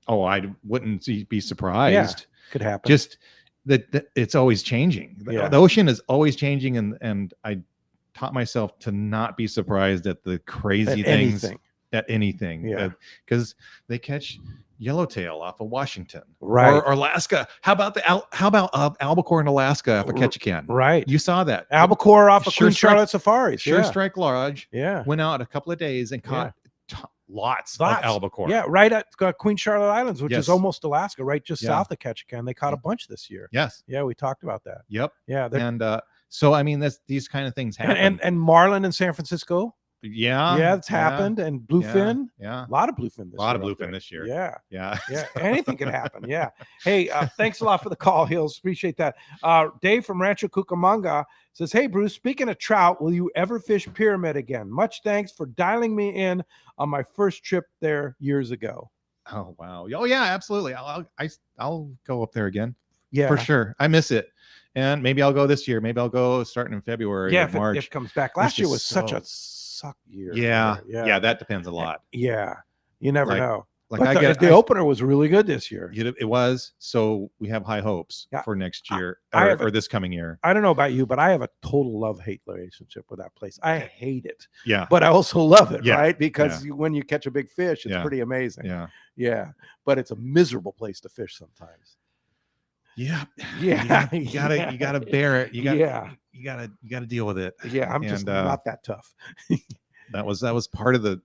Oh, I wouldn't be surprised. Yeah, could happen. Just that it's always changing. Yeah. The ocean is always changing, and I taught myself to not be surprised at the crazy things. At anything. Yeah. Because they catch yellowtail off of Washington, right, or Alaska. How about albacore in Alaska off of Ketchikan? Right, you saw that albacore off of Queen Charlotte Safaris. Strike Lodge. Yeah, went out a couple of days and caught lots of albacore. Yeah, right at Queen Charlotte Islands, which Yes. is almost Alaska, right just Yeah. south of Ketchikan. They caught a bunch this year. Yes. Yeah, we talked about that. Yep. Yeah, and so I mean, these kind of things happen. and marlin in San Francisco. Yeah, it's happened. And bluefin. Yeah. A lot of bluefin this year. Yeah. Yeah. Anything can happen. Yeah. Hey, thanks a lot for the call, Hills. Appreciate that. Dave from Rancho Cucamonga says, "Hey, Bruce, speaking of trout, will you ever fish Pyramid again? Much thanks for dialing me in on my first trip there years ago." Oh, wow. Oh, yeah, absolutely. I'll go up there again. Yeah. For sure. I miss it. And maybe I'll go this year. Maybe I'll go starting in February. Yeah, or March. if it comes back. Last year was such a suck year. Yeah, that depends a lot. Yeah, you never know. Like But the opener was really good this year. It was. So we have high hopes for next year or this coming year. I don't know about you, but I have a total love-hate relationship with that place. I hate it. Yeah. But I also love it, Yeah. right? Because Yeah. when you catch a big fish, it's Yeah. pretty amazing. Yeah. Yeah. But it's a miserable place to fish sometimes. Yeah. Yeah. You gotta bear it. You gotta deal with it. Yeah. I'm just not that tough. that was part of the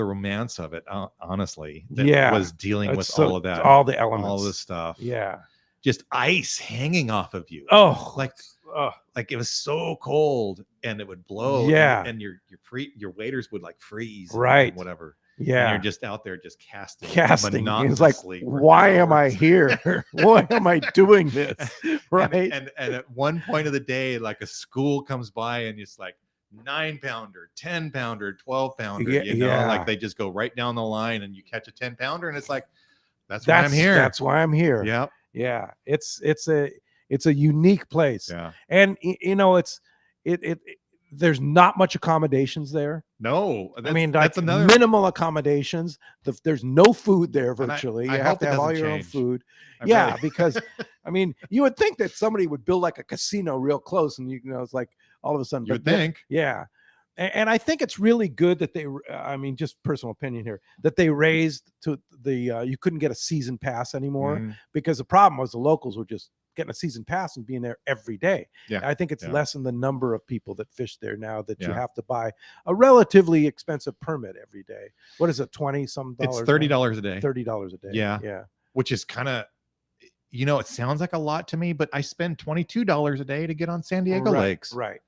romance of it, honestly. That Yeah. was dealing with So- all of that, all the elements. all this stuff. Yeah. Just ice hanging off of you. Oh, like it was so cold and it would blow. Yeah. And your waders would like freeze. Right. And whatever. Yeah. And you're just out there just casting. It's like, monotonously for why am I hours. here? Why am I doing this? Right. And at one point of the day, like a school comes by and it's like 9-pounder, 10-pounder, 12-pounder. Yeah, You know, yeah. like they just go right down the line and you catch a 10-pounder and it's like, that's why I'm here. That's why I'm here. Yep. Yeah. It's a unique place. Yeah. And there's not much accommodations there. No, I mean, that's like another minimal accommodations. There's no food there virtually. I You have hope to it have all doesn't your own change. food. I Yeah, really- because I mean, you would think that somebody would build like a casino real close, and it's like all of a sudden. You would but yeah, think. yeah. And I think it's really good that I mean, just personal opinion here, that they raised to the you couldn't get a season pass anymore Mhm. because the problem was the locals were just getting a season pass and being there every day. Yeah. I think it's Yeah. lessened the number of people that fish there now that you Yeah. have to buy a relatively expensive permit every day. What is it, $20-some? It's $30 a day. $30 a day. Yeah. Yeah. Which is kind of, it sounds like a lot to me, but I spend $22 a day to get on San Diego Right, lakes. right.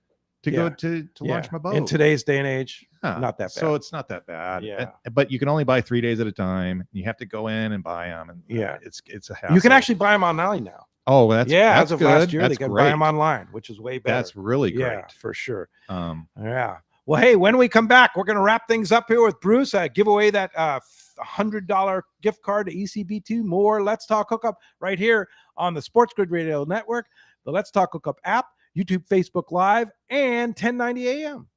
To Yeah. go to launch my boat. In today's day and age, Yeah. not that bad. So it's not that bad. Yeah. But you can only buy 3 days at a time. You have to go in and buy them. And Yeah. it's a hassle. You can actually buy them online now. Oh, that's as of good. last year, That's they can great. buy them online, which is way better. That's really great. Yeah, for sure. Yeah. Well, hey, when we come back, we're going to wrap things up here with Bruce. Give away that $100 gift card to ECBT. More Let's Talk Hookup right here on the Sports Grid Radio Network, the Let's Talk Hookup app, YouTube, Facebook Live, and 1090 AM.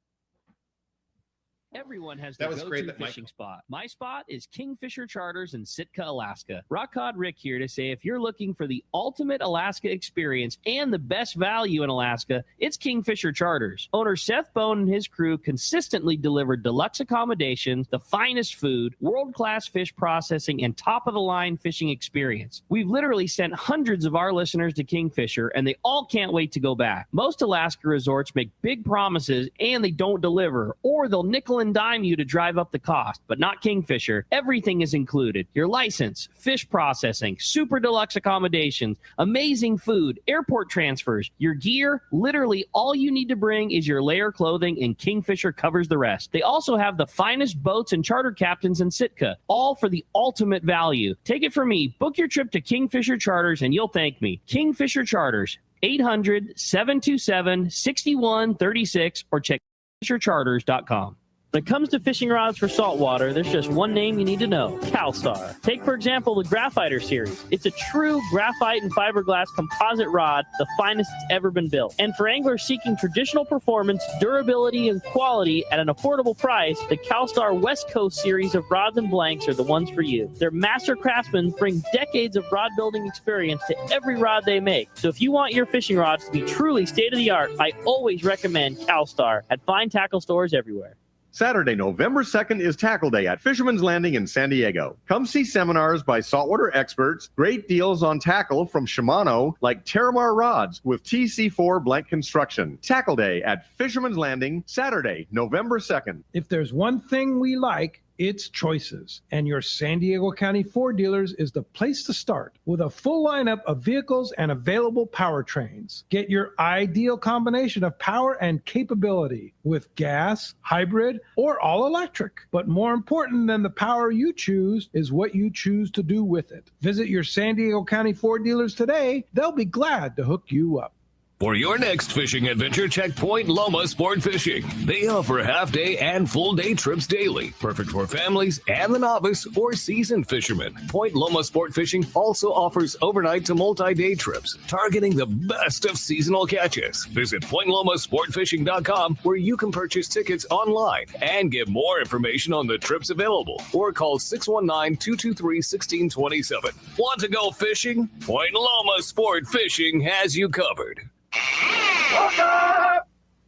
Everyone has That their was great go-to that Mike- fishing spot. My spot is Kingfisher Charters in Sitka, Alaska. Rockcod Rick here to say if you're looking for the ultimate Alaska experience and the best value in Alaska, it's Kingfisher Charters. Owner Seth Bone and his crew consistently deliver deluxe accommodations, the finest food, world-class fish processing, and top-of-the-line fishing experience. We've literally sent hundreds of our listeners to Kingfisher, and they all can't wait to go back. Most Alaska resorts make big promises, and they don't deliver, or they'll nickel and dime you to drive up the cost, but not Kingfisher. Everything is included. Your license, fish processing, super deluxe accommodations, amazing food, airport transfers, your gear. Literally all you need to bring is your layer clothing, and Kingfisher covers the rest. They also have the finest boats and charter captains in Sitka, all for the ultimate value. Take it from me. Book your trip to Kingfisher Charters and you'll thank me. Kingfisher Charters, 800-727-6136 or check KingfisherCharters.com. When it comes to fishing rods for saltwater, there's just one name you need to know, CalStar. Take, for example, the Graphiter series. It's a true graphite and fiberglass composite rod, the finest it's ever been built. And for anglers seeking traditional performance, durability, and quality at an affordable price, the CalStar West Coast series of rods and blanks are the ones for you. Their master craftsmen bring decades of rod building experience to every rod they make. So if you want your fishing rods to be truly state-of-the-art, I always recommend CalStar at fine tackle stores everywhere. Saturday, November 2nd is Tackle Day at Fisherman's Landing in San Diego. Come see seminars by saltwater experts, great deals on tackle from Shimano like Terramar rods with TC4 blank construction. Tackle Day at Fisherman's Landing, Saturday, November 2nd. If there's one thing we like, it's choices. And your San Diego County Ford dealers is the place to start. With a full lineup of vehicles and available powertrains, get your ideal combination of power and capability with gas, hybrid, or all electric. But more important than the power you choose is what you choose to do with it. Visit your San Diego County Ford dealers today. They'll be glad to hook you up. For your next fishing adventure, check Point Loma Sport Fishing. They offer half-day and full-day trips daily, perfect for families and the novice or seasoned fishermen. Point Loma Sport Fishing also offers overnight to multi-day trips, targeting the best of seasonal catches. Visit PointLomaSportFishing.com, where you can purchase tickets online and get more information on the trips available, or call 619-223-1627. Want to go fishing? Point Loma Sport Fishing has you covered.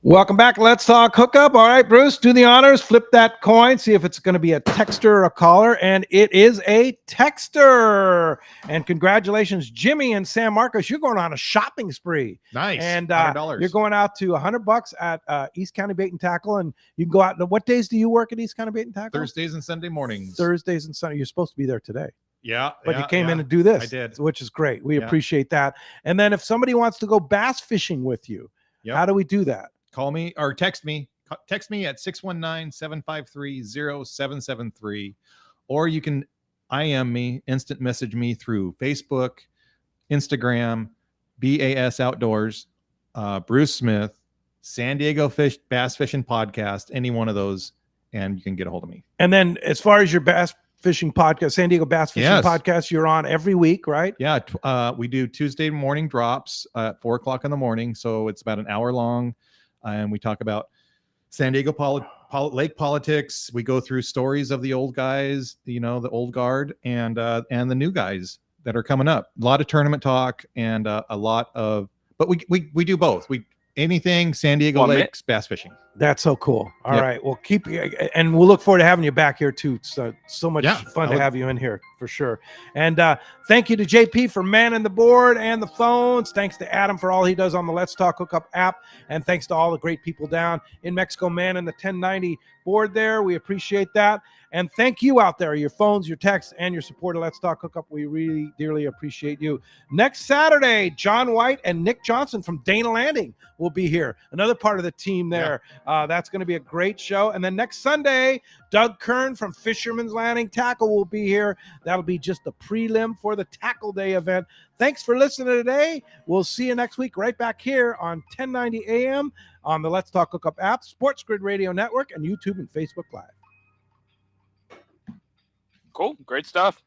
Welcome back. Let's talk hookup. All right, Bruce, do the honors. Flip that coin. See if it's going to be a texter or a caller. And it is a texter. And congratulations, Jimmy and San Marcos. You're going on a shopping spree. Nice. And $100. you're going out to $100 at East County Bait and Tackle. And you can go out. What days do you work at East County Bait and Tackle? Thursdays and Sunday mornings. Thursdays and Sunday. You're supposed to be there today. Yeah. But you came in to do this. I did. Which is great. We appreciate that. And then if somebody wants to go bass fishing with you, how do we do that? Call me or text me. Text me at 619-753-0773. Or you can IM me, instant message me through Facebook, Instagram, BAS Outdoors, Bruce Smith, San Diego Bass Fishing Podcast, any one of those, and you can get a hold of me. And then as far as your bass fishing podcast, San Diego Bass Fishing Podcast, you're on every week, right? Yeah. We do Tuesday morning drops at 4:00 in the morning. So it's about an hour long. And we talk about San Diego lake politics. We go through stories of the old guys, the old guard, and the new guys that are coming up. A lot of tournament talk and a lot of, but we do both. Anything San Diego Lakes bass fishing. That's so cool. All right. Well, and we'll look forward to having you back here too. It's so much fun to have you in here for sure. And thank you to JP for manning the board and the phones. Thanks to Adam for all he does on the Let's Talk Hookup app. And thanks to all the great people down in Mexico manning the 1090 board there. We appreciate that. And thank you out there, your phones, your texts, and your support of Let's Talk Hookup. We really dearly appreciate you. Next Saturday, John White and Nick Johnson from Dana Landing will be here. Another part of the team there. That's going to be a great show. And then next Sunday, Doug Kern from Fisherman's Landing Tackle will be here. That'll be just the prelim for the Tackle Day event. Thanks for listening today. We'll see you next week right back here on 1090 AM on the Let's Talk Hookup app, Sports Grid Radio Network, and YouTube and Facebook Live. Cool. Great stuff.